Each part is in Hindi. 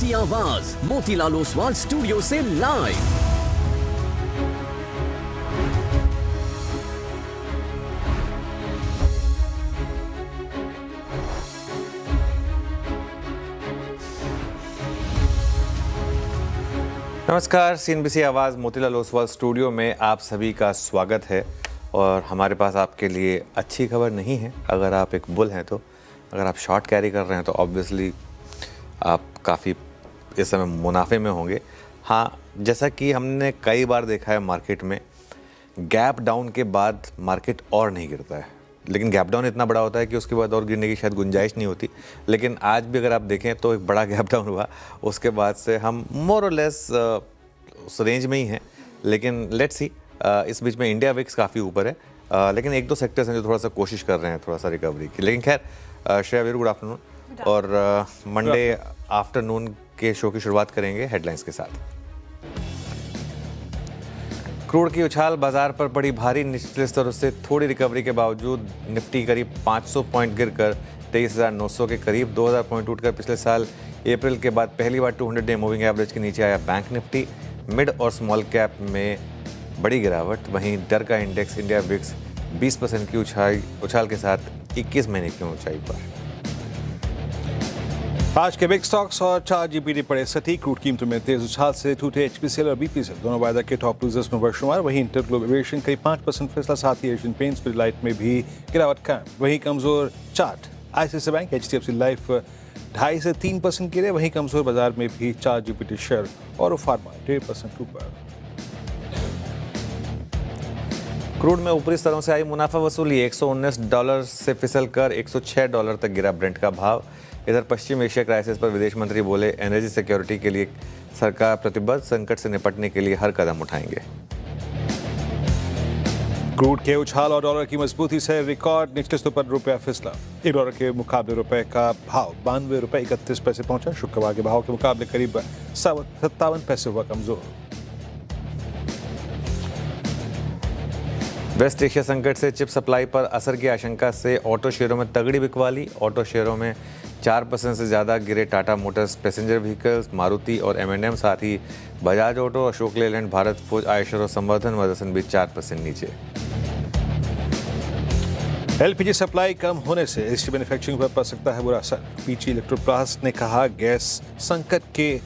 CNBC आवाज मोतीलाल ओसवाल स्टूडियो से लाइव। नमस्कार, CNBC आवाज़ मोतीलाल ओसवाल स्टूडियो में आप सभी का स्वागत है। और हमारे पास आपके लिए अच्छी खबर नहीं है अगर आप एक बुल हैं तो। अगर आप शॉर्ट कैरी कर रहे हैं तो ऑब्वियसली आप काफ़ी इस समय मुनाफे में होंगे। हाँ, जैसा कि हमने कई बार देखा है मार्केट में, गैप डाउन के बाद मार्केट और नहीं गिरता है, लेकिन गैप डाउन इतना बड़ा होता है कि उसके बाद और गिरने की शायद गुंजाइश नहीं होती। लेकिन आज भी अगर आप देखें तो एक बड़ा गैप डाउन हुआ, उसके बाद से हम मोर और लेस उस रेंज में ही हैं। लेकिन लेट्स सी, इस बीच में इंडिया विक्स काफ़ी ऊपर है, लेकिन एक दो सेक्टर्स हैं जो थोड़ा सा कोशिश कर रहे हैं थोड़ा सा रिकवरी की। लेकिन खैर, श्रेया वेरी गुड आफ्टरनून। और मंडे आफ्टरनून के शो की शुरुआत करेंगे हेडलाइंस के साथ। क्रूड की उछाल बाजार पर पड़ी भारी। निचले स्तरों से थोड़ी रिकवरी के बावजूद निफ्टी करीब 500 पॉइंट गिरकर 23,900 के करीब, 2,000 पॉइंट उठकर पिछले साल अप्रैल के बाद पहली बार 200 डे मूविंग एवरेज के नीचे आया बैंक निफ्टी। मिड और स्मॉल कैप में बड़ी गिरावट। वहीं डर का इंडेक्स इंडिया विक्स 20% की उछाल के साथ 21 महीने की ऊंचाई पर। आज के बिग स्टॉक्स और 4 जीपीडी पड़े सटीक। क्रूड कीमतों में तेज उछाल से टूटे एचपीसीएल और बीपीसीएल, दोनों वायदा के टॉप लूजर्स में बशुमार। वहीं इंटरग्लोब एविएशन करीब 5% फिसला, साथ ही एशियन पेंट्स पिडिलाइट में भी गिरावट कायम। वहीं कमजोर chart ICICI bank, HDFC life 2.5 से 3% गिरे। वहीं कमजोर बाजार में भी 4 जीपीटी शेयर और फार्मा 1.5% ऊपर। क्रूड में ऊपरी स्तरों से आई मुनाफा वसूली। $119 से फिसलकर $106 तक गिरा ब्रेंट का भाव। इधर पश्चिम एशिया क्राइसिस पर विदेश मंत्री बोले, एनर्जी सिक्योरिटी के लिए सरकार प्रतिबद्ध, संकट से निपटने के लिए हर कदम उठाएंगे। क्रूड के उछाल और डॉलर की मजबूती से रिकॉर्ड निचले स्तरों पर रुपया फिसला। $1 के मुकाबले रुपए का भाव ₹92.31 पहुंचा। शुक्रवार के भाव के मुकाबले करीब 57 पैसे हुआ कमजोर। वेस्ट एशिया संकट से चिप सप्लाई पर असर की आशंका से ऑटो शेयरों में तगड़ी बिकवाली। ऑटो शेयरों में 4% से ज़्यादा गिरे Tata Motors passenger vehicles, Maruti और M&M, साथ ही बजाज ऑटो, अशोक लेलैंड, भारत फूड, आयशर और संवर्धन मदरसन भी 4% नीचे। एलपीजी सप्लाई कम होने से एसी मैन्युफैक्चरिंग पर पड़ सकता है बुरा असर। पीजी इलेक्ट्रोप्लास्ट ने कहा, गैस संकट के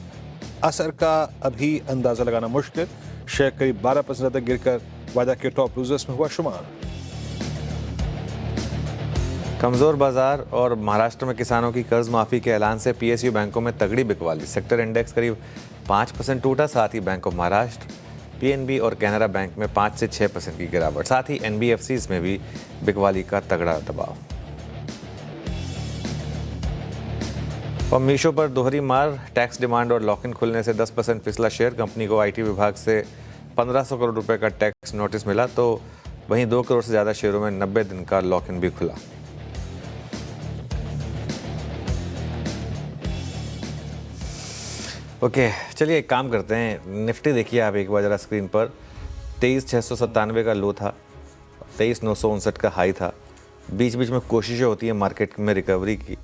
असर का अभी अंदाजा लगाना मुश्किल। शेयर करीब 12% तक गिरकर वायदा के टॉप लूजर्स में हुआ शुमार। कमजोर बाजार और महाराष्ट्र में किसानों की कर्ज माफी के ऐलान से पीएसयू बैंकों में तगड़ी बिकवाली। सेक्टर इंडेक्स करीब 5% टूटा। साथ ही बैंक ऑफ महाराष्ट्र, पीएनबी और कैनरा बैंक में 5 से 6% की गिरावट। साथ ही एनबीएफसीज में भी बिकवाली का तगड़ा दबाव। और मीशो पर दोहरी मार। टैक्स डिमांड और लॉक इन खुलने से 10% फिसला शेयर। कंपनी को आईटी विभाग से 1500 करोड़ रुपए का टैक्स नोटिस मिला, तो वहीं 2 करोड़ से ज़्यादा शेयरों में 90 दिन का लॉक इन भी खुला। ओके, चलिए एक काम करते हैं। निफ्टी देखिए आप एक बार ज़रा स्क्रीन पर। 23,697 का लो था, 23,959 का हाई था। बीच बीच में कोशिशें होती हैं मार्केट में रिकवरी की।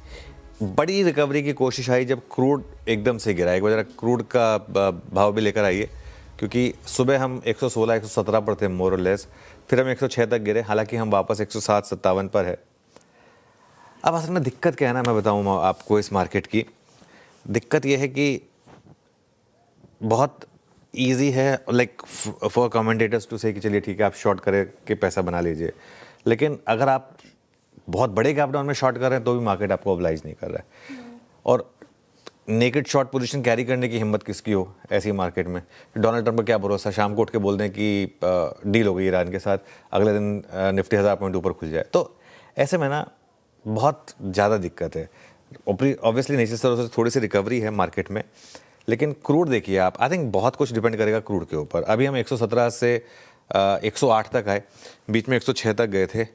बड़ी रिकवरी की कोशिश आई जब क्रूड एकदम से गिरा। एक बार ज़रा क्रूड का भाव भी लेकर आइए, क्योंकि सुबह हम 116, 117 पर थे मोर और लेस, फिर हम 106 तक गिरे। हालांकि हम वापस 107-57 पर है। अब असल में दिक्कत क्या है ना, मैं बताऊँ आपको इस मार्केट की दिक्कत यह है कि बहुत इजी है लाइक फॉर कमेंटेटर्स टू से कि चलिए ठीक है आप शॉर्ट करके पैसा बना लीजिए, लेकिन अगर आप बहुत बड़े गैप डाउन में शॉर्ट कर रहे हैं तो भी मार्केट आपको ऑब्लाइज नहीं कर रहा है। और नेकेड शॉर्ट पोजीशन कैरी करने की हिम्मत किसकी हो ऐसी मार्केट में? डोनाल्ड ट्रंप का क्या भरोसा, शाम को उठ के बोल दें कि डील हो गई ईरान के साथ, अगले दिन निफ्टी 1000 पॉइंट ऊपर खुल जाए। तो ऐसे में ना बहुत ज़्यादा दिक्कत है। ऑब्वियसली निचले स्तरों से थोड़ी सी रिकवरी है मार्केट में, लेकिन क्रूड देखिए आप, आई थिंक बहुत कुछ डिपेंड करेगा क्रूड के ऊपर। अभी हम 117 से 108 तक आए, बीच में 106 तक गए थे।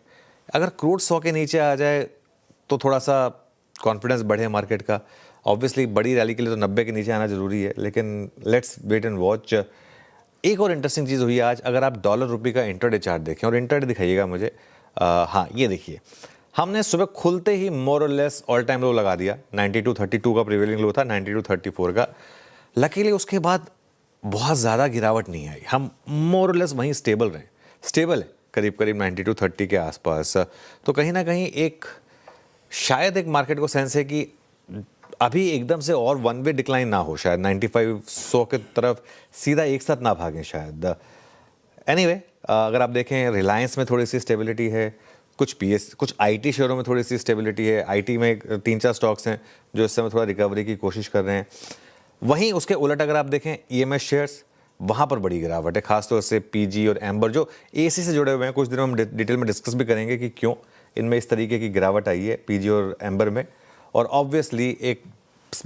अगर क्रूड 100 के नीचे आ जाए तो थोड़ा सा कॉन्फिडेंस बढ़े मार्केट का। ऑब्वियसली बड़ी रैली के लिए तो 90 के नीचे आना जरूरी है, लेकिन लेट्स वेट एंड वॉच। एक और इंटरेस्टिंग चीज़ हुई आज, अगर आप डॉलर रुपये का इंटरडे चार्ट देखें, और इंटरडे दिखाइएगा मुझे। हाँ, ये देखिए, हमने सुबह खुलते ही मोर और लेस ऑल टाइम लो लगा दिया। 92.32 का प्रिवेलिंग लो था, 92.34 का। लकीली उसके बाद बहुत ज़्यादा गिरावट नहीं आई, हम मोर और लेस वहीं स्टेबल रहे। स्टेबल है करीब करीब 92.30 के आसपास। तो कहीं ना कहीं एक शायद एक मार्केट को सेंस है कि अभी एकदम से और वन वे डिक्लाइन ना हो, शायद 95-100 के तरफ सीधा एक साथ ना भागें शायद। एनीवे, अगर आप देखें रिलायंस में थोड़ी सी स्टेबिलिटी है, कुछ आईटी शेयरों में थोड़ी सी स्टेबिलिटी है। आईटी में 3-4 स्टॉक्स हैं जो इस समय थोड़ा रिकवरी की कोशिश कर रहे हैं। वहीं उसके उलट अगर आप देखें ईएमएस शेयर्स, वहाँ पर बड़ी गिरावट है, खासतौर से पीजी और एम्बर जो एसी से जुड़े हुए हैं। कुछ दिनों में हम डिटेल में डिस्कस भी करेंगे कि क्यों इनमें इस तरीके की गिरावट आई है पीजी और एम्बर में। और ऑब्वियसली एक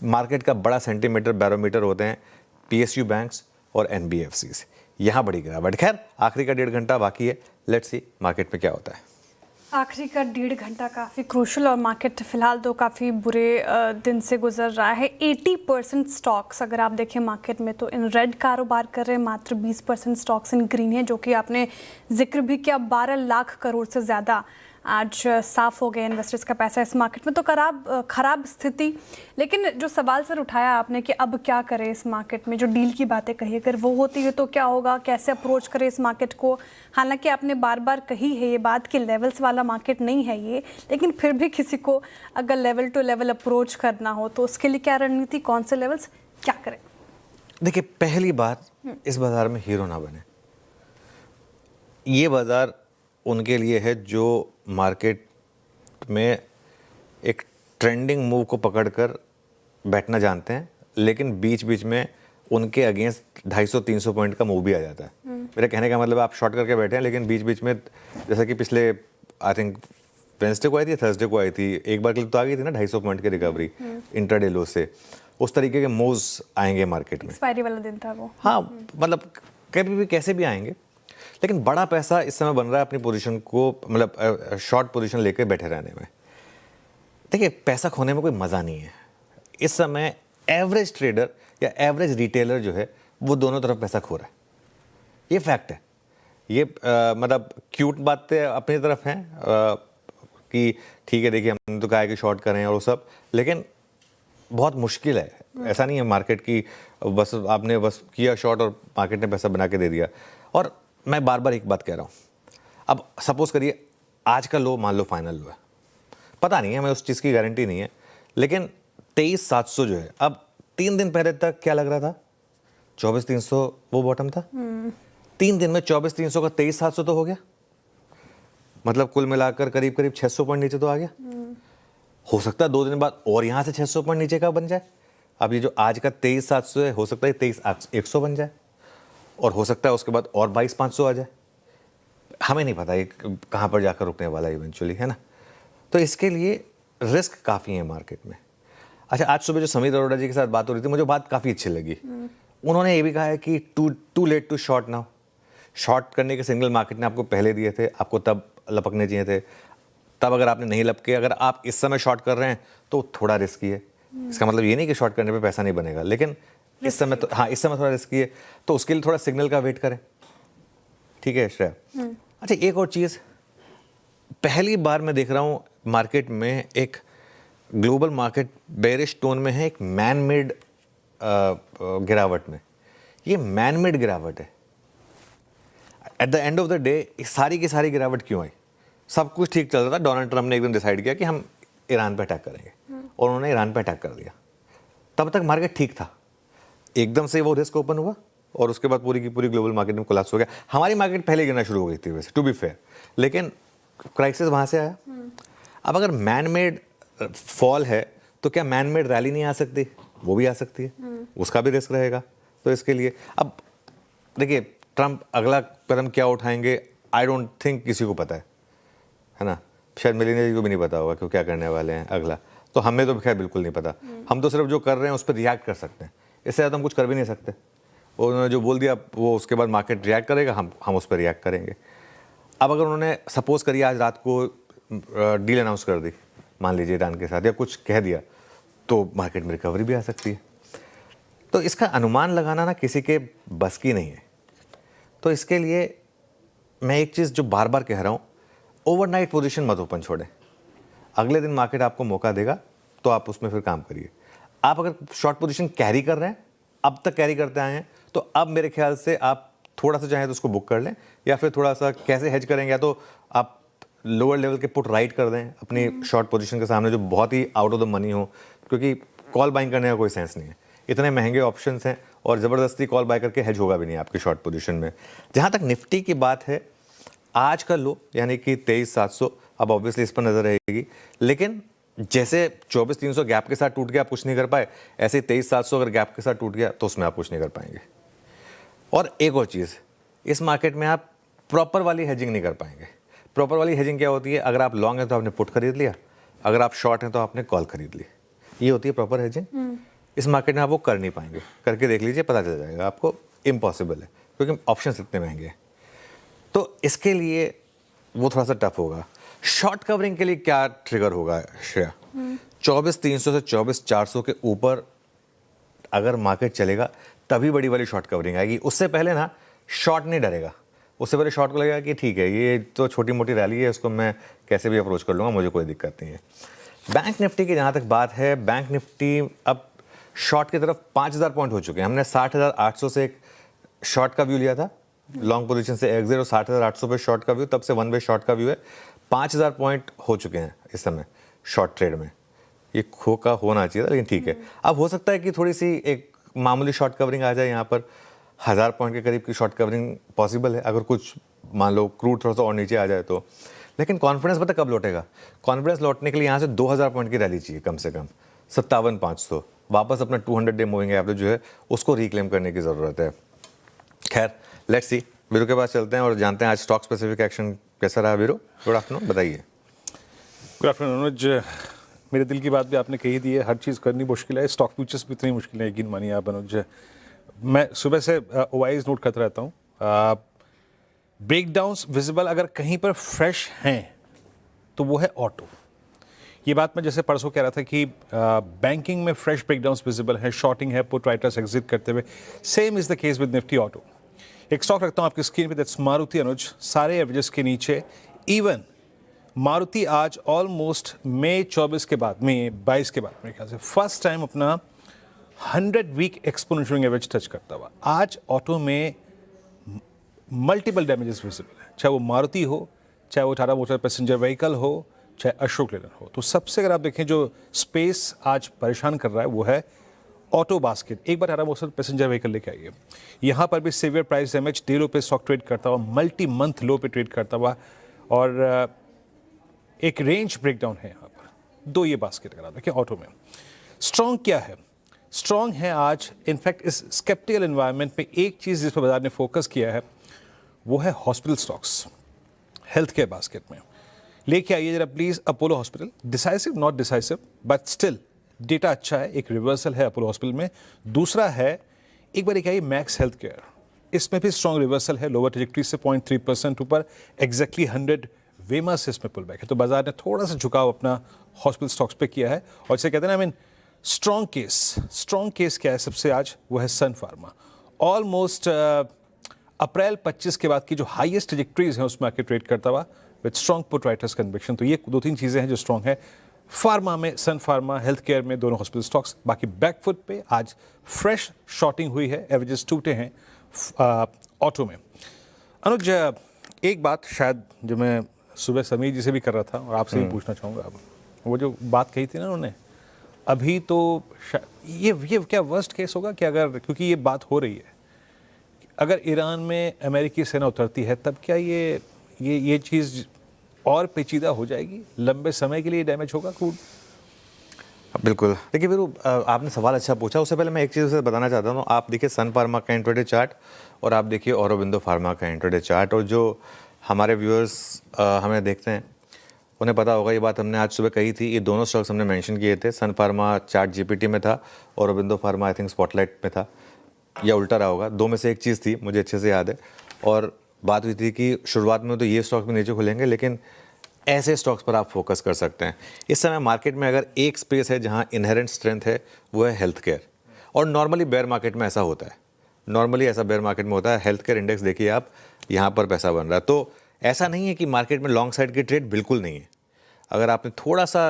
मार्केट का बड़ा सेंटीमीटर बैरोमीटर होते हैं पीएसयू बैंक्स और एनबीएफसीज, यहाँ बड़ी गिरावट। खैर आखिरी का 1.5 घंटा बाकी है, लेट्स सी मार्केट में क्या होता है। आखिरी का 1.5 घंटा काफ़ी क्रूशल और मार्केट फिलहाल तो काफ़ी बुरे दिन से गुजर रहा है। 80% स्टॉक्स अगर आप देखें मार्केट में तो इन रेड कारोबार कर रहे हैं, मात्र 20% स्टॉक्स इन ग्रीन है, जो कि आपने जिक्र भी किया। 12 लाख करोड़ से ज़्यादा आज साफ हो गए इन्वेस्टर्स का पैसा इस मार्केट में। तो खराब स्थिति। लेकिन जो सवाल सर उठाया आपने कि अब क्या करें इस मार्केट में, जो डील की बातें कही अगर वो होती है तो क्या होगा, कैसे अप्रोच करें इस मार्केट को। हालांकि आपने बार बार कही है ये बात कि लेवल्स वाला मार्केट नहीं है ये, लेकिन फिर भी किसी को अगर लेवल टू लेवल अप्रोच करना हो तो उसके लिए क्या रणनीति, कौन से लेवल्स, क्या करें। देखिए, पहली बात, इस बाजार में हीरो ना बने। ये बाजार उनके लिए है जो मार्केट में एक ट्रेंडिंग मूव को पकड़कर बैठना जानते हैं, लेकिन बीच बीच में उनके अगेंस्ट 250-300 पॉइंट का मूव भी आ जाता है। मेरे कहने का मतलब आप शॉर्ट करके बैठे हैं, लेकिन बीच बीच में जैसे कि पिछले आई थिंक वेंसडे को आई थी, थर्सडे को आई थी, एक बार के लिए तो आ गई थी ना 250 पॉइंट की रिकवरी इंट्राडे लो से। उस तरीके के मूव्स आएंगे मार्केट में। एक्सपायरी वाला दिन था वो। हाँ, मतलब कभी भी कैसे भी आएंगे, लेकिन बड़ा पैसा इस समय बन रहा है अपनी पोजीशन को, मतलब शॉर्ट पोजीशन लेकर बैठे रहने में। देखिए, पैसा खोने में कोई मज़ा नहीं है इस समय। एवरेज ट्रेडर या एवरेज रिटेलर जो है वो दोनों तरफ पैसा खो रहा है, ये फैक्ट है। ये मतलब क्यूट बातें अपनी तरफ हैं कि ठीक है, देखिए हमने तो कहा है कि शॉर्ट करें और वो सब, लेकिन बहुत मुश्किल है। ऐसा नहीं है मार्केट की बस आपने बस किया शॉर्ट और मार्केट ने पैसा बना के दे दिया। और मैं बार बार एक बात कह रहा हूँ, अब सपोज करिए आज का लो मान लो फाइनल लो है, पता नहीं है, हमें उस चीज़ की गारंटी नहीं है, लेकिन 23,700 जो है, अब 3 दिन पहले तक क्या लग रहा था 24,300 वो बॉटम था। 3 दिन में 24,300 का 23,700 तो हो गया, मतलब कुल मिलाकर करीब करीब 600 पॉइंट नीचे तो आ गया। हो सकता है 2 दिन बाद और यहाँ से 600 पॉइंट नीचे का बन जाए। अब ये जो आज का 23,700 है, हो सकता है 23,100 बन जाए, और हो सकता है उसके बाद और 22,500 आ जाए। हमें नहीं पता ये कहाँ पर जाकर रुकने वाला है इवेंचुअली, है ना। तो इसके लिए रिस्क काफ़ी है मार्केट में। अच्छा, आज सुबह जो समीर अरोड़ा जी के साथ बात हो रही थी, मुझे बात काफ़ी अच्छी लगी। उन्होंने ये भी कहा है कि too late to short now. Short करने के सिग्नल मार्केट ने आपको पहले दिए थे, आपको तब लपकने चाहिए थे। तब अगर आपने नहीं लपके, अगर आप इस समय शॉर्ट कर रहे हैं तो थोड़ा रिस्की है। इसका मतलब ये नहीं कि शॉर्ट करने पे पैसा नहीं बनेगा, लेकिन इस समय तो हाँ, इस समय थोड़ा रिस्की है, तो उसके लिए थोड़ा सिग्नल का वेट करें। ठीक है श्रेया। अच्छा, एक और चीज़, पहली बार मैं देख रहा हूँ मार्केट में एक ग्लोबल मार्केट बेरिश टोन में है, एक मैन मेड गिरावट में। ये मैन मेड गिरावट है। At the end of the day सारी की सारी गिरावट क्यों आई? सब कुछ ठीक चल रहा था, डोनाल्ड ट्रंप ने एक दिन डिसाइड किया कि हम ईरान पे अटैक करेंगे, और उन्होंने ईरान पे अटैक कर दिया। तब तक मार्केट ठीक था, एकदम से वो रिस्क ओपन हुआ और उसके बाद पूरी की पूरी ग्लोबल मार्केट में कोलैप्स हो गया। हमारी मार्केट पहले गिरना शुरू हो गई थी वैसे, टू बी फेयर, लेकिन क्राइसिस वहाँ से आया। अब अगर मैन मेड फॉल है तो क्या मैन मेड रैली नहीं आ सकती? वो भी आ सकती है, उसका भी रिस्क रहेगा। तो इसके लिए अब देखिए, ट्रंप अगला कदम क्या उठाएंगे, आई डोंट थिंक किसी को पता है ना। शायद मिलेनियर जी को भी नहीं पता होगा कि क्या करने वाले हैं अगला, तो हमें तो खैर बिल्कुल नहीं पता। हम तो सिर्फ जो कर रहे हैं उस पर रिएक्ट कर सकते हैं, इससे ज़्यादा हम कुछ कर भी नहीं सकते। उन्होंने जो बोल दिया वो उसके बाद मार्केट रिएक्ट करेगा, हम उस पर रिएक्ट करेंगे। अब अगर उन्होंने सपोज करिए आज रात को डील अनाउंस कर दी, मान लीजिए ईरान के साथ, या कुछ कह दिया, तो मार्केट में रिकवरी भी आ सकती है। तो इसका अनुमान लगाना ना किसी के बस की नहीं है। तो इसके लिए मैं एक चीज़ जो बार बार कह रहा हूँ, ओवरनाइट पोजीशन मत ओपन छोड़ें। अगले दिन मार्केट आपको मौका देगा तो आप उसमें फिर काम करिए। आप अगर शॉर्ट पोजीशन कैरी कर रहे हैं, अब तक कैरी करते आए हैं, तो अब मेरे ख्याल से आप थोड़ा सा चाहें तो उसको बुक कर लें, या फिर थोड़ा सा कैसे हेज करेंगे, या तो आप लोअर लेवल के पुट राइट कर दें अपनी शॉर्ट पोजीशन के सामने जो बहुत ही आउट ऑफ द मनी हो, क्योंकि कॉल बाइंग करने का कोई सेंस नहीं है, इतने महंगे ऑप्शंस हैं और ज़बरदस्ती कॉल बाय करके हेज होगा भी नहीं आपकी शॉर्ट पोजीशन में। जहाँ तक निफ्टी की बात है, आज का लो यानी कि 23,700, अब ऑब्वियसली इस पर नज़र रहेगी, लेकिन जैसे 24,300 गैप के साथ टूट गया आप कुछ नहीं कर पाए, ऐसे ही 23,700 अगर गैप के साथ टूट गया तो उसमें आप कुछ नहीं कर पाएंगे। और एक और चीज़, इस मार्केट में आप प्रॉपर वाली हेजिंग नहीं कर पाएंगे। प्रॉपर वाली हेजिंग क्या होती है? अगर आप लॉन्ग हैं तो आपने पुट खरीद लिया, अगर आप शॉर्ट हैं तो आपने कॉल खरीद ली, ये होती है प्रॉपर हेजिंग। इस मार्केट में आप वो कर नहीं पाएंगे, करके देख लीजिए, पता चल जाएगा आपको, इम्पॉसिबल है, क्योंकि ऑप्शंस इतने महंगे हैं। तो इसके लिए वो थोड़ा सा टफ होगा। शॉर्ट कवरिंग के लिए क्या ट्रिगर होगा श्रेया? 24,300 से 24,400 के ऊपर अगर मार्केट चलेगा तभी बड़ी वाली शॉर्ट कवरिंग आएगी। उससे पहले ना शॉर्ट नहीं डरेगा, उससे पहले शॉर्ट को लगेगा कि ठीक है ये तो छोटी मोटी रैली है, इसको मैं कैसे भी अप्रोच कर लूँगा, मुझे कोई दिक्कत नहीं है। बैंक निफ्टी की जहाँ तक बात है, बैंक निफ्टी अब शॉर्ट की तरफ 5,000 पॉइंट हो चुके हैं। हमने 60,800 से एक शॉर्ट का व्यू लिया था, लॉन्ग पोजीशन से एग्जिट, और 60,800 पे शॉर्ट का व्यू, तब से वन वे शॉर्ट का व्यू है। 5,000 पॉइंट हो चुके हैं इस समय शॉर्ट ट्रेड में। ये खो का होना चाहिए था, लेकिन ठीक है। अब हो सकता है कि थोड़ी सी एक मामूली शॉर्ट कवरिंग आ जाए, यहाँ पर 1,000 पॉइंट के करीब की शॉर्ट कवरिंग पॉसिबल है, अगर कुछ मान लो क्रूड थोड़ा सा और नीचे आ जाए तो। लेकिन कॉन्फिडेंस पता कब लौटेगा? कॉन्फिडेंस लौटने के लिए यहाँ से 2,000 पॉइंट की रैली चाहिए कम से कम, 57,500, वापस अपना 200 डे मूविंग एवरेज जो है उसको रिक्लेम करने की ज़रूरत है। खैर, लेट्स सी, वीरू के पास चलते हैं और जानते हैं आज स्टॉक स्पेसिफिक एक्शन कैसा रहा। वीरू, गुड आफ्टरनून, बताइए। गुड आफ्टरनून अनुज, मेरे दिल की बात भी आपने कही दी है, हर चीज़ करनी मुश्किल है, स्टॉक फ्यूचर्स भी इतनी मुश्किल है, यकीन मानिए आप अनुज। मैं सुबह से ओवाइज नोट करता रहता हूँ, ब्रेकडाउन्स विजिबल अगर कहीं पर फ्रेश हैं तो वो है ऑटो। ये बात मैं जैसे परसों कह रहा था कि बैंकिंग में फ्रेश ब्रेकडाउन्स विजिबल है, शॉर्टिंग है, पुट राइटर्स एग्जिट करते हुए। Same is the case with Nifty auto. एक स्टॉक रखता हूँ आपकी स्क्रीन पे, दैट्स मारुति अनुज, सारे एवरेजेस के नीचे। इवन मारुति आज ऑलमोस्ट मई 24 के बाद, मई 22 के बाद मेरे ख्याल से फर्स्ट टाइम अपना 100 वीक एक्सपोनेंशियल एवरेज टच करता हुआ। आज ऑटो में मल्टीपल डैमेजेस विजिबल है, चाहे वो मारुति हो, चाहे वो टाटा मोटर पैसेंजर व्हीकल हो, चाहे अशोक लेलैंड हो। तो सबसे अगर आप देखें जो स्पेस आज परेशान कर रहा है वो है ऑटो बास्केट। एक बार टाटा मोटर पैसेंजर व्हीकल लेके आइए, यहाँ पर भी सीवियर प्राइस डैमेज, डे लो पे स्टॉक ट्रेड करता हुआ, मल्टी मंथ लो पे ट्रेड करता हुआ, और एक रेंज ब्रेकडाउन है यहाँ पर। दो ये बास्केट अगर आप देखें ऑटो में। स्ट्रॉन्ग क्या है? स्ट्रॉन्ग है आज, इनफैक्ट इस स्केप्टिकल एनवायरनमेंट में एक चीज़ जिस पर बाजार ने फोकस किया है वो है hospital stocks. Health care basket में लेके आइए जरा please Apollo hospital. Decisive not decisive but still data अच्छा है, एक रिवर्सल है अपोलो हॉस्पिटल में। दूसरा है, एक बार एक आइए मैक्स हेल्थ केयर, इसमें भी स्ट्रॉन्ग रिवर्सल है, लोअर ट्रेजेक्टरी से 0.3% ऊपर, एग्जैक्टली 100 वेमा से इसमें पुल बैक है। तो बाजार ने थोड़ा सा झुकाव अपना हॉस्पिटल स्टॉक्स पे किया है, और इसे कहते हैं ना, आई मीन स्ट्रॉन्ग केस क्या है सबसे आज, वो है सन फार्मा। ऑलमोस्ट अप्रैल 25 के बाद की जो हाईएस्ट ट्रेजेक्टरीज हैं उसमें आके ट्रेड करता हुआ with strong put writers conviction. तो ये 2-3 चीज़ें हैं जो स्ट्रॉन्ग है फार्मा में, सन फार्मा, हेल्थ केयर में, दोनों हॉस्पिटल स्टॉक्स। बाकी बैकफुट पे आज फ्रेश शॉर्टिंग हुई है, एवरेजेस टूटे हैं ऑटो में। अनुज, एक बात शायद जो मैं सुबह समीर जी से भी कर रहा था और आपसे भी पूछना चाहूँगा, अब वो जो बात कही थी ना उन्होंने, अभी तो ये क्या वर्स्ट केस होगा कि अगर, क्योंकि ये बात हो रही है, अगर ईरान में अमेरिकी सेना उतरती है तब क्या ये चीज़ और पेचीदा हो जाएगी, लंबे समय के लिए डैमेज होगा क्रूड? बिल्कुल। देखिए वीरू, आपने सवाल अच्छा पूछा। उससे पहले मैं एक चीज़ बताना चाहता हूँ। आप देखिए सन फार्मा का इंट्राडे चार्ट और आप देखिए औरोबिंदो फार्मा का इंट्राडे चार्ट, और जो हमारे व्यूअर्स हमें देखते हैं उन्हें पता होगा ये बात हमने आज सुबह कही थी। ये दोनों स्टॉक्स हमने मेंशन किए थे। सन फार्मा चार्ट जीपीटी में था, Aurobindo pharma I think spotlight में था, या उल्टा रहा होगा, दो में से एक चीज़ थी, मुझे अच्छे से याद है। और बात हुई थी कि शुरुआत में तो ये स्टॉक भी नीचे खुलेंगे, लेकिन ऐसे स्टॉक्स पर आप फोकस कर सकते हैं। इस समय मार्केट में अगर एक स्पेस है जहां इनहेरेंट स्ट्रेंथ है वो है हेल्थ केयर, और नॉर्मली बेयर मार्केट में ऐसा होता है, नॉर्मली ऐसा बेयर मार्केट में होता है। हेल्थ केयर इंडेक्स देखिए आप, यहाँ पर पैसा बन रहा है। तो ऐसा नहीं है कि मार्केट में लॉन्ग साइड की ट्रेड बिल्कुल नहीं है। अगर आपने थोड़ा सा,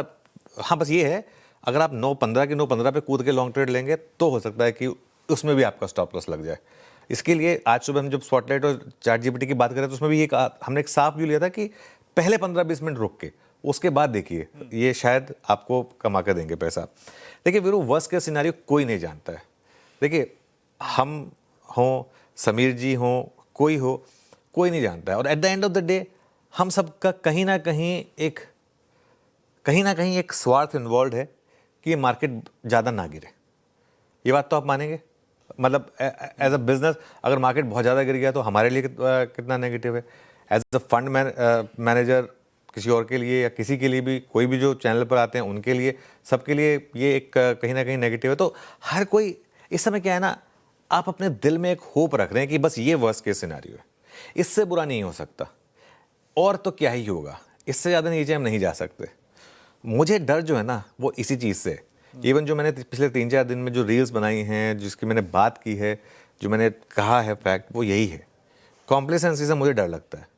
हाँ बस ये है, अगर आप 9.15 की 9.15 पे कूद के लॉन्ग ट्रेड लेंगे तो हो सकता है कि उसमें भी आपका स्टॉप लॉस लग जाए। इसके लिए आज सुबह हम जब स्पॉटलाइट और चैट जीपीटी की बात करें तो उसमें भी हमने एक साफ व्यू लिया था कि पहले 15-20 मिनट रुक के उसके बाद देखिए, ये शायद आपको कमा कर देंगे पैसा। देखिए वीरू, वर्स्ट केस सिनेरियो कोई नहीं जानता है। देखिए हम हों, समीर जी हों, कोई हो, कोई नहीं जानता है। और at the end of the day हम सबका कहीं ना कहीं एक स्वार्थ इन्वॉल्व है कि ये मार्केट ज़्यादा ना गिरे। ये बात तो आप मानेंगे? मतलब एज अ बिजनेस अगर मार्केट बहुत ज़्यादा गिर गया तो हमारे लिए कितना नेगेटिव है। एज अ फंड मैनेजर किसी और के लिए या किसी के लिए भी, कोई भी जो चैनल पर आते हैं उनके लिए, सबके लिए ये एक कहीं ना कहीं नेगेटिव है। तो हर कोई इस समय क्या है ना, आप अपने दिल में एक होप रख रहे हैं कि बस ये वर्स्ट केस सिनेरियो है, इससे बुरा नहीं हो सकता, और तो क्या ही होगा, इससे ज़्यादा नीचे हम नहीं जा सकते। मुझे डर जो है ना वो इसी चीज़ से, इवन जो मैंने पिछले 3-4 दिन में जो रील्स बनाई हैं, जिसकी मैंने बात की है, जो मैंने कहा है फैक्ट, वो यही है। कॉम्प्लेसेंसी से मुझे डर लगता है।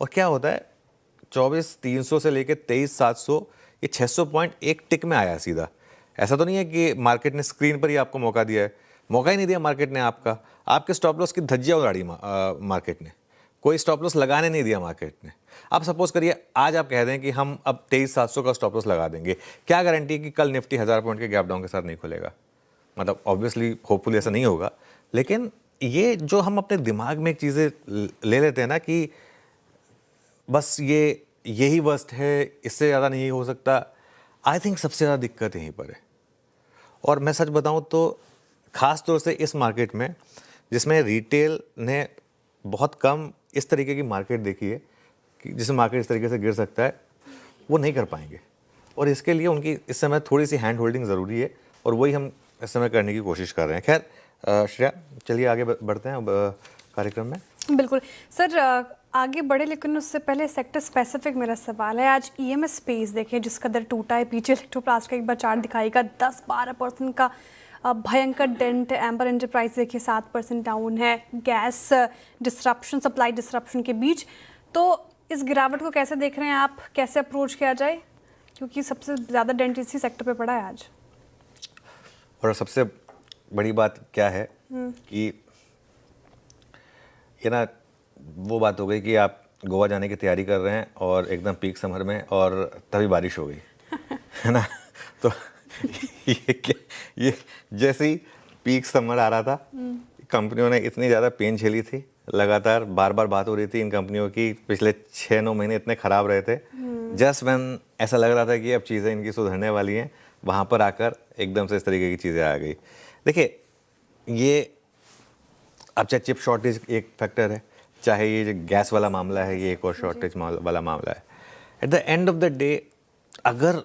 और क्या होता है, 24,300 से लेकर 23,700, ये 600 पॉइंट एक टिक में आया सीधा। ऐसा तो नहीं है कि मार्केट ने स्क्रीन पर ही आपको मौका दिया है, मौका ही नहीं दिया मार्केट ने आपका। आपके स्टॉप लॉस की धज्जियाँ उड़ाड़ी मार्केट ने, कोई स्टॉप लॉस लगाने नहीं दिया मार्केट ने। आप सपोज करिए आज आप कह दें कि हम अब 23,700 का स्टॉप लॉस लगा देंगे, क्या गारंटी है कि कल निफ्टी 1000 पॉइंट के गैप डाउन के साथ नहीं खुलेगा? मतलब ऑब्वियसली होपफुली ऐसा नहीं होगा, लेकिन ये जो हम अपने दिमाग में एक चीज़ें ले लेते हैं ना कि बस यही वर्स्ट है, इससे ज़्यादा नहीं हो सकता, आई थिंक सबसे ज़्यादा दिक्कत यहीं पर है। और मैं सच बताऊं तो ख़ास तौर से इस मार्केट में, जिसमें रिटेल ने बहुत कम इस तरीके की मार्केट देखी है कि जिसमें मार्केट इस तरीके से गिर सकता है, वो नहीं कर पाएंगे। और इसके लिए उनकी इस समय थोड़ी सी हैंड होल्डिंग ज़रूरी है, और वही हम इस समय करने की कोशिश कर रहे हैं। खैर श्रेया, चलिए आगे बढ़ते हैं अब कार्यक्रम में। बिल्कुल सर, आगे बढ़े, लेकिन उससे पहले सेक्टर स्पेसिफिक मेरा सवाल है। आज ईएमएस स्पेस देखिए जिस कदर टूटा है, पीछे इलेक्ट्रोप्लास्ट का एक बार चार्ट दिखाएगा, 10-12% का भयंकर डेंट। एम्बर एंटरप्राइज देखिए 7% डाउन है, गैस डिस्रप्शन, सप्लाई डिस्रप्शन के बीच। तो इस गिरावट को कैसे देख रहे हैं आप, कैसे अप्रोच किया जाए, क्योंकि सबसे ज़्यादा डेंट इसी सेक्टर पे पड़ा है आज। और सबसे बड़ी बात क्या है कि ये ना वो बात हो गई कि आप गोवा जाने की तैयारी कर रहे हैं और एकदम पीक समर में, और तभी बारिश हो गई है ना। तो ये जैसे ही पीक समर आ रहा था, कंपनियों ने इतनी ज़्यादा पेन झेली थी, लगातार बार बार बात हो रही थी इन कंपनियों की, पिछले 6-9 महीने इतने ख़राब रहे थे। जस्ट व्हेन ऐसा लग रहा था कि अब चीज़ें इनकी सुधरने वाली हैं, वहाँ पर आकर एकदम से इस तरीके की चीज़ें आ गई। देखिए ये अब चाहे चिप शॉर्टेज एक फैक्टर है, चाहे ये जो गैस वाला मामला है, ये एक और शॉर्टेज वाला मामला है। At the end of the day अगर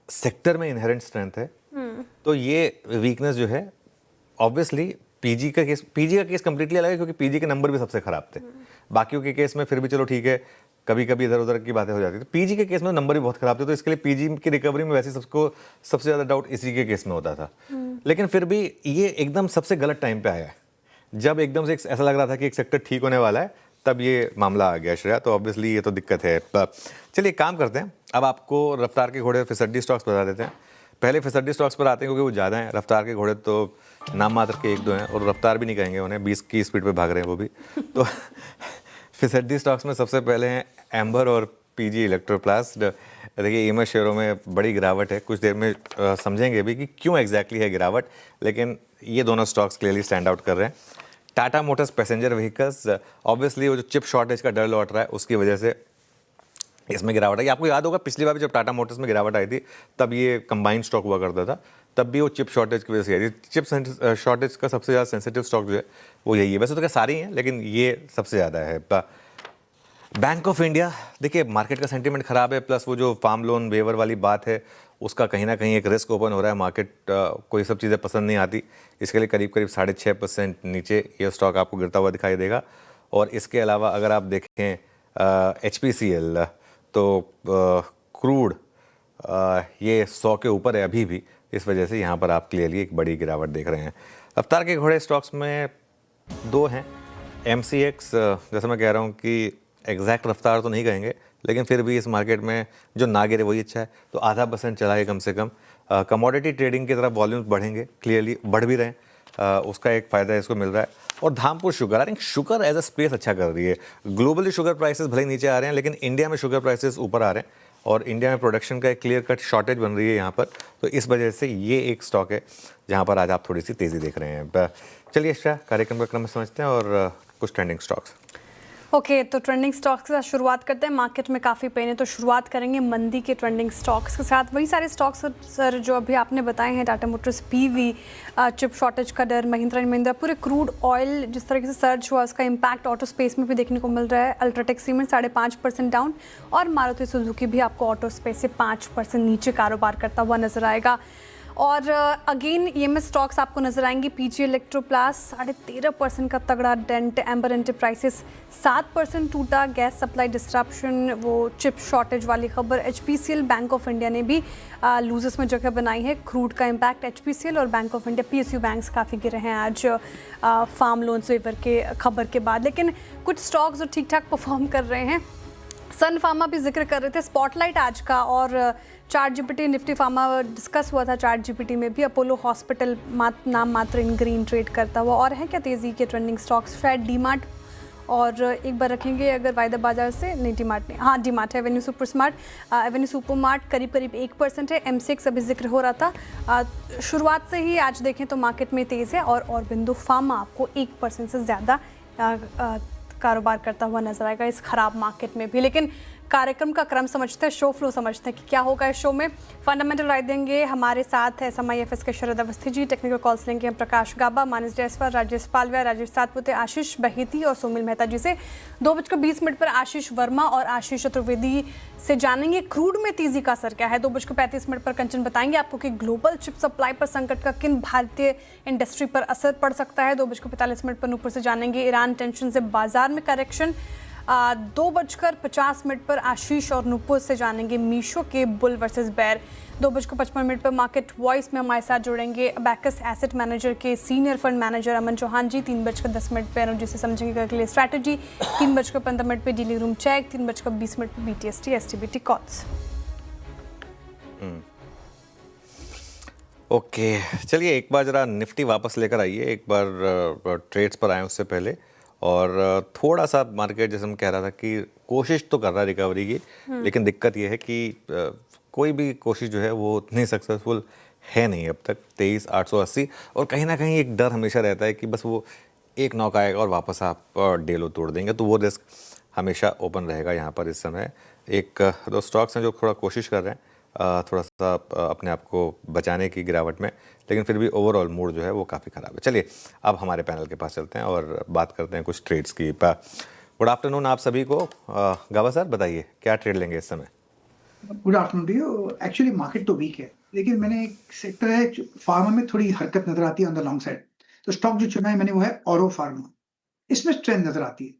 सेक्टर में इनहेरेंट स्ट्रेंथ है तो ये वीकनेस जो है, ऑब्वियसली पीजी का केस कंप्लीटली अलग है, क्योंकि पीजी के नंबर भी सबसे खराब थे। बाकियों के केस में फिर भी चलो ठीक है, कभी कभी इधर उधर की बातें हो जाती थी, पीजी के केस में नंबर भी बहुत खराब थे। तो इसके लिए पीजी की रिकवरी में वैसे सबको सबसे ज़्यादा डाउट इसी के केस में होता था। लेकिन फिर भी ये एकदम सबसे गलत टाइम पे आया है, जब एकदम से ऐसा लग रहा था कि एक सेक्टर ठीक होने वाला है, तब ये मामला आ गया श्रेया। तो ऑब्वियसली ये तो दिक्कत है। चलिए काम करते हैं, अब आपको रफ्तार के घोड़े फिसड्डी स्टॉक्स बता देते हैं। पहले फिसड्डी स्टॉक्स पर आते हैं क्योंकि वो ज़्यादा हैं। रफ्तार के घोड़े तो नाम मात्र के 1-2 हैं, और रफ्तार भी नहीं कहेंगे उन्हें, 20 की स्पीड पे भाग रहे हैं वो भी। तो फिसड्डी स्टॉक्स में सबसे पहले हैं एम्बर और पीजी इलेक्ट्रोप्लास्ट। देखिए ईएमएस शेयरों में बड़ी गिरावट है, कुछ देर में समझेंगे भी कि क्यों एग्जैक्टली है गिरावट, लेकिन ये दोनों स्टॉक्स क्लियरली स्टैंड आउट कर रहे हैं। Tata Motors passenger vehicles, obviously वो जो चिप शॉर्टेज का डर लौट रहा है उसकी वजह से इसमें गिरावट आई। आपको याद होगा पिछली बार भी जब टाटा मोटर्स में गिरावट आई थी, तब ये कंबाइंड स्टॉक हुआ करता था, तब भी वो चिप शॉर्टेज की वजह से आई थी। चिप शॉर्टेज का सबसे ज़्यादा सेंसिटिव स्टॉक जो है वो यही है। वैसे तो क्या सारी हैं, लेकिन ये सबसे ज़्यादा है। बैंक ऑफ इंडिया, देखिए मार्केट का सेंटीमेंट ख़राब है, प्लस वो जो फार्म लोन वेवर वाली बात है उसका कहीं ना कहीं एक रिस्क ओपन हो रहा है। मार्केट को ये सब चीज़ें पसंद नहीं आती, इसके लिए करीब 6.5% नीचे ये स्टॉक आपको गिरता हुआ दिखाई देगा। और इसके अलावा अगर आप देखें HPCL, तो क्रूड ये 100 के ऊपर है अभी भी, इस वजह से यहाँ पर आप क्लियरली एक बड़ी गिरावट देख रहे हैं। रफ्तार के घोड़े स्टॉक्स में 2 हैं। MCX, जैसे मैं कह रहा हूँ कि एग्जैक्ट रफ्तार तो नहीं कहेंगे, लेकिन फिर भी इस मार्केट में जो ना गिरे वही अच्छा है, तो 0.5% चला है कम से कम। कमोडिटी ट्रेडिंग की तरफ वॉल्यूम्स बढ़ेंगे, क्लियरली बढ़ भी रहे हैं, उसका एक फ़ायदा इसको मिल रहा है। और Dhampur sugar, I think sugar as a space अच्छा कर रही है। ग्लोबली शुगर प्राइसेस भले ही नीचे आ रहे हैं, लेकिन इंडिया में शुगर प्राइसेस ऊपर आ रहे हैं और इंडिया में प्रोडक्शन का एक क्लियर कट शॉर्टेज बन रही है यहाँ पर, तो इस वजह से ये एक स्टॉक है जहाँ पर आज आप थोड़ी सी तेज़ी देख रहे हैं। चलिए अच्छा कार्यक्रम का क्रम समझते हैं और कुछ ट्रेंडिंग स्टॉक्स। ओके, तो ट्रेंडिंग स्टॉक्स के साथ शुरुआत करते हैं। मार्केट में काफ़ी पेन है, तो शुरुआत करेंगे मंदी के ट्रेंडिंग स्टॉक्स के साथ। वही सारे स्टॉक्स सर जो अभी आपने बताए हैं, Tata Motors, PV, chip shortage का डर, महिंद्रा एंड महिंद्रा, पूरे क्रूड ऑयल जिस तरीके से सर्ज हुआ, उसका इम्पैक्ट ऑटो स्पेस में भी देखने को मिल रहा है। अल्ट्राटेक सीमेंट 5.5% डाउन और मारुति सुजुकी भी आपको ऑटो स्पेस से 5% नीचे कारोबार करता हुआ नजर आएगा। और अगेन ईएमएस स्टॉक्स आपको नजर आएंगे। पीजी इलेक्ट्रोप्लास 13.5% का तगड़ा डेंट, एम्बर एंटरप्राइजेस 7% टूटा, गैस सप्लाई डिस्ट्रप्शन, वो चिप शॉर्टेज वाली खबर। एचपीसीएल, बैंक ऑफ इंडिया ने भी लूजर्स में जगह बनाई है। क्रूड का इम्पैक्ट एचपीसीएल और bank of India, PSU banks काफ़ी गिरे हैं आज फार्म लोन्स वेवर के खबर के बाद। लेकिन कुछ स्टॉक्स जो ठीक ठाक परफॉर्म कर रहे हैं, सन फार्मा भी जिक्र कर रहे थे, स्पॉटलाइट आज का, और chart GPT, Nifty pharma discuss हुआ था चार्ट जीपीटी में भी। अपोलो हॉस्पिटल नाम मात्र इन ग्रीन ट्रेड करता हुआ। और है क्या तेज़ी के ट्रेंडिंग स्टॉक्स? शायद डीमार्ट, और एक बार रखेंगे अगर वायदा बाजार से, नहीं डीमार्ट नहीं, हाँ डीमार्ट है। एवेन्यू सुपर मार्ट करीब 1% है। M6 अभी जिक्र हो रहा था। शुरुआत से ही आज देखें तो मार्केट में तेज़ है, और बिंदु फार्मा आपको 1% से ज़्यादा कारोबार करता हुआ नजर आएगा इस खराब मार्केट में भी। लेकिन कार्यक्रम का क्रम समझते हैं, शो फ्लो समझते हैं कि क्या होगा इस शो में। फंडामेंटल राय देंगे हमारे साथ है SMIFS के शरद अवस्थी जी, टेक्निकल कॉल्स लेंगे हम प्रकाश गाबा, मानस जायसवाल, राजेश पालविया, राजेश सातपुते, आशीष बहेती और सुमिल मेहता जी से। 2:20 पर आशीष वर्मा और आशीष चतुर्वेदी से जानेंगे क्रूड में तेजी का असर क्या है। 2:35 पर कंचन बताएंगे आपको कि ग्लोबल चिप सप्लाई पर संकट का किन भारतीय इंडस्ट्री पर असर पड़ सकता है। 2:45 पर नूपुर से जानेंगे ईरान टेंशन से बाजार में करेक्शन। 2:50 पर आशीष और नूपुर से जानेंगे मीशो के बुल वर्सेस बेयर। 2:55 पर मार्केट वॉइस में हमारे साथ जुड़ेंगे अबैकस एसेट मैनेजर के सीनियर फंड मैनेजर अमन चौहान जी। 3:10 पर अनुजी से समझेंगे अगले स्ट्रैटेजी। 3:15 पर डीली रूम चेक। 3:20 पर BTST STBT कॉल्स। ओके, चलिए एक बार ज़रा निफ्टी वापस लेकर आइए, एक बार ट्रेड्स पर आए उससे पहले। और थोड़ा सा मार्केट, जैसे हम कह रहा था कि कोशिश तो कर रहा है रिकवरी की, लेकिन दिक्कत ये है कि कोई भी कोशिश जो है वो उतनी सक्सेसफुल है नहीं अब तक। 23,880, और कहीं ना कहीं एक डर हमेशा रहता है कि बस वो एक नॉक आएगा और वापस आप डेलो तोड़ देंगे, तो वो रिस्क हमेशा ओपन रहेगा यहाँ पर इस समय। एक दो स्टॉक्स हैं जो थोड़ा कोशिश कर रहे हैं थोड़ा सा अपने आप को बचाने की गिरावट में, लेकिन फिर भी ओवरऑल मूड जो है वो काफ़ी ख़राब है। चलिए अब हमारे पैनल के पास चलते हैं और बात करते हैं कुछ ट्रेड्स की। गुड आफ्टरनून आप सभी को। गावा सर बताइए क्या ट्रेड लेंगे इस समय? गुड आफ्टरनून भैया। एक्चुअली मार्केट तो वीक है, लेकिन मैंने एक सेक्टर है फार्मा में थोड़ी हरकत नजर आती है ऑन द लॉन्ग साइड। तो स्टॉक जो चुना है मैंने वो है ऑरो फार्मा, इसमें स्ट्रेंथ नजर आती है।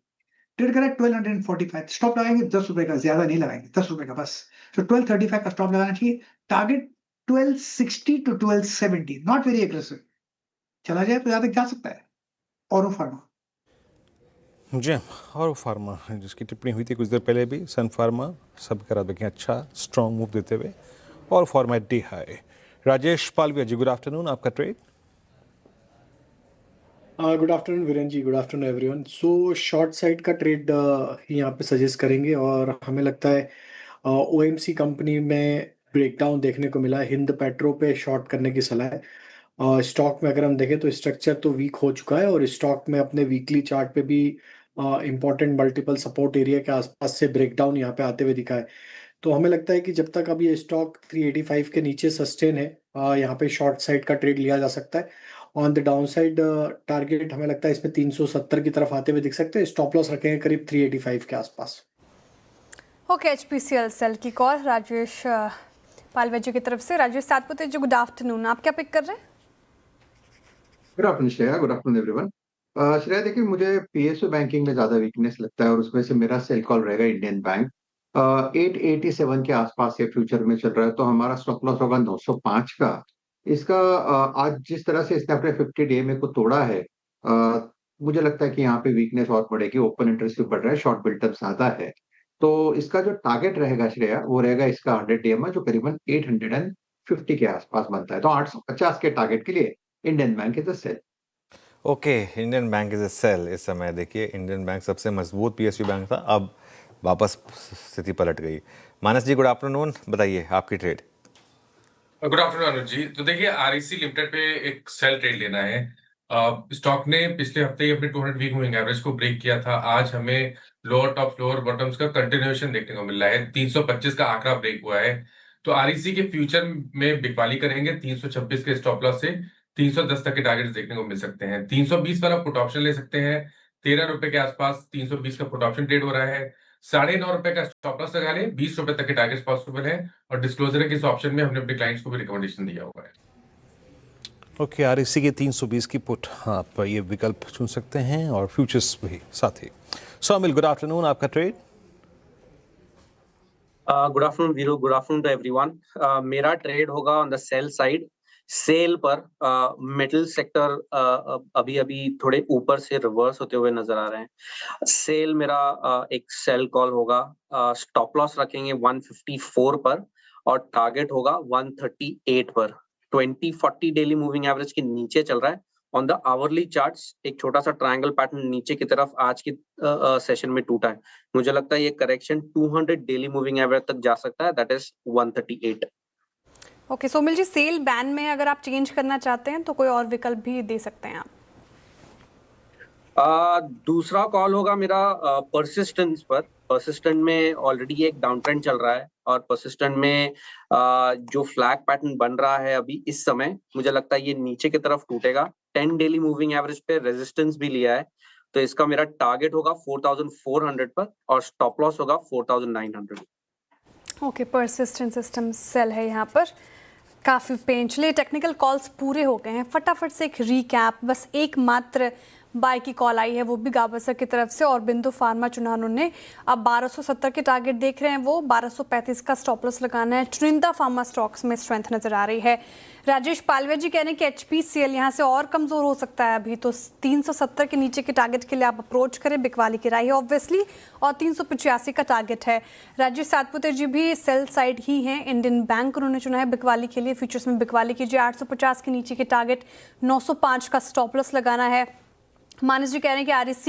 ट्रेड करा 1245, स्टॉप लगाएंगे 10 रुपए का, ज्यादा नहीं लगाएंगे, 10 रुपए का बस। तो 1235 का स्टॉप लगाना चाहिए। Target 1260 to 1270, not very aggressive. चला जाए तो ज्यादा जा सकता है ऑरो फार्मा। जी, और फार्मा जिसकी टिप्पणी हुई थी कुछ देर पहले भी, सन फार्मा सब करा देखें अच्छा स्ट्रॉन्ग मूव देते हुए, और pharma D high. Rajesh Palviya ji, good afternoon, आपका trade? Good afternoon Viren ji, good afternoon everyone. So short side का ट्रेड ही यहाँ पे सजेस्ट करेंगे, और हमें लगता है OMC कंपनी में ब्रेकडाउन देखने को मिला है। हिंद पेट्रो पे शॉर्ट करने की सलाह है। स्टॉक में अगर हम देखें तो स्ट्रक्चर तो वीक हो चुका है, और स्टॉक में अपने वीकली चार्ट पे भी इंपॉर्टेंट मल्टीपल सपोर्ट एरिया के आसपास से ब्रेकडाउन यहाँ पे आते हुए दिखा है। तो हमें लगता है कि जब तक अब ये स्टॉक 385 के नीचे सस्टेन है, यहाँ पे शॉर्ट साइड का ट्रेड लिया जा सकता है। On the down side target हमें लगता है इसमें 370 की तरफ आते हुए दिख सकते हैं। स्टॉप लॉस रखेंगे करीब 385 के आसपास। ओके, HPCL सेल की कॉल राजेश पालवे जी की तरफ से। राजेश सातपुते जी, गुड आफ्टरनून, आप क्या पिक कर रहे हैं? Good afternoon Shreya, good afternoon everyone. Shreya देखिए, मुझे PSU बैंकिंग में ज्यादा वीकनेस लगता है, और उसमें से मेरा सेल कॉल रहेगा इंडियन बैंक। 887 के आसपास ये फ्यूचर में चल रहा है, तो हमारा स्टॉप लॉस होगा 905 का। इसका आज जिस तरह से इसने अपने 50 DMA को तोड़ा है, मुझे लगता है कि यहाँ पे वीकनेस और बढ़ेगी। ओपन इंटरेस्ट भी बढ़ रहा है, शॉर्ट बिल्टअप ज्यादा है। तो इसका जो टारगेट रहेगा श्रेया, वो रहेगा इसका 100 DMA जो करीबन 850 के आसपास बनता है। तो 850 के टारगेट के लिए Indian Bank is a sell. Okay, Indian Bank is a sell. इस समय देखिए इंडियन बैंक सबसे मजबूत PSU बैंक था, अब वापस स्थिति पलट गई। मानस जी गुड आफ्टरनून, बताइए आपकी trade. Good afternoon Anuj ji. तो देखिए REC लिमिटेड पे एक सेल ट्रेड लेना है। स्टॉक ने पिछले हफ्ते ही अपने 200 वीक मूविंग एवरेज को ब्रेक किया था। आज हमें लोअर टॉप लोअर बॉटम्स का कंटिन्यूएशन देखने को मिल रहा है। 325 का आंकड़ा ब्रेक हुआ है, तो REC के फ्यूचर में बिकवाली करेंगे। 326 के स्टॉप लॉस से 310 तक के टारगेट्स देखने को मिल सकते हैं। 320 पर आप पुट ऑप्शन ले सकते हैं। 13 रुपए के आसपास 320 का पुट ऑप्शन ट्रेड हो रहा है। 9.5 रुपए का स्टॉप लॉस लगा लें। 20 रुपए तक के टारगेट्स पॉसिबल है, और डिस्क्लोजर है कि इस ऑप्शन में हमने अपने क्लाइंट्स को भी रिकमेंडेशन दिया हुआ है। ओके, REC के 320 की पुट आप ये विकल्प चुन सकते हैं और फ्यूचर्स भी साथ ही। सोमिल गुड आफ्टरनून, आपका trade. Good afternoon Viru, good afternoon to everyone. मेरा ट्रेड होगा on the sell side. Sell पर मेटल सेक्टर अभी अभी थोड़े ऊपर से रिवर्स होते हुए नजर आ रहे हैं। सेल मेरा एक सेल कॉल होगा। स्टॉप लॉस रखेंगे 154 पर और टारगेट होगा 138 पर। 20-40 डेली मूविंग एवरेज के नीचे चल रहा है। ऑन द आवरली चार्ट्स एक छोटा सा ट्रायंगल पैटर्न नीचे की तरफ आज की सेशन में टूटा है। मुझे लगता है ये करेक्शन 200 डेली मूविंग एवरेज तक जा सकता है, that is 138। Okay Somil ji, sell ban में अगर आप चेंज करना चाहते हैं तो कोई और विकल्प भी दे सकते हैं आप। दूसरा कॉल होगा मेरा परसिस्टेंस पर। परसिस्टेंट में ऑलरेडी एक डाउन ट्रेंड चल रहा है, और परसिस्टेंट में जो फ्लैग पैटर्न बन रहा है अभी इस समय, मुझे लगता है ये नीचे की तरफ टूटेगा। 10 डेली मूविंग एवरेज पे रेजिस्टेंस भी लिया है, तो इसका मेरा टारगेट होगा 4400 पर और स्टॉप लॉस होगा 4900। ओके, परसिस्टेंट सिस्टम सेल है यहाँ पर। काफ़ी पेन। चलिए, टेक्निकल कॉल्स पूरे हो गए हैं, फटाफट से एक रीकैप। बस एक मात्र बाय की कॉल आई है, वो भी गावस्कर की तरफ से, और बिंदु फार्मा चुना उन्होंने। अब 1270 के टारगेट देख रहे हैं वो, 1235 का स्टॉप लॉस लगाना है। चुनिंदा फार्मा स्टॉक्स में स्ट्रेंथ नजर आ रही है। राजेश पालवे जी कह रहे हैं कि HPCL यहाँ से और कमजोर हो सकता है अभी, तो 370 के नीचे के टारगेट के लिए आप अप्रोच करें। बिकवाली की राय है ऑब्वियसली, और 385 का टारगेट है। राजेश सातपुते जी भी सेल साइड ही हैं। इंडियन बैंक उन्होंने चुना है बिकवाली के लिए। फ्यूचर्स में बिकवाली कीजिए। 850 के नीचे के टारगेट, 905 का स्टॉप लॉस लगाना है। मानस जी कह रहे हैं कि REC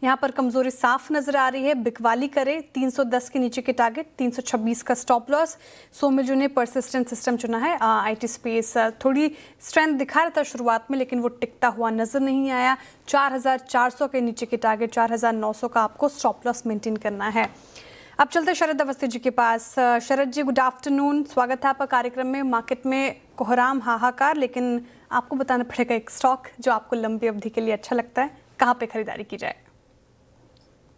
यहाँ पर कमजोरी साफ नजर आ रही है, बिकवाली करें। 310 के नीचे के टारगेट, 326 का स्टॉप लॉस। सोमिल जी ने परसिस्टेंट सिस्टम चुना है। IT स्पेस थोड़ी स्ट्रेंथ दिखा रहा था शुरुआत में, लेकिन वो टिकता हुआ नजर नहीं आया। 4400 के नीचे के टारगेट, 4900 का आपको स्टॉप लॉस मेंटेन करना है। अब चलते शरद अवस्थी जी के पास। शरद जी गुड आफ्टरनून, स्वागत है आपका कार्यक्रम में। मार्केट में कोहराम हाहाकार, लेकिन आपको बताना पड़ेगा एक स्टॉक जो आपको लंबी अवधि के लिए अच्छा लगता है, कहाँ पे खरीदारी की जाए।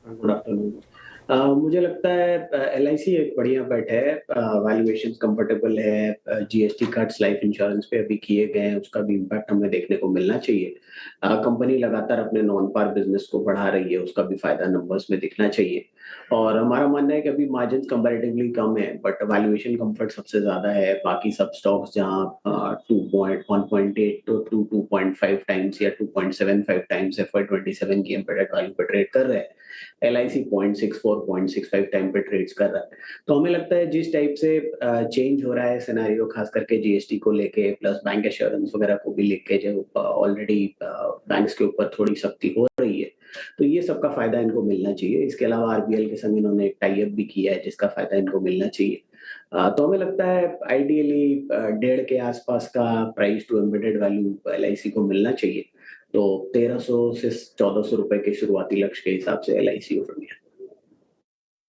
Good afternoon. मुझे लगता है LIC एक बढ़िया बेट है। वैल्यूएशन कंफर्टेबल है। GST कट्स लाइफ इंश्योरेंस पे अभी किए गए हैं, उसका भी इम्पैक्ट हमें देखने को मिलना चाहिए। कंपनी लगातार अपने नॉन पार बिजनेस को बढ़ा रही है, उसका भी फायदा नंबर्स में दिखना चाहिए। और हमारा मानना है कि अभी मार्जिन कंपैरेटिवली कम है, बट वैल्यूएशन कंफर्ट सबसे ज्यादा है। बाकी सब स्टॉक्स जहां 1.8 to 2.5 टाइम्स या 2.75 टाइम्स FY27 की एम्बेडेड वैल्यू पे ट्रेड कर रहे हैं, LIC 0.64 0.65 टाइम पे ट्रेड्स कर रहा है। तो हमें लगता है जिस टाइप से चेंज हो रहा है सिनेरियो, खास करके GST को लेके प्लस बैंक एश्योरेंस वगैरह को भी लेके, जो ऑलरेडी बैंक्स के ऊपर थोड़ी सख्ती हो रही है, तो ये सबका फायदा इनको मिलना चाहिए। इसके अलावा RBL के संग इन्होंने एक टाई अप भी किया है, जिसका फायदा इनको मिलना चाहिए। तो हमें लगता है आइडियली 1.5 के आसपास का price to embedded value LIC को मिलना चाहिए। तो 1300 से 1400 रुपए के शुरुआती लक्ष्य के हिसाब से LIC ओवर गया।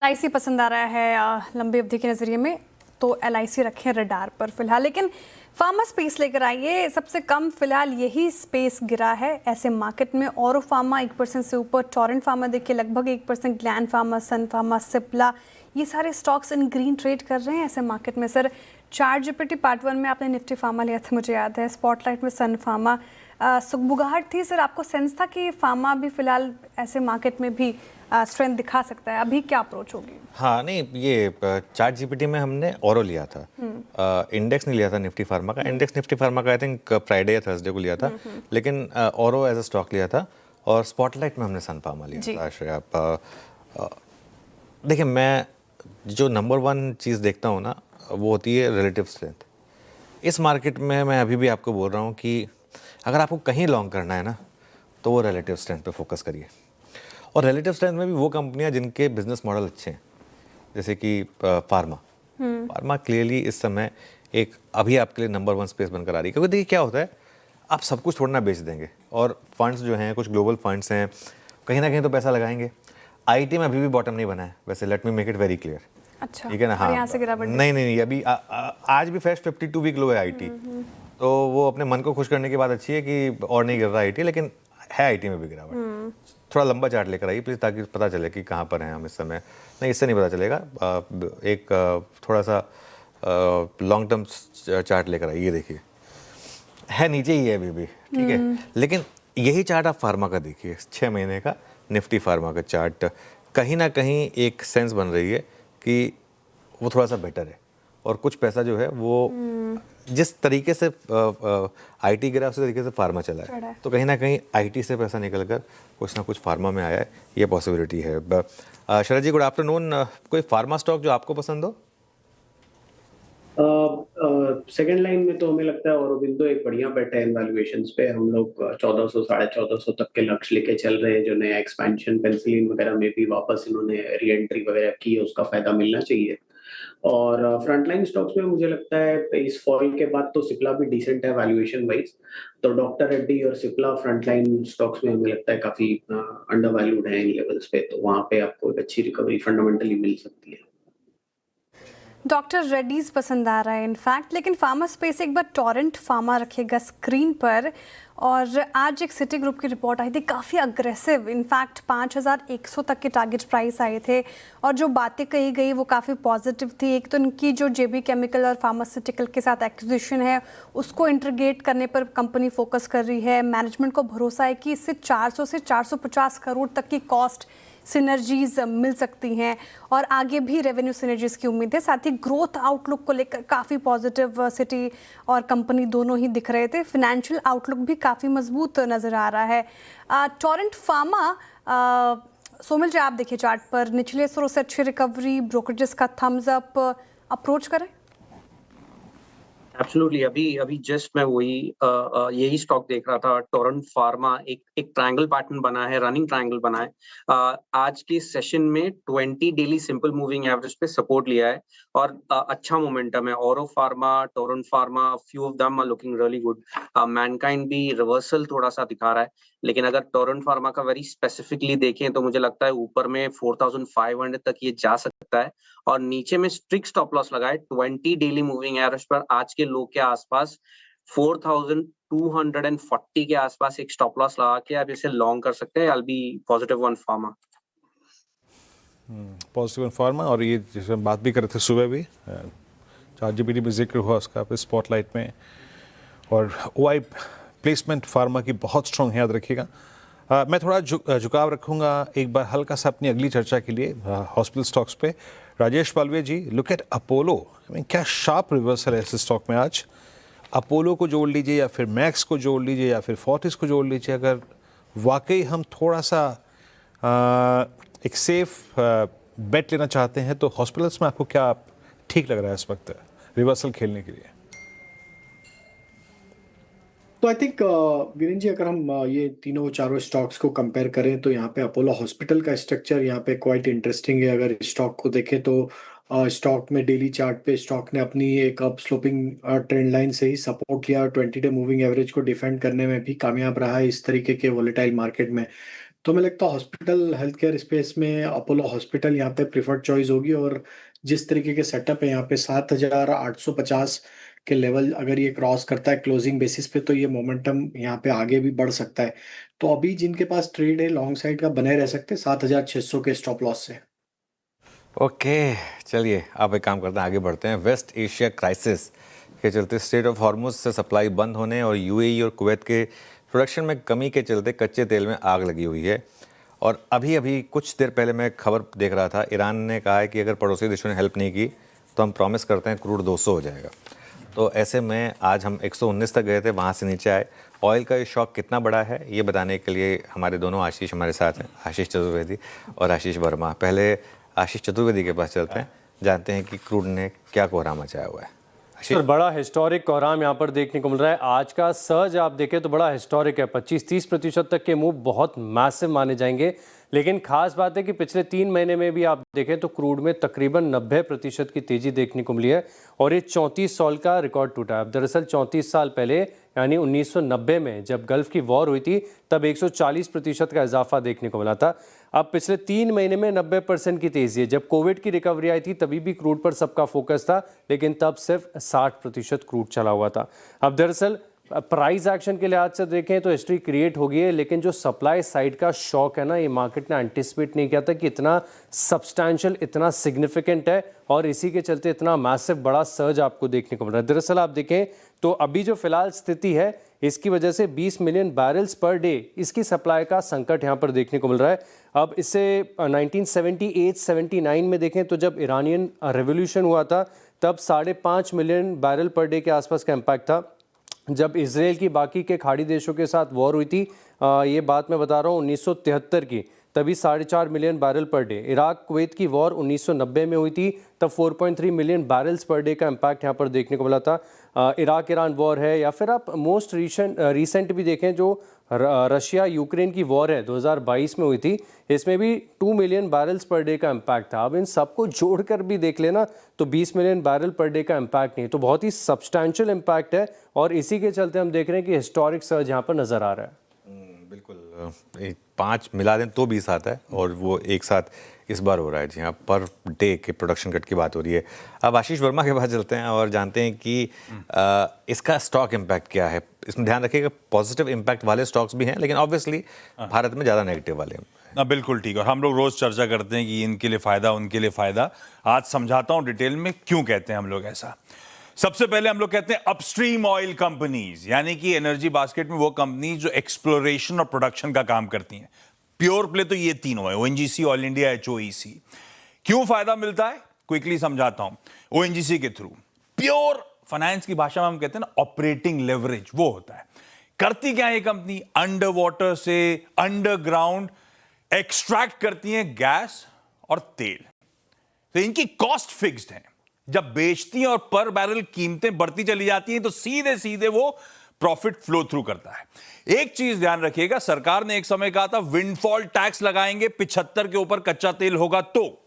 LIC पसंद आ रहा है लंबी अवधि के नजरिए में, तो LIC रखें रडार पर फिलहाल। लेकिन फार्मा स्पेस लेकर आइए। सबसे कम फिलहाल यही स्पेस गिरा है ऐसे मार्केट में। औरो फार्मा 1% से ऊपर, टोरेंट फार्मा देखिए लगभग 1%, ग्लैंड फार्मा, सन फार्मा, सिप्ला, ये सारे स्टॉक्स इन ग्रीन ट्रेड कर रहे हैं ऐसे मार्केट में। सर, चार्ट GPT पार्ट 1 में आपने निफ्टी फार्मा लिया था, मुझे याद है। स्पॉटलाइट में सन फार्मा, सुगबुगाहट थी। सर, आपको सेंस था कि फार्मा भी फिलहाल ऐसे मार्केट में भी स्ट्रेंथ दिखा सकता है, अभी क्या अप्रोच होगी? हाँ, नहीं, ये चार्ट GPT में हमने औरो लिया था, इंडेक्स नहीं लिया था निफ्टी फार्मा का। इंडेक्स निफ्टी फार्मा का आई थिंक फ्राइडे या थर्सडे को लिया था, लेकिन औरो एज अ स्टॉक लिया था। और स्पॉटलाइट में हमने सन फार्मा लिया था। देखिए, मैं जो नंबर वन चीज़ देखता हूँ ना, वो होती है रिलेटिव स्ट्रेंथ। इस मार्केट में मैं अभी भी आपको बोल रहा हूँ कि अगर आपको कहीं लॉन्ग करना है ना, तो वो रिलेटिव स्ट्रेंथ पे फोकस करिए। और रिलेटिव स्ट्रेंथ में भी वो कंपनियां जिनके बिजनेस मॉडल अच्छे हैं, जैसे कि फार्मा। फार्मा क्लियरली इस समय एक अभी आपके लिए नंबर वन स्पेस बनकर आ रही है, क्योंकि देखिए क्या होता है, आप सब कुछ थोड़ा ना बेच देंगे, और फंड्स जो हैं, कुछ ग्लोबल फंड्स हैं, कहीं ना कहीं तो पैसा लगाएंगे। आईटी में अभी भी बॉटम नहीं बना है, वैसे let me make it very clear. अच्छा, ठीक है ना? और हाँ, यहाँ से गिरावट नहीं, अभी आज भी फ्रेश 52 वीक लो है आईटी, तो वो अपने मन को खुश करने की बात अच्छी है कि और नहीं गिर रहा आईटी, लेकिन है आईटी में भी गिरावट। थोड़ा लंबा चार्ट लेकर आइए प्लीज़, ताकि पता चले कि कहाँ पर हैं हम इस समय। नहीं, इससे नहीं पता चलेगा, एक थोड़ा सा लॉन्ग टर्म चार्ट लेकर आइए। देखिए, है नीचे ही है अभी भी, ठीक है, लेकिन यही चार्ट आप फार्मा का देखिए, 6 महीने का निफ्टी फार्मा का चार्ट, कहीं ना कहीं एक सेंस बन रही है कि वो थोड़ा सा बेटर है, और कुछ पैसा जो है वो जिस तरीके से आईटी गिरा उसी तरीके से फार्मा चला है, तो कहीं ना कहीं आईटी से पैसा निकल कर कुछ ना कुछ फार्मा में आया है, ये पॉसिबिलिटी है। शरद जी, गुड आफ्टरनून। कोई फार्मा स्टॉक जो आपको पसंद हो? सेकंड लाइन में तो हमें लगता है औरोबिंदो एक बढ़िया बेट है इन वैल्यूएशंस पे। हम लोग 1400 1450 तक के लक्ष्य लेके चल रहे हैं। जो नया एक्सपेंशन पेंसिलिन वगैरह में भी वापस इन्होंने री एंट्री वगैरह की है, उसका फायदा मिलना चाहिए। और फ्रंट लाइन स्टॉक्स में मुझे लगता है इस फॉल के बाद तो सिप्ला भी डिसेंट है वैल्यूएशन वाइज, तो डॉक्टर रेड्डी और सिप्ला फ्रंट लाइन स्टॉक्स में हमें लगता है काफी अंडर वैल्यूड है इन लेवल्स पे, तो वहां पे आपको एक अच्छी रिकवरी फंडामेंटली मिल सकती है। डॉक्टर रेड्डीज पसंद आ रहा है इनफैक्ट, लेकिन फार्मा स्पेस एक बार टोरेंट फार्मा रखेगा स्क्रीन पर। और आज एक सिटी ग्रुप की रिपोर्ट आई थी, काफ़ी अग्रेसिव, इनफैक्ट 5100 तक के टारगेट प्राइस आए थे, और जो बातें कही गई वो काफ़ी पॉजिटिव थी। एक तो इनकी जो जेबी केमिकल और फार्मास्यूटिकल के साथ एक्विजिशन है, उसको इंटीग्रेट करने पर कंपनी फोकस कर रही है। मैनेजमेंट को भरोसा है कि इससे 400 से 450 करोड़ तक की कॉस्ट सिनर्जीज मिल सकती हैं, और आगे भी रेवेन्यू सिनर्जीज की उम्मीद है। साथ ही ग्रोथ आउटलुक को लेकर काफ़ी पॉजिटिव सिटी और कंपनी दोनों ही दिख रहे थे। फिनेंशियल आउटलुक भी काफ़ी मजबूत नज़र आ रहा है। टोरेंट फार्मा, सोमिल जी आप देखिए चार्ट पर, निचले स्तरों से अच्छी रिकवरी, ब्रोकरेजेस का थम्स अप, अप्रोच करें। एब्सोल्युटली, अभी जस्ट मैं वही यही स्टॉक देख रहा था। टोरेंट फार्मा एक ट्रायंगल पैटर्न बना है, रनिंग ट्रायंगल बना है। आज के सेशन में 20 डेली सिंपल मूविंग एवरेज पे सपोर्ट लिया है, और अच्छा मोमेंटम है। Auro Pharma, Torrent Pharma, few of them are looking really good. Mankind भी रिवर्सल थोड़ा सा दिखा रहा है, लेकिन अगर टोरेंट फार्मा का वेरी स्पेसिफिकली देखें तो मुझे लगता है ऊपर में 4500 तक ये जा सकता है, और नीचे में स्ट्रिक्ट स्टॉप लॉस लगाए 20 डेली मूविंग एवरेज पर आज के लो के आसपास 4240 के आसपास एक स्टॉप लॉस लगा के आप इसे लॉन्ग कर सकते हैं। I will be positive on pharma. Positive on pharma. और ये जिस हम बात भी कर रहे थे सुबह भी, ChatGPT में जिक्र हुआ उसका पे स्पॉटलाइट में, और OI प्लेसमेंट फार्मा की बहुत स्ट्रॉन्ग है, याद रखिएगा। मैं थोड़ा झुकाव रखूंगा एक बार हल्का सा अपनी अगली चर्चा के लिए हॉस्पिटल स्टॉक्स पे। राजेश पालवे जी, लुक एट अपोलो। क्या शार्प रिवर्सल है इस स्टॉक में आज। अपोलो को जोड़ लीजिए, या फिर मैक्स को जोड़ लीजिए, या फिर फोर्टिस को जोड़ लीजिए। अगर वाकई हम थोड़ा सा एक सेफ बेट लेना चाहते हैं, तो हॉस्पिटल्स में आपको क्या ठीक लग रहा है इस वक्त रिवर्सल खेलने के लिए? तो आई थिंक वीरेन जी, अगर हम ये तीनों चारों स्टॉक्स को कंपेयर करें तो यहाँ पे अपोलो हॉस्पिटल का स्ट्रक्चर यहाँ पे क्वाइट इंटरेस्टिंग है। अगर स्टॉक को देखें तो स्टॉक में डेली चार्ट पे स्टॉक ने अपनी एक अप स्लोपिंग ट्रेंड लाइन से ही सपोर्ट किया, और 20 डे मूविंग एवरेज को डिफेंड करने में भी कामयाब रहा है इस तरीके के वोलेटाइल मार्केट में। तो मैं लगता है हॉस्पिटल हेल्थ केयर स्पेस में अपोलो हॉस्पिटल यहाँ पे प्रिफर्ड चॉइस होगी। और जिस तरीके के सेटअप है यहाँ पे 7850 के लेवल अगर ये क्रॉस करता है क्लोजिंग बेसिस पे, तो ये मोमेंटम यहाँ पे आगे भी बढ़ सकता है। तो अभी जिनके पास ट्रेड है लॉन्ग साइड का, बने रह सकते हैं 7600 के स्टॉप लॉस से। ओके, चलिए आप एक काम करते हैं, आगे बढ़ते हैं। वेस्ट एशिया क्राइसिस के चलते स्ट्रेट ऑफ हॉर्मुज से सप्लाई बंद होने और यूएई और कुवैत के प्रोडक्शन में कमी के चलते कच्चे तेल में आग लगी हुई है। और अभी कुछ देर पहले मैं खबर देख रहा था, ईरान ने कहा है कि अगर पड़ोसी देशों ने हेल्प नहीं की तो हम प्रॉमिस करते हैं क्रूड 200 हो जाएगा। तो ऐसे में आज हम 119 तक गए थे, वहाँ से नीचे आए। ऑयल का ये शॉक कितना बड़ा है ये बताने के लिए हमारे दोनों आशीष हमारे साथ हैं, आशीष चतुर्वेदी और आशीष वर्मा। पहले आशीष चतुर्वेदी के पास चलते हैं, जानते हैं कि क्रूड ने क्या कोहराम मचाया हुआ है। सर बड़ा हिस्टोरिक कोहराम यहाँ पर देखने को मिल रहा है। आज का सर्ज आप देखें तो बड़ा हिस्टोरिक है, 25-30% तक के मूव बहुत मैसिव माने जाएंगे। लेकिन खास बात है कि पिछले 3 महीने में भी आप देखें तो क्रूड में तकरीबन 90% की तेजी देखने को मिली है और ये 34 साल का रिकॉर्ड टूटा है। दरअसल 34 साल पहले यानी 1990 में जब गल्फ की वॉर हुई थी तब 140% का इजाफा देखने को मिला था। अब पिछले 3 महीने में 90% की तेजी है। जब कोविड की रिकवरी आई थी तभी भी क्रूड पर सबका फोकस था, लेकिन तब सिर्फ 60% क्रूड चला हुआ था। अब दरअसल प्राइस एक्शन के लिहाज से देखें तो हिस्ट्री क्रिएट हो गई है, लेकिन जो सप्लाई साइड का शॉक है ना, ये मार्केट ने एंटिसिपेट नहीं किया था कि इतना सब्सटैंशियल, इतना सिग्निफिकेंट है और इसी के चलते इतना मैसिव बड़ा सर्ज आपको देखने को मिल रहा है। दरअसल आप देखें तो अभी जो फिलहाल स्थिति है इसकी वजह से 20 मिलियन बैरल्स पर डे इसकी सप्लाई का संकट यहाँ पर देखने को मिल रहा है। अब इससे 1978-79 में देखें तो जब ईरानियन रेवोल्यूशन हुआ था तब 5.5 मिलियन बैरल पर डे के आसपास का इम्पैक्ट था। जब इसराइल की बाकी के खाड़ी देशों के साथ वॉर हुई थी, ये बात मैं बता रहा हूँ 1973 की, तभी 4.5 million barrel per day. Iraq Kuwait की वॉर 1990 में हुई थी, तब 4.3 मिलियन बैरल्स पर डे का इम्पैक्ट यहाँ पर देखने को मिला था। इराक ईरान वॉर है या फिर आप मोस्ट रिसेंट भी देखें जो रशिया यूक्रेन की वॉर है 2022 में हुई थी, इसमें भी 2 मिलियन बैरल्स पर डे का इम्पैक्ट था। अब इन सबको जोड़कर भी देख लेना तो 20 मिलियन बैरल पर डे का इम्पैक्ट नहीं, तो बहुत ही सब्सटैंशियल इम्पैक्ट है और इसी के चलते हम देख रहे हैं कि हिस्टोरिक सर्ज यहाँ पर नज़र आ रहा है। बिल्कुल 5 मिला दें तो 20 आता है और वो एक साथ इस बार हो रहा है। जी हाँ, पर डे के प्रोडक्शन कट की बात हो रही है। अब आशीष वर्मा के पास चलते हैं और जानते हैं कि इसका स्टॉक इम्पैक्ट क्या है। इसमें ध्यान रखिएगा पॉजिटिव इम्पैक्ट वाले स्टॉक्स भी हैं, लेकिन ऑब्वियसली भारत में ज़्यादा नेगेटिव वाले हैं। ना बिल्कुल ठीक। और हम लोग रोज़ चर्चा करते हैं कि इनके लिए फ़ायदा, उनके लिए फ़ायदा। आज समझाता हूँ डिटेल में क्यों कहते हैं हम लोग ऐसा। सबसे पहले हम लोग कहते हैं अपस्ट्रीम ऑयल कंपनीज, यानी कि एनर्जी बास्केट में वो कंपनी जो एक्सप्लोरेशन और प्रोडक्शन का काम करती हैं। प्योर प्ले तो ये तीनों है, ओएनजीसी, ऑयल इंडिया, एचओईसी। क्यों फायदा मिलता है क्विकली समझाता हूं। ओएनजीसी के थ्रू प्योर फाइनेंस की भाषा में हम कहते हैं ना ऑपरेटिंग लेवरेज, वो होता है। करती क्या है ये कंपनी? अंडर वाटर से अंडरग्राउंड एक्सट्रैक्ट करती है गैस और तेल, तो इनकी कॉस्ट फिक्स्ड है। जब बेचती हैं और पर बैरल कीमतें बढ़ती चली जाती हैं तो सीधे सीधे वो प्रॉफिट फ्लो थ्रू करता है। एक चीज ध्यान रखिएगा, सरकार ने एक समय कहा था विंडफॉल टैक्स लगाएंगे 75 के ऊपर कच्चा तेल होगा, तो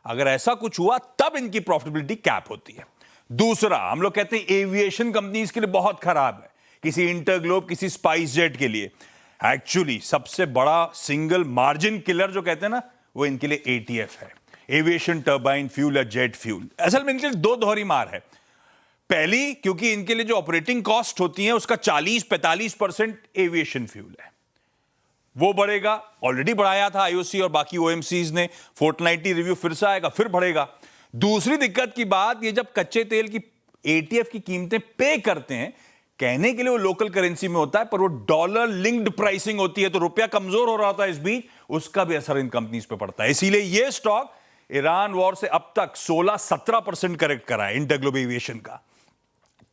अगर ऐसा कुछ हुआ तब इनकी प्रॉफिटेबिलिटी कैप होती है। दूसरा, हम लोग कहते हैं एविएशन कंपनीज के लिए बहुत खराब है, किसी इंटरग्लोब, किसी स्पाइस जेट के लिए। एक्चुअली सबसे बड़ा सिंगल मार्जिन किलर जो कहते हैं ना, वो इनके लिए एटीएफ है, एविएशन टर्बाइन फ्यूल या जेट फ्यूल। असल में इनके लिए दो दोहरी मार है। पहली, क्योंकि इनके लिए जो ऑपरेटिंग कॉस्ट होती है उसका 40-45% एविएशन फ्यूल है, वो बढ़ेगा। ऑलरेडी बढ़ाया था आईओसी और बाकी ओएमसीज ने, फोर्टनाइटली रिव्यू फिर से आएगा, फिर बढ़ेगा। दूसरी दिक्कत की बात, ये जब कच्चे तेल की एटीएफ की कीमतें पे करते हैं, कहने के लिए वो लोकल करेंसी में होता है, पर वो डॉलर लिंक्ड प्राइसिंग होती है, तो रुपया कमजोर हो रहा था इस बीच, उसका भी असर इन कंपनीज पे पड़ता है। इसीलिए ये स्टॉक ईरान वॉर से अब तक 16-17% करेक्ट करा है इंटरग्लोब एविएशन का।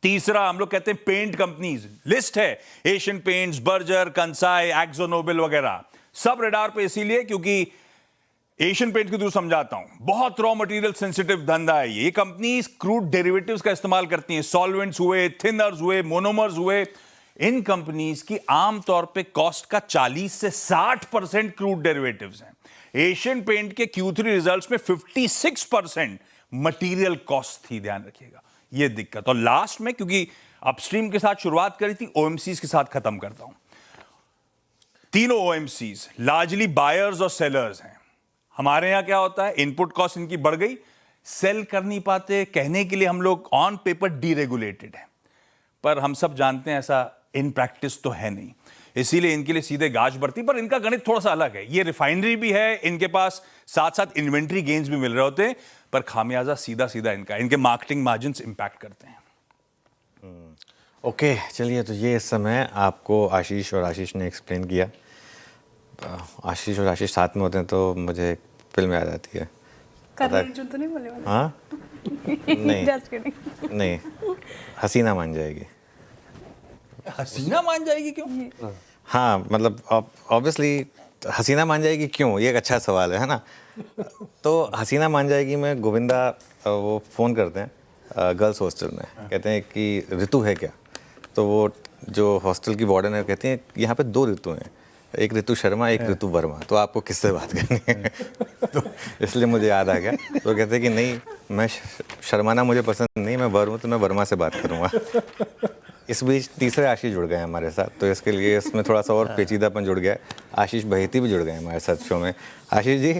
तीसरा, हम लोग कहते हैं पेंट कंपनीज, लिस्ट है Asian paints, Berger, Kansai, exo Nobel वगैरह, सब रेडार पे इसीलिए क्योंकि एशियन पेंट के थ्रू समझाता हूं, बहुत रॉ मटेरियल सेंसिटिव धंधा है ये। कंपनी क्रूड डेरिवेटिव्स का इस्तेमाल करती हैं, सॉल्वेंट्स हुए, थिनर्स हुए, मोनोमर्स हुए। इन कंपनीज की आमतौर पे कॉस्ट का 40 से 60% क्रूड डेरिवेटिव्स हैं। एशियन पेंट के Q3 रिजल्ट्स में 56% मटेरियल कॉस्ट थी, ध्यान रखिएगा ये दिक्कत। और लास्ट में, क्योंकि अपस्ट्रीम के साथ शुरुआत करी थी, ओएमसीज के साथ खत्म करता हूं। तीनों ओएमसीज लार्जली बायर्स और सेलर्स हैं। हमारे यहां क्या होता है, इनपुट कॉस्ट इनकी बढ़ गई, सेल कर नहीं पाते, कहने के लिए हम लोग ऑन पेपर डीरेगुलेटेड है, पर हम सब जानते हैं ऐसा इन प्रैक्टिस तो है नहीं, इसीलिए इनके लिए सीधे गाज बढ़ती। पर इनका गणित थोड़ा सा अलग है, ये रिफाइनरी भी है, इनके पास साथ साथ इन्वेंट्री गेन्स भी मिल रहे होते हैं, पर खामियाजा सीधा सीधा इनके मार्केटिंग मार्जिन्स इंपैक्ट करते हैं। ओके, चलिए, तो ये इस समय आपको आशीष और आशीष ने एक्सप्लेन किया। आशीष और आशीष साथ में होते हैं तो मुझे एक फिल्म याद आती है। जो तो नहीं बोले वाले? हाँ नहीं, हसीना मान जाएगी। हसीना मान जाएगी क्यों? हाँ, मतलब ऑब्वियसली हसीना मान जाएगी क्यों, ये एक अच्छा सवाल है ना। तो हसीना मान जाएगी में गोविंदा वो फ़ोन करते हैं गर्ल्स हॉस्टल में, कहते हैं कि ऋतु है क्या। तो वो जो हॉस्टल की वार्डन है कहती हैं यहाँ पे 2 ऋतु हैं, एक ऋतु शर्मा एक ऋतु वर्मा, तो आपको किससे बात करनी है। तो इसलिए मुझे याद आ गया। तो कहते हैं कि नहीं, मैं शर्माना मुझे पसंद नहीं, मैं वर्मा, तो मैं वर्मा से बात करूँगा। इस बीच तीसरे आशीष जुड़ गए हैं हमारे साथ, तो इसके लिए इसमें थोड़ा सा और पेचीदापन जुड़ गया है। आशीष बहेती भी जुड़ गए हैं हमारे साथ शो में। आशीष जी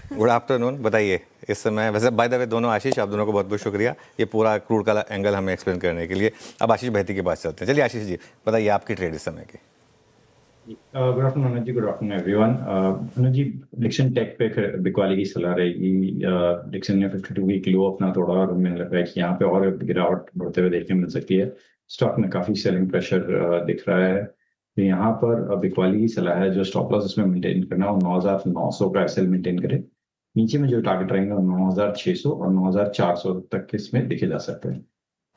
गुड आफ्टरनून, बताइए इस समय। वैसे बाय द वे दोनों आशीष, आप दोनों को बहुत बहुत शुक्रिया ये पूरा क्रूड का एंगल हमें एक्सप्लेन करने के लिए। अब आशीष बहेती के पास चलते हैं। चलिए आशीष जी बताइए आपकी ट्रेड इस समय की। गुड आफ्टरनून अनुज जी, गुड आफ्टरनून एवरीवन। अनुज जी, डिक्सन टेक पे बिकवाली की सलाह रहेगी। डिक्सन ने 52 वीक लो अपना तोड़ा और हमें लग रहा है कि यहाँ पे और गिरावट बढ़ते हुए देखने मिल सकती है। स्टॉक में काफी सेलिंग प्रेशर दिख रहा है। तो यहाँ पर बिकवाली की सलाह है जो स्टॉप लॉस इसमें मेंटेन करना और 9,900 का एसएल मेंटेन करे। नीचे में जो टारगेट रहेंगे 9,600 और 9,400 तक इसमें दिखे जा सकते हैं।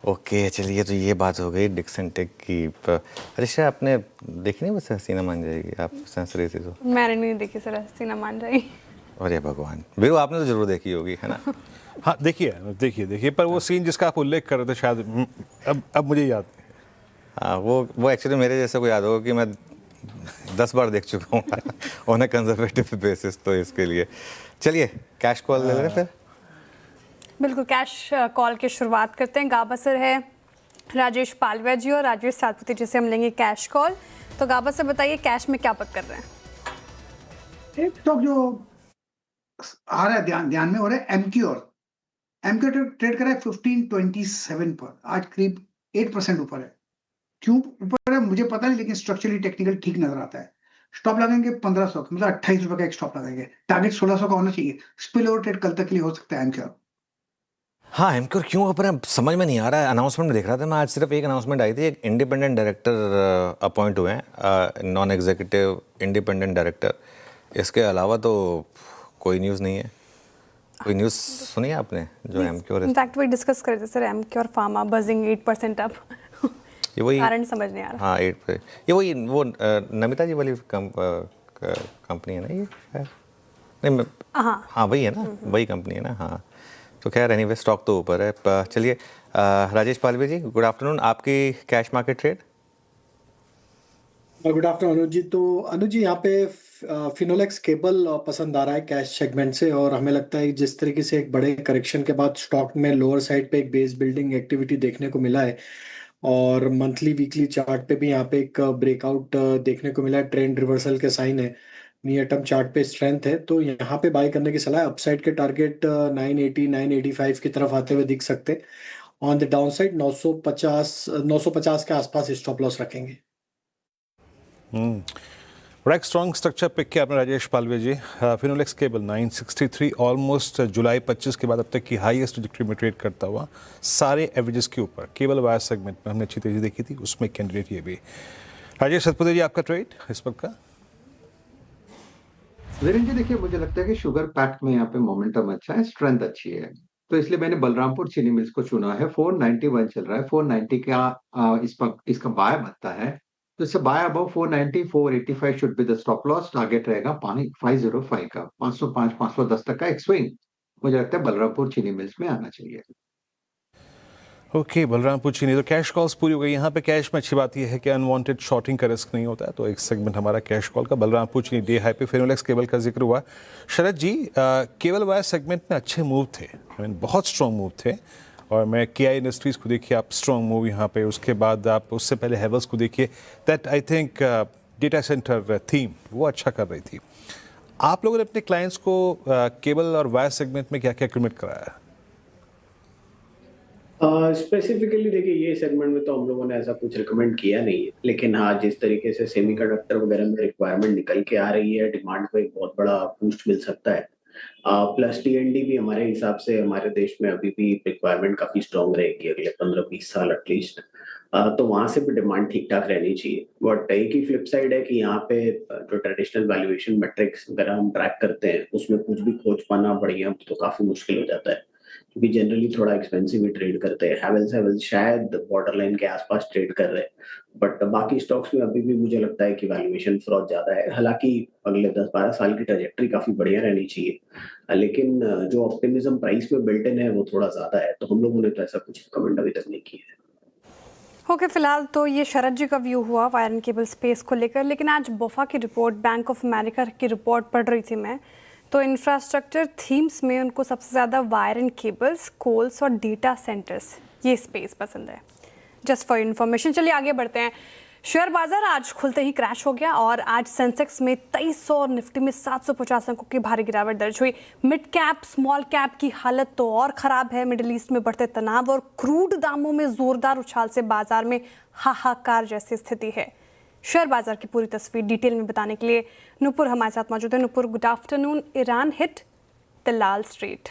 ओके चलिए, तो ये बात हो गई डिक्सन टेक की। अरिशा आपने देखी नहीं वैसे हसीना मान जाएगी, आप सेंस रही थी तो? मैंने नहीं देखी सर हसीना मान जाएगी। अरे भगवान, वीरू आपने तो जरूर देखी होगी है ना। हाँ देखिए पर वो सीन जिसका आप उल्लेख कर रहे थे शायद अब मुझे याद नहीं। हाँ वो एक्चुअली मेरे जैसे को याद होगा कि मैं 10 बार देख चुका हूँ ऑन ए कंजर्वेटिव बेसिस, तो इसके लिए चलिए कैश कॉल ले लें फिर। बिल्कुल, कैश कॉल की शुरुआत करते हैं। गाबा सर है राजेश पालवे जी और राजेश सातपुते जी से हम लेंगे कैश कॉल। तो गाबा सर बताइए कैश में क्या पक कर रहे हैं? एक स्टॉक जो आ रहा है ध्यान में हो रहा है एमक्योर ट्रेड कर रहा है 1527 पर, आज करीब 8% ऊपर है। क्यों ऊपर है मुझे पता नहीं, लेकिन स्ट्रक्चरली टेक्निकल ठीक नजर आता है। स्टॉप लगाएंगे 1500, मतलब 28 रुपए का एक स्टॉप लगाएंगे। टारगेट 1600 का होना चाहिए। स्पिल ओवर ट्रेड कल तक के लिए हो सकता है एमक्योर। हाँ एमक्योर क्यों ऊपर है समझ में नहीं आ रहा है। अनाउंसमेंट में देख रहा था मैं, आज सिर्फ एक अनाउंसमेंट आई थी, एक इंडिपेंडेंट डायरेक्टर अपॉइंट हुए हैं, नॉन एग्जीक्यूटिव इंडिपेंडेंट डायरेक्टर। इसके अलावा तो कोई न्यूज़ नहीं है। कोई न्यूज़ सुनी है आपने जो एमक्योर? इनफैक्ट वही डिस्कस कर रहे थे sir, Emcure pharma buzzing 8% up. ये वही कारण समझ नहीं आ रहा। हाँ 8 पे ये वही वो नमिता जी वाली कंपनी है ना ये? नहीं हाँ वही है ना, वही कंपनी है ना। हाँ तो खैर एनीवे स्टॉक तो ऊपर है। चलिए राजेश पालवे जी गुड आफ्टरनून, आपकी cash market trade. Good afternoon Anuj ji. तो अनुज जी यहाँ पे फिनोलेक्स केबल पसंद आ रहा है कैश सेगमेंट से, और हमें लगता है जिस तरीके से एक बड़े करेक्शन के बाद स्टॉक में लोअर साइड पे एक बेस बिल्डिंग एक्टिविटी देखने को मिला है, और मंथली वीकली चार्ट पे भी यहाँ पे एक ब्रेकआउट देखने को मिला है। ट्रेंड रिवर्सल के साइन है, नियर टर्म चार्ट पे स्ट्रेंथ है, तो यहाँ पे बाय करने की सलाह है। अपसाइड के टारगेट 980 985 की तरफ आते हुए दिख सकते हैं। ऑन द डाउन साइड 950 के आसपास स्टॉप लॉस रखेंगे। बड़ा एक स्ट्रॉन्ग स्ट्रक्चर पिक किया आपने राजेश पालवे जी। फिनोलेक्स केबल 963 ऑलमोस्ट जुलाई 25 के बाद अब तक की हाईएस्ट ट्रिजेक्टरी में ट्रेड करता हुआ सारे एवरेजेस के ऊपर। केबल वायर सेगमेंट में हमने अच्छी तेजी देखी थी, उसमें कैंडिडेट ये भी। राजेश सतपुते जी आपका ट्रेड इस वक्त का? वीरेंद्र जी देखिए, मुझे लगता है कि शुगर पैक्ट में यहाँ पे मोमेंटम अच्छा है, स्ट्रेंथ अच्छी है, तो इसलिए मैंने बलरामपुर चीनी मिल्स को चुना है। 491 चल रहा है, 490 का इसका बाय बनता है, तो इससे buy above 490 485 should be the stop loss. Target रहेगा 505 का, 505 510 तक का एक स्विंग मुझे लगता है बलरामपुर चीनी मिल्स में आना चाहिए। ओके बलरामपुर चीनी। तो कैश कॉल्स पूरी हो गई। यहाँ पे कैश में अच्छी बात यह है कि अनवांटेड शॉर्टिंग का रिस्क नहीं होता है, तो एक सेगमेंट हमारा कैश कॉल का। बलरामपुर चीनी डे हाई पे। फिनोलेक्स केबल का जिक्र हुआ। शरद जी केबल वायर सेगमेंट में अच्छे मूव थे, बहुत स्ट्रॉन्ग मूव थे, और मैं KI इंडस्ट्रीज को देखिए आप, स्ट्रॉन्ग मूव यहाँ पे। उसके बाद आप उससे पहले हेवल्स को देखिए, that I think data centre theme वो अच्छा कर रही थी। आप लोगों ने अपने क्लाइंट्स को केबल और वायर सेगमेंट में क्या क्या कमिट कराया? स्पेसिफिकली देखिए, ये सेगमेंट में तो हम लोगों ने ऐसा कुछ रिकमेंड किया नहीं है, लेकिन हाँ जिस तरीके से सेमीकंडक्टर वगैरह में रिक्वायरमेंट निकल के आ रही है, डिमांड को एक बहुत बड़ा बूस्ट मिल सकता है। प्लस T&D भी हमारे हिसाब से हमारे देश में अभी भी रिक्वायरमेंट काफी स्ट्रॉन्ग रहेगी अगले 15-20 साल एटलीस्ट, तो वहां से भी डिमांड ठीक ठाक रहनी चाहिए। बट एक ही फ्लिप साइड है कि यहाँ पे जो ट्रेडिशनल वैल्यूएशन मैट्रिक्स वगैरह हम ट्रैक करते हैं, उसमें कुछ भी खोज पाना बढ़िया तो काफी मुश्किल हो जाता है। क्योंकि जनरली थोड़ा एक्सपेंसिव ही ट्रेड करते हैं। हैवेल्स शायद बॉर्डर लाइन के आसपास ट्रेड कर रहे हैं, बट बाकी स्टॉक्स में अभी भी मुझे लगता है कि वैल्यूएशन फ्रॉड ज़्यादा है। हालाँकि अगले 10-12 साल की ट्रैजेक्टरी काफ़ी बढ़िया रहनी चाहिए, लेकिन जो ऑप्टिमिज्म प्राइस में बिल्ट इन है वो थोड़ा ज़्यादा है, तो हम लोगों ने तो ऐसा कुछ कमेंट अभी तक नहीं किया है। ओके, फिलहाल तो ये शरद जी का व्यू हुआ वायर एंड केबल स्पेस को लेकर, लेकिन आज बोफा की रिपोर्ट, बैंक ऑफ अमेरिका की रिपोर्ट पढ़ रही थी मैं, तो इंफ्रास्ट्रक्चर थीम्स में उनको सबसे ज़्यादा वायर एंड केबल्स, कोल्स और डेटा सेंटर्स, ये स्पेस पसंद है। Just for information. चलिए आगे बढ़ते हैं। शेयर बाजार आज खुलते ही क्रैश हो गया और आज सेंसेक्स में 2300 और निफ्टी में 750 अंकों की भारी गिरावट दर्ज हुई। मिड कैप स्मॉल कैप की हालत तो और ख़राब है। मिडिल ईस्ट में बढ़ते तनाव और क्रूड दामों में जोरदार उछाल से बाजार में हाहाकार जैसी स्थिति है। शेयर बाजार की पूरी तस्वीर डिटेल में बताने के लिए नुपुर हमारे साथ मौजूद है। Nupur, good afternoon. Iran hit Dalal street,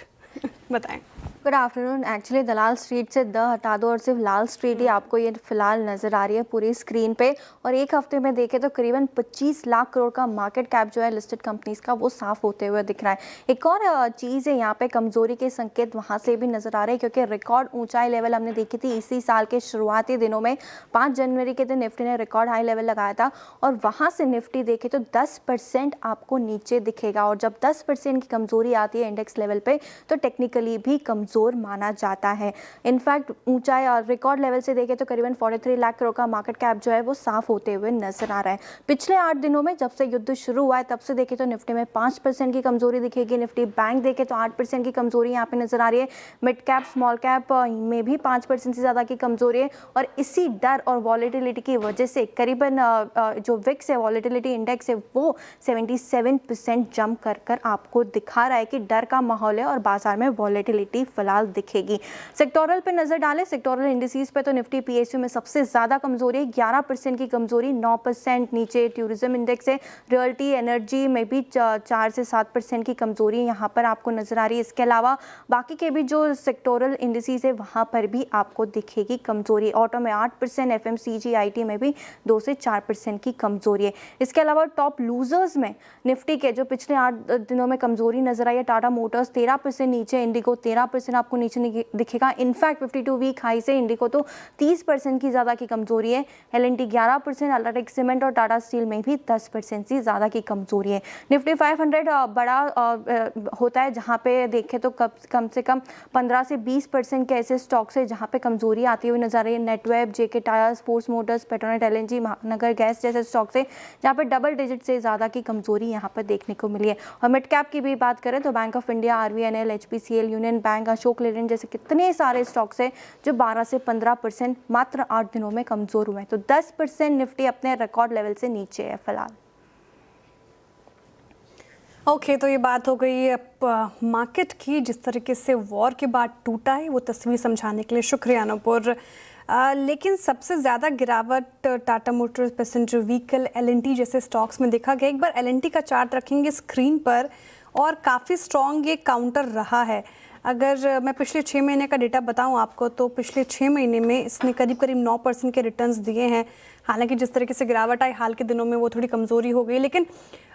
बताएं। Good afternoon. Actually Dalal street से द हटा दो और सिर्फ लाल स्ट्रीट ही आपको ये फिलहाल नज़र आ रही है पूरी स्क्रीन पे। और एक हफ्ते में देखें तो करीबन 25 लाख करोड़ का मार्केट कैप जो है लिस्टेड कंपनीज का वो साफ होते हुए दिख रहा है। एक और चीज़ है यहाँ पे, कमज़ोरी के संकेत वहाँ से भी नज़र आ रहे हैं, क्योंकि रिकॉर्ड ऊंचाई लेवल हमने देखी थी इसी साल के शुरुआती दिनों में। 5 जनवरी के दिन निफ्टी ने रिकॉर्ड हाई लेवल लगाया था और वहाँ से निफ्टी देखे तो 10% आपको नीचे दिखेगा। और जब 10% की कमज़ोरी आती है इंडेक्स लेवल पे तो टेक्निकली भी कमज़ोर माना जाता है। इनफैक्ट ऊंचाई और रिकॉर्ड लेवल से देखें तो करीबन 43 लाख करोड़ का मार्केट कैप जो है वो साफ होते हुए नजर आ रहा है। पिछले 8 दिनों में जब से युद्ध शुरू हुआ है तब से देखें तो निफ्टी में 5% की कमजोरी दिखेगी। निफ्टी बैंक देखें तो 8% की कमजोरी यहाँ पे नजर आ रही है। मिड कैप स्मॉल कैप में भी 5% से ज़्यादा की कमजोरी है। और इसी डर और वॉलेटिलिटी की वजह से करीबन जो विक्स है, वॉलेटिलिटी इंडेक्स है, वो 77% जंप कर आपको दिखा रहा है कि डर का माहौल है और बाजार में वॉलेटिलिटी फिलहाल दिखेगी। सेक्टोरल पे नजर डालें, सेक्टोरल इंडिसेस पे तो निफ्टी पीएसयू में सबसे ज्यादा कमजोरी है, 11% की कमजोरी, 9% नीचे टूरिज्म इंडेक्स है। रियल्टी एनर्जी में भी 4 से 7% की कमजोरी यहाँ पर आपको नजर आ रही है। इसके अलावा बाकी के भी जो सेक्टोरल इंडिसेस है वहाँ पर भी आपको दिखेगी कमजोरी। ऑटो में 8%, एफएमसीजी आईटी में भी 2 से 4% की कमजोरी है। इसके अलावा टॉप लूजर्स में निफ्टी के जो पिछले 8 दिनों में कमजोरी नजर आई है, टाटा मोटर्स 13% नीचे, इंडिगो 13% आपको नीचे दिखेगा। इनफैक्ट 52 वीक हाई से इंडिगो तो 30% की ज़्यादा की कमजोरी है। एलएनटी 11%, अल्ट्राटेक सीमेंट और टाटा स्टील में भी 10% से ज़्यादा की कमजोरी है। निफ्टी 500 बड़ा होता है जहाँ पे देखें तो कम से कम 15 से 20% के ऐसे स्टॉक्स है जहाँ पे कमजोरी आती हुई नजर आ रही है। Netweb, JK tyre, sports motors, Petronet LNG, Mahanagar gas जैसे स्टॉक्स है जहाँ पे डबल डिजिट से ज़्यादा की कमजोरी यहाँ पर देखने को मिली है। और मिड कैप की भी बात करें तो bank of India, RVNL, HPCL, union bank, Ashok Leyland जैसे कितने सारे स्टॉक्स हैं जो 12 से 15% मात्र 8 दिनों में कमजोर हुए हैं। तो 10% निफ्टी अपने रिकॉर्ड लेवल से नीचे है फिलहाल। ओके, तो ये बात हो गई मार्केट की। जिस तरीके से वॉर के बाद टूटा है वो तस्वीर समझाने के लिए शुक्रिया नुपुर। लेकिन सबसे ज़्यादा गिरावट Tata Motors, passenger vehicle, LNT जैसे स्टॉक्स में देखा गया। एक बार एलएनटी का चार्ट रखेंगे स्क्रीन पर और काफ़ी स्ट्रॉन्ग ये काउंटर रहा है। अगर मैं पिछले 6 महीने का डेटा बताऊं आपको तो पिछले 6 महीने में इसने करीब 9% के रिटर्न्स दिए हैं। हालांकि जिस तरीके से गिरावट आई हाल के दिनों में वो थोड़ी कमज़ोरी हो गई, लेकिन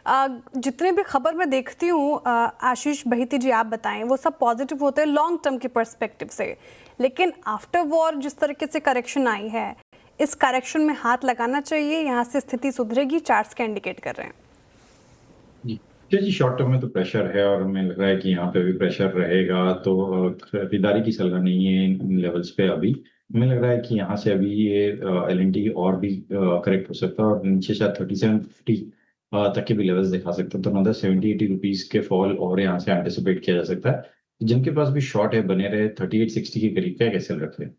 जितने भी खबर मैं देखती हूँ, आशीष बहिती जी आप बताएं, वो सब पॉजिटिव होते हैं लॉन्ग टर्म के पर्सपेक्टिव से। लेकिन आफ्टर वॉर जिस तरीके से करेक्शन आई है, इस करेक्शन में हाथ लगाना चाहिए, यहाँ से स्थिति सुधरेगी, चार्ट्स क्या इंडिकेट कर रहे हैं? जी, शॉर्ट टर्म में तो प्रेशर है और हमें लग रहा है कि यहाँ पे भी प्रेशर रहेगा, तो खरीदारी की सलाह नहीं है इन लेवल्स पे अभी। हमें लग रहा है कि यहाँ से अभी ये एलएनटी और भी करेक्ट हो सकता है और नीचे शायद 3750 तक के भी लेवल्स दिखा सकते हैं। तो अंदर 70-80 रुपीज के फॉल और यहाँ से एंटिसिपेट किया जा सकता है। जिनके पास भी शॉर्ट है बने रहे 3860 के करीब का कैसे रखे।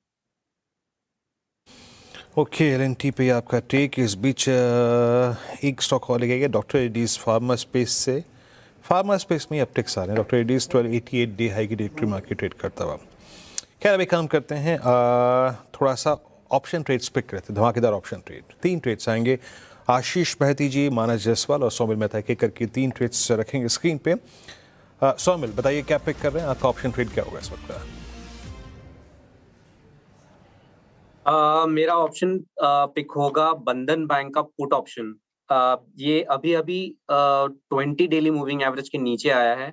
ओके, एलएनटी पे आपका टेक। इस बीच एक स्टॉक और लगेगा डॉक्टर एडीज फार्मा स्पेस से। फार्मा स्पेस में अपटिक्स आ रहे हैं। डॉक्टर एडीज 1288 डे हाई की डिरेक्टरी मार्केट ट्रेड करता हुआ। खैर अभी काम करते हैं, थोड़ा सा ऑप्शन ट्रेड्स पिक करते हैं, धमाकेदार ऑप्शन ट्रेड। 3 ट्रेड्स आएंगे। आशीष बहती जी, मानस जायसवाल और सौमिल मेहता के करके 3 ट्रेड्स रखेंगे स्क्रीन पे। सौमिल बताइए क्या पिक कर रहे हैं, आपका ऑप्शन ट्रेड क्या होगा इस वक्त? मेरा ऑप्शन पिक होगा बंधन बैंक का पुट ऑप्शन। ये अभी 20 डेली मूविंग एवरेज के नीचे आया है।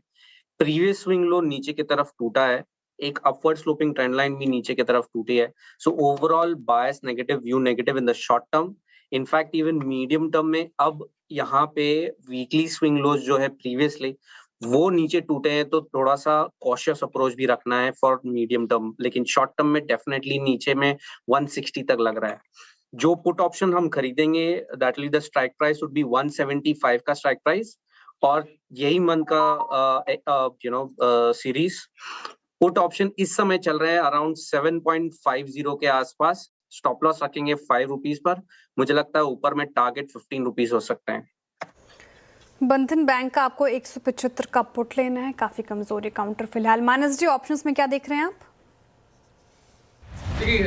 प्रीवियस स्विंग लो नीचे की तरफ टूटा है एक अपवर्ड स्लोपिंग ट्रेंड लाइन भी नीचे की तरफ टूटी है। So overall bias negative, view negative in the short term. In fact even medium term में अब यहाँ पे वीकली स्विंग लोज जो है प्रीवियसली वो नीचे टूटे हैं, तो थोड़ा सा कॉशियस अप्रोच भी रखना है फॉर मीडियम टर्म। लेकिन शॉर्ट टर्म में डेफिनेटली नीचे में 160 तक लग रहा है। जो पुट ऑप्शन हम खरीदेंगे that will the strike price would be 175 का स्ट्राइक प्राइस, और यही मंथ का सीरीज पुट ऑप्शन इस समय चल रहे हैं अराउंड 7.50 के आसपास। स्टॉप लॉस रखेंगे 5 रुपीज पर। मुझे लगता है ऊपर में टारगेट 15 रुपीज हो सकते हैं। बंधन बैंक का आपको 175 का पुट लेना है, काफी कमजोरी काउंटर फिलहाल। मानस जी, ऑप्शंस में क्या देख रहे हैं आप? देखिए,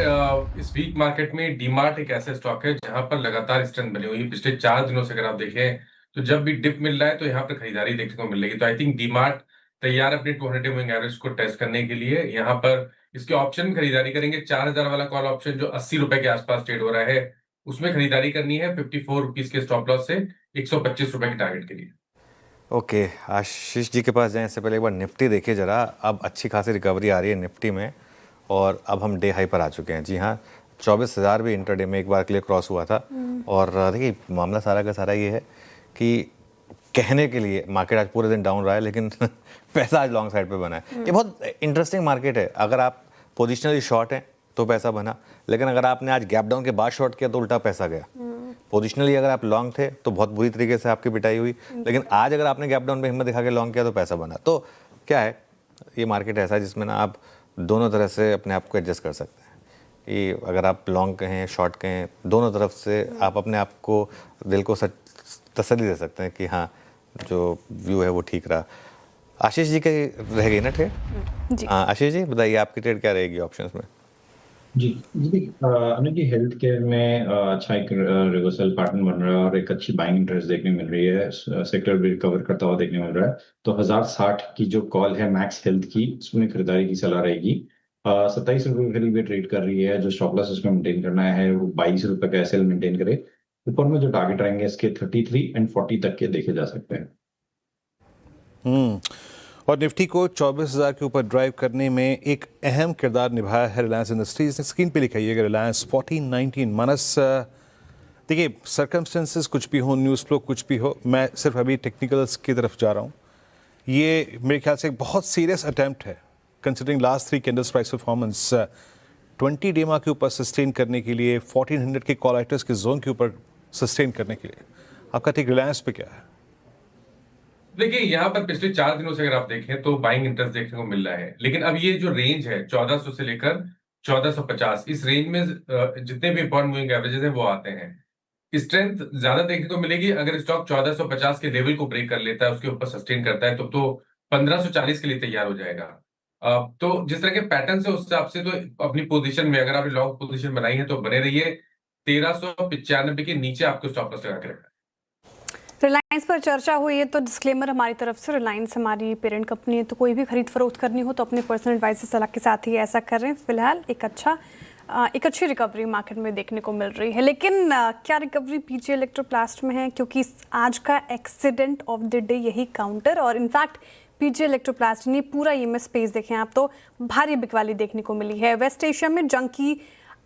इस वीक मार्केट में डीमार्ट एक ऐसा स्टॉक है जहां पर लगातार स्ट्रेंथ बनी हुई है। पिछले 4 दिनों से अगर आप देखें तो जब भी डिप मिल रहा है तो यहाँ पर खरीदारी देखने को मिलेगी। तो आई थिंक डीमार्ट तैयार अपने 200 मूविंग एवरेज को टेस्ट करने के लिए। यहाँ पर इसके ऑप्शन खरीदारी करेंगे। 4000 वाला कॉल ऑप्शन जो 80 रुपए के आसपास ट्रेड हो रहा है, उसमें खरीदारी करनी है 54 रुपीज के स्टॉप लॉस से 125 रुपए के टारगेट के लिए। ओके, आशीष जी के पास जाएं इससे पहले एक बार निफ्टी देखिए जरा। अब अच्छी खासी रिकवरी आ रही है निफ्टी में, और अब हम डे हाई पर आ चुके हैं। जी हाँ, 24,000 भी इंटरडे में एक बार के लिए क्रॉस हुआ था। और देखिए, मामला सारा का सारा ये है कि कहने के लिए मार्केट आज पूरे दिन डाउन रहा है, लेकिन पैसा आज लॉन्ग साइड पे बना है। ये बहुत इंटरेस्टिंग मार्केट है। अगर आप पोजिशनली शॉर्ट हैं तो पैसा बना, लेकिन अगर आपने आज गैप डाउन के बाद शॉर्ट किया तो उल्टा पैसा गया। पोजिशनली अगर आप लॉन्ग थे तो बहुत बुरी तरीके से आपकी पिटाई हुई, लेकिन आज अगर आपने गैप डाउन पे हिम्मत दिखा के लॉन्ग किया तो पैसा बना। तो क्या है, ये मार्केट ऐसा है जिसमें ना आप दोनों तरह से अपने आप को एडजस्ट कर सकते हैं। कि अगर आप लॉन्ग कहें शॉर्ट कहें, दोनों तरफ से आप अपने आप को दिल को तसल्ली दे सकते हैं कि हाँ, जो व्यू है वो ठीक रहा। आशीष जी के रह गई ना ट्रेड? हाँ आशीष जी बताइए, आपकी ट्रेड क्या रहेगी ऑप्शंस में? जी अनुज जी, हेल्थ केयर में अच्छा एक रिवर्सल पैटर्न बन रहा है और एक अच्छी बाइंग इंटरेस्ट देखने मिल रही है। सेक्टर भी रिकवर करता हुआ देखने मिल रहा है। तो 1060 की जो कॉल है मैक्स हेल्थ की, उसमें खरीदारी की सलाह रहेगी। 27 रुपये के करीब ट्रेड कर रही है। जो स्टॉप लॉस इसमें मेंटेन करना है वो 22 रुपये का एसएल मेंटेन करे। ऊपर में जो टारगेट रहेंगे इसके 33 एंड 40 तक के देखे जा सकते हैं। और निफ्टी को 24,000 के ऊपर ड्राइव करने में एक अहम किरदार निभाया है रिलायंस इंडस्ट्रीज ने। स्क्रीन पे लिखा है रिलायंस 1419। मानस, देखिए सर्कमस्टेंसेस कुछ भी हो, न्यूज़ फ्लो कुछ भी हो, मैं सिर्फ अभी टेक्निकल्स की तरफ जा रहा हूँ। ये मेरे ख्याल से एक बहुत सीरियस अटैम्प्ट है considering last 3 candles price performance. 20 डेमा के ऊपर सस्टेन करने के लिए, 1400 के कॉल राइटर्स के जोन के ऊपर सस्टेन करने के लिए आपका टेक रिलायंस पे क्या है? देखिए, यहाँ पर पिछले 4 दिनों से अगर आप देखें तो बाइंग इंटरेस्ट देखने को मिल रहा है। लेकिन अब ये जो रेंज है 1400 से लेकर 1450, इस रेंज में जितने भी इंपॉर्टेंट मूविंग एवरेजेस हैं वो आते हैं। स्ट्रेंथ ज्यादा देखने को मिलेगी अगर स्टॉक 1450 के लेवल को ब्रेक कर लेता है, उसके ऊपर सस्टेन करता है, तो 1540 के लिए तैयार हो जाएगा। तो जिस तरह के पैटर्न है उस हिसाब से तो अपनी पोजीशन में अगर आपने लॉन्ग पोजीशन बनाई है तो बने रहिए। 1395 के नीचे आपको स्टॉप लॉस लगा के रखना है। रिलायंस पर चर्चा हुई है तो डिस्क्लेमर हमारी तरफ से, रिलायंस हमारी पेरेंट कंपनी है, तो कोई भी खरीद फरोख्त करनी हो तो अपने पर्सनल एडवाइस से सलाह के साथ ही ऐसा कर रहे हैं। फिलहाल एक अच्छी रिकवरी मार्केट में देखने को मिल रही है। लेकिन क्या रिकवरी पीजी इलेक्ट्रोप्लास्ट में है? क्योंकि आज का एक्सीडेंट ऑफ द डे यही काउंटर, और इनफैक्ट पीजी इलेक्ट्रोप्लास्ट ने पूरा ईएमएस स्पेस देखें आप तो भारी बिकवाली देखने को मिली है। वेस्ट एशिया में जंग की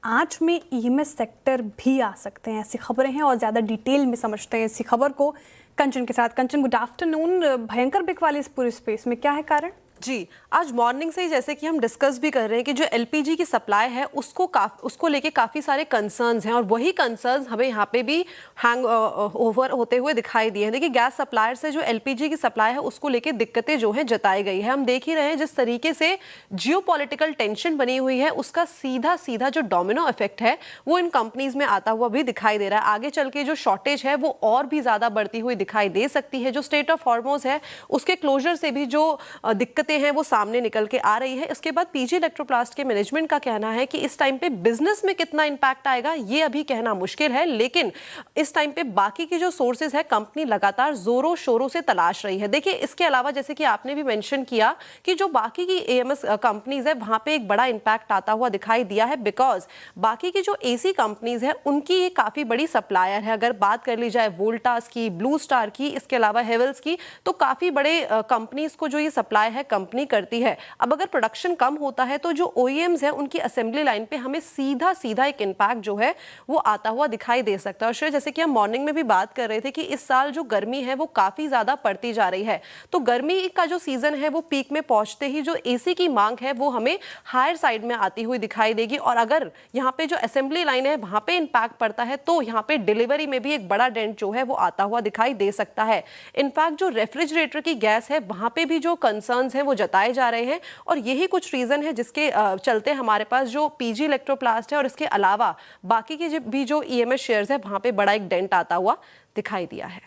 आज में ईएमएस सेक्टर भी आ सकते हैं, ऐसी खबरें हैं, और ज़्यादा डिटेल में समझते हैं इसी खबर को कंचन के साथ। कंचन, गुड आफ्टरनून। भयंकर बिकवाली इस पूरे स्पेस में, क्या है कारण? जी, आज मॉर्निंग से ही जैसे कि हम डिस्कस भी कर रहे हैं कि जो एलपीजी की सप्लाई है उसको लेके काफ़ी सारे कंसर्न्स हैं, और वही कंसर्न्स हमें यहाँ पे भी हैंग ओवर होते हुए दिखाई दिए हैं। देखिए, गैस सप्लायर से जो एलपीजी की सप्लाई है उसको लेके दिक्कतें जो हैं जताई गई है। हम देख ही रहे हैं जिस तरीके से जियोपॉलिटिकल टेंशन बनी हुई है, उसका सीधा जो डोमिनो इफेक्ट है वो इन कंपनीज में आता हुआ भी दिखाई दे रहा है। आगे चल के जो शॉर्टेज है वो और भी ज़्यादा बढ़ती हुई दिखाई दे सकती है। जो स्टेट ऑफ हॉर्मोज है उसके क्लोजर से भी जो दिक्कत हैं वो सामने निकल के आ रही है। इसके बाद पीजी इलेक्ट्रोप्लास्ट के मैनेजमेंट का कहना है कि इस टाइम पे बिजनेस में कितना इंपैक्ट आएगा ये अभी कहना मुश्किल है, लेकिन इस टाइम पे बाकी की जो सोर्सेज है कंपनी लगातार जोरों शोरों से तलाश रही है। देखिए, इसके अलावा जैसे कि आपने भी मेंशन किया कि जो बाकी की एएमएस कंपनीज है वहां पे एक बड़ा इंपैक्ट आता हुआ दिखाई दिया है, बिकॉज बाकी की जो एसी कंपनीज है उनकी ये काफी बड़ी सप्लायर है। अगर बात कर ली जाए वोल्टास की, ब्लू स्टार की, इसके अलावा हेवल्स की, तो काफी बड़े कंपनीज को जो ये सप्लाई है कंपनी करती है। अब अगर प्रोडक्शन कम होता है तो जो OEMs है उनकी असेंबली लाइन पे हमें सीधा सीधा एक इम्पैक्ट जो है वो आता हुआ दिखाई दे सकता है। और श्रेय, जैसे कि हम मॉर्निंग में भी बात कर रहे थे कि इस साल जो गर्मी है वो काफी ज्यादा पड़ती जा रही है, तो गर्मी का जो सीजन है वो पीक में पहुंचते ही जो AC की मांग है वो हमें हायर साइड में आती हुई दिखाई देगी। और अगर यहाँ पे जो असेंबली लाइन है वहां पे इंपैक्ट पड़ता है तो यहाँ पे डिलीवरी में भी एक बड़ा डेंट जो है वो आता हुआ दिखाई दे सकता है। इनफैक्ट जो रेफ्रिजरेटर की गैस है वहां पे भी जो कंसर्न्स हैं वो जताए जा रहे हैं, और यही कुछ रीजन है जिसके चलते हमारे पास जो PG इलेक्ट्रोप्लास्ट है और इसके अलावा बाकी के भी जो EMS शेयर्स है वहां पे बड़ा एक डेंट आता हुआ दिखाई दिया है।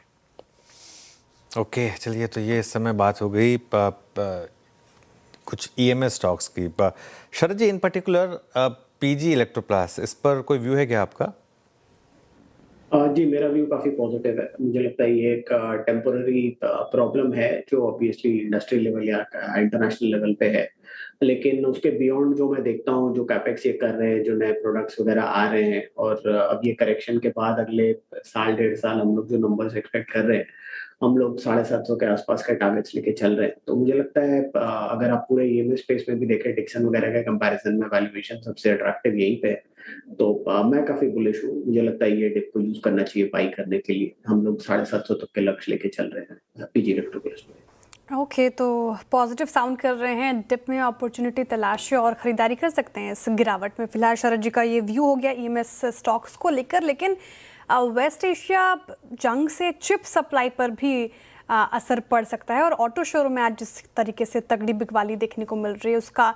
ओके, चलिए, तो ये इस समय बात हो गई कुछ EMS स्टॉक्स की। शरद जी, इन पर्टिकुलर PG इलेक्ट्रोप्लास्ट, इस पर कोई व्यू है क्या आपका? जी, मेरा व्यू काफी पॉजिटिव है। मुझे लगता है ये एक टेम्पोररी प्रॉब्लम है जो ऑब्वियसली इंडस्ट्री लेवल या इंटरनेशनल लेवल पे है, लेकिन उसके बियॉन्ड जो मैं देखता हूँ, जो कैपेक्स ये कर रहे हैं, जो नए प्रोडक्ट्स वगैरह आ रहे हैं, और अब ये करेक्शन के बाद अगले साल 1.5 साल हम लोग जो नंबर्स एक्सपेक्ट कर रहे हैं, हम लोग 750 के आसपास के टारगेट्स लेके चल रहे हैं। तो मुझे लगता है अगर आप पूरे EMS स्पेस में भी देखें, डिक्सन वगैरह के कंपैरिजन में वैल्यूएशन सबसे अट्रैक्टिव यहीं पे है। तो मैं काफी बुलिश हूँ। मुझे लगता है ये डिप को यूज करना चाहिए बाई करने के लिए। हम लोग 750 तक के लक्ष्य लेके चल रहे हैं PG इलेक्ट्रोप्लास्ट में। ओके, तो पॉजिटिव साउंड कर रहे हैं, डिप में अपॉर्चुनिटी तलाशें और खरीदारी कर सकते हैं इस गिरावट में। फिलहाल शरद जी का ये व्यू हो गया EMS स्टॉक्स को लेकर, लेकिन वेस्ट एशिया जंग से चिप सप्लाई पर भी असर पड़ सकता है, और ऑटो शोरूम में आज जिस तरीके से तगड़ी बिकवाली देखने को मिल रही है उसका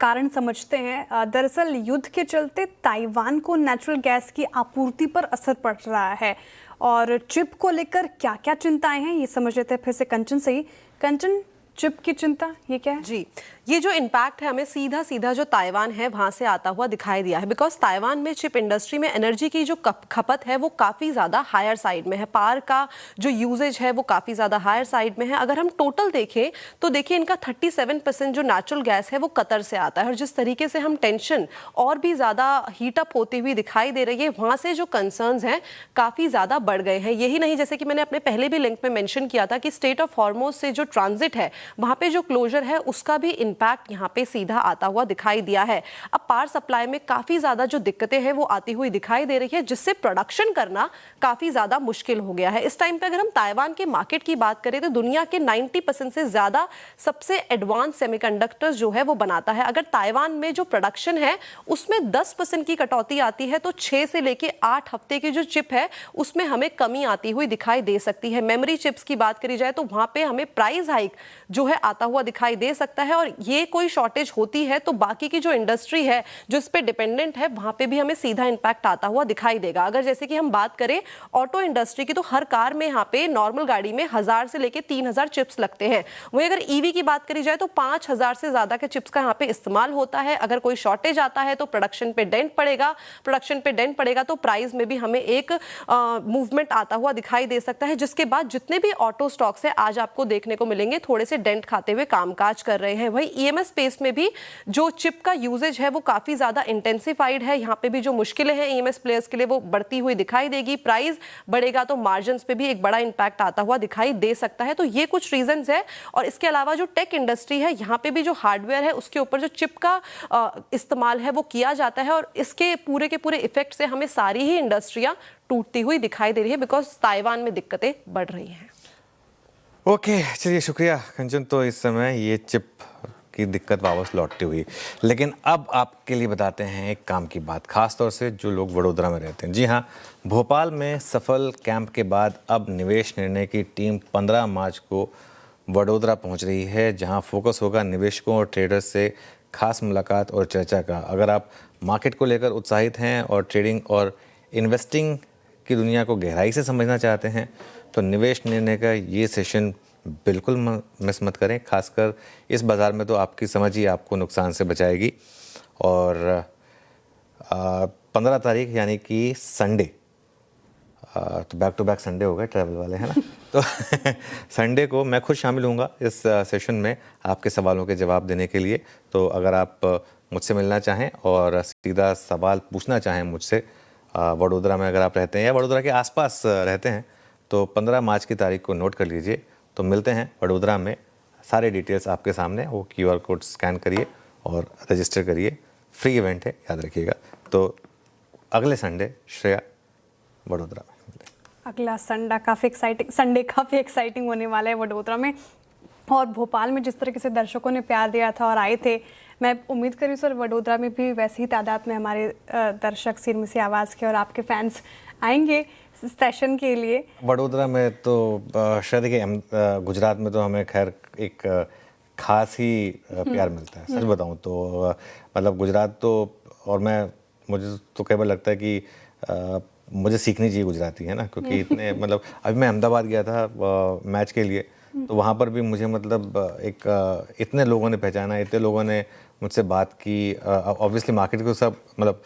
कारण समझते हैं। दरअसल युद्ध के चलते ताइवान को नेचुरल गैस की आपूर्ति पर असर पड़ रहा है, और चिप को लेकर क्या क्या चिंताएं हैं ये समझ लेते हैं फिर से कंचन से ही। कंचन, चिप की चिंता ये क्या है? जी, ये जो इम्पैक्ट है हमें सीधा सीधा जो ताइवान है वहां से आता हुआ दिखाई दिया है, बिकॉज ताइवान में चिप इंडस्ट्री में एनर्जी की जो खपत है वो काफ़ी ज़्यादा हायर साइड में है। पावर का जो यूजेज है वो काफ़ी ज़्यादा हायर साइड में है। अगर हम टोटल देखें तो देखिए इनका 37% जो नेचुरल गैस है वो कतर से आता है, और जिस तरीके से हम टेंशन और भी ज़्यादा हीटअप होती हुई दिखाई दे रही है, वहाँ से जो कंसर्न्स हैं काफ़ी ज़्यादा बढ़ गए हैं। यही नहीं, जैसे कि मैंने अपने पहले भी लिंक में मेंशन किया था कि स्टेट ऑफ हॉर्मोज से जो ट्रांजिट है वहाँ पे जो क्लोजर है उसका भी इम्पैक्ट यहाँ पे सीधा आता हुआ दिखाई दिया है। अब पावर सप्लाई में काफी ज्यादा जो दिक्कतें हैं वो आती हुई दिखाई दे रही है, जिससे प्रोडक्शन करना काफी ज्यादा मुश्किल हो गया है। इस टाइम पे अगर हम ताइवान के मार्केट की बात करें तो दुनिया के 90% से ज्यादा सबसे एडवांस सेमीकंडक्टर्स जो है वो बनाता है। अगर ताइवान में जो प्रोडक्शन है उसमें 10% की कटौती आती है तो 6 से लेके 8 हफ्ते की जो चिप है उसमें हमें कमी आती हुई दिखाई दे सकती है। मेमोरी चिप्स की बात करी जाए तो वहां पे हमें प्राइस हाइक जो है आता हुआ दिखाई दे सकता है, और ये कोई शॉर्टेज होती है तो बाकी की जो इंडस्ट्री है जो इस पे डिपेंडेंट है वहां पे भी हमें सीधा इंपैक्ट आता हुआ दिखाई देगा। अगर जैसे कि हम बात करें ऑटो इंडस्ट्री की, तो हर कार में यहाँ पे नॉर्मल गाड़ी में 1000 से लेके 3000 चिप्स लगते हैं। वहीं अगर ईवी की बात करी जाए तो 5000 से ज्यादा के चिप्स का यहाँ पे इस्तेमाल होता है। अगर कोई शॉर्टेज आता है तो प्रोडक्शन पे डेंट पड़ेगा, तो प्राइस में भी हमें एक मूवमेंट आता हुआ दिखाई दे सकता है, जिसके बाद जितने भी ऑटो स्टॉक्स है आज आपको देखने को मिलेंगे थोड़े से डेंट खाते हुए कामकाज कर रहे हैं। वही EMS स्पेस में भी जो चिप का यूजेज है वो काफी ज्यादा इंटेंसिफाइड है। यहाँ पे भी जो मुश्किलें हैं EMS प्लेयर्स के लिए वो बढ़ती हुई दिखाई देगी। प्राइस बढ़ेगा तो मार्जिन्स पे भी एक बड़ा इंपैक्ट आता हुआ दिखाई दे सकता है। तो ये कुछ रीजंस है, और इसके अलावा जो टेक इंडस्ट्री है यहाँ पे भी जो हार्डवेयर है उसके ऊपर जो चिप का इस्तेमाल है वो किया जाता है, और इसके पूरे के पूरे इफेक्ट से हमें सारी ही इंडस्ट्रियां टूटती हुई दिखाई दे रही है, बिकॉज ताइवान में दिक्कतें बढ़ रही हैं। ओके, चलिए, शुक्रिया कंचन। तो इस समय ये चिप की दिक्कत वापस लौटती हुई, लेकिन अब आपके लिए बताते हैं एक काम की बात, खास तौर से जो लोग वडोदरा में रहते हैं। जी हाँ, भोपाल में सफल कैंप के बाद अब निवेश निर्णय की टीम 15 मार्च को वडोदरा पहुंच रही है, जहां फोकस होगा निवेशकों और ट्रेडर्स से खास मुलाकात और चर्चा का। अगर आप मार्केट को लेकर उत्साहित हैं और ट्रेडिंग और इन्वेस्टिंग की दुनिया को गहराई से समझना चाहते हैं तो निवेश निर्णय का ये सेशन बिल्कुल मिस मत करें। खासकर इस बाज़ार में तो आपकी समझ ही आपको नुकसान से बचाएगी। और 15 तारीख यानी कि संडे, तो बैक टू बैक संडे हो गए ट्रैवल वाले, है ना। तो संडे को मैं खुद शामिल होऊंगा इस सेशन में आपके सवालों के जवाब देने के लिए। तो अगर आप मुझसे मिलना चाहें और सीधा सवाल पूछना चाहें मुझसे, वडोदरा में अगर आप रहते हैं या वडोदरा के आसपास रहते हैं तो 15 मार्च की तारीख को नोट कर लीजिए। तो मिलते हैं वडोदरा में सारे डिटेल्स आपके सामने, वो QR कोड स्कैन करिए और रजिस्टर करिए। फ्री इवेंट है, याद रखिएगा। तो अगले संडे श्रेया वडोदरा में। अगला संडे काफ़ी एक्साइटिंग होने वाला है वडोदरा में, और भोपाल में जिस तरीके से दर्शकों ने प्यार दिया था और आए थे, मैं उम्मीद करी सर वडोदरा में भी वैसे ही तादाद में हमारे दर्शक सिर में से आवाज़ के और आपके फैंस आएंगे सेशन के लिए। वडोदरा में तो शायद देखिए, गुजरात में तो हमें खैर एक खास ही प्यार मिलता है, सच बताऊं तो। मतलब गुजरात तो, और मुझे तो कई बार लगता है कि मुझे सीखनी चाहिए गुजराती, है ना, क्योंकि इतने मतलब अभी मैं अहमदाबाद गया था मैच के लिए, तो वहाँ पर भी मुझे मतलब इतने लोगों ने पहचाना, इतने लोगों ने मुझसे बात की। ऑब्वियसली मार्केट को सब मतलब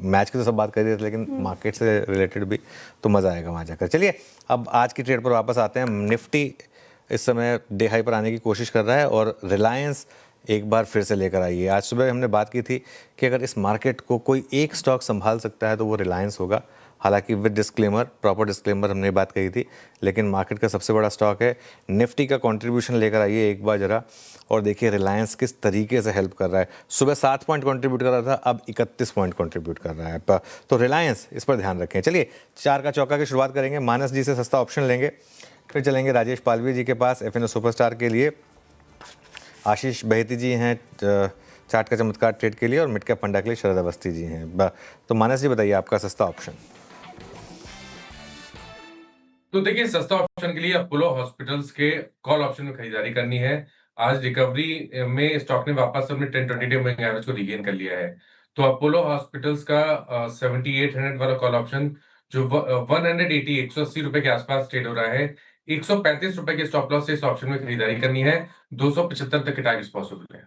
मैच की तो सब बात कर रहे थे, लेकिन मार्केट से रिलेटेड भी, तो मज़ा आएगा वहाँ जाकर। चलिए अब आज की ट्रेड पर वापस आते हैं। निफ्टी इस समय डे हाई पर आने की कोशिश कर रहा है और रिलायंस एक बार फिर से लेकर आई है। आज सुबह हमने बात की थी कि अगर इस मार्केट को कोई एक स्टॉक संभाल सकता है तो वो रिलायंस होगा। हालांकि विद डिस्क्लेमर, प्रॉपर डिस्क्लेमर हमने बात कही थी, लेकिन मार्केट का सबसे बड़ा स्टॉक है। निफ्टी का कंट्रीब्यूशन लेकर आइए एक बार ज़रा, और देखिए रिलायंस किस तरीके से हेल्प कर रहा है। सुबह 7 पॉइंट कंट्रीब्यूट कर रहा था, अब 31 पॉइंट कंट्रीब्यूट कर रहा है। तो रिलायंस, इस पर ध्यान रखें। चलिए 4 का चौका की शुरुआत करेंगे। मानस जी से सस्ता ऑप्शन लेंगे, फिर चलेंगे राजेश पालवी जी के पास FNO सुपरस्टार के लिए। आशीष बहेती जी हैं चार्ट का चमत्कार ट्रेड के लिए, और मिड कैप फंडा के लिए शरद अवस्थी जी हैं। तो मानस जी बताइए आपका सस्ता ऑप्शन। तो देखिए, सस्ता ऑप्शन के लिए अपोलो हॉस्पिटल्स के कॉल ऑप्शन में खरीदारी करनी है। आज रिकवरी में स्टॉक ने वापस अपने 10-20 मूविंग एवरेज को रिगेन कर लिया है। तो अपोलो हॉस्पिटल्स का 7800 वाला कॉल ऑप्शन जो 180 रुपए के आसपास ट्रेड हो रहा है, 135 रुपए के स्टॉप लॉस से इस ऑप्शन में खरीदारी करनी है। 275 तक के टारगेट्स पॉसिबल है।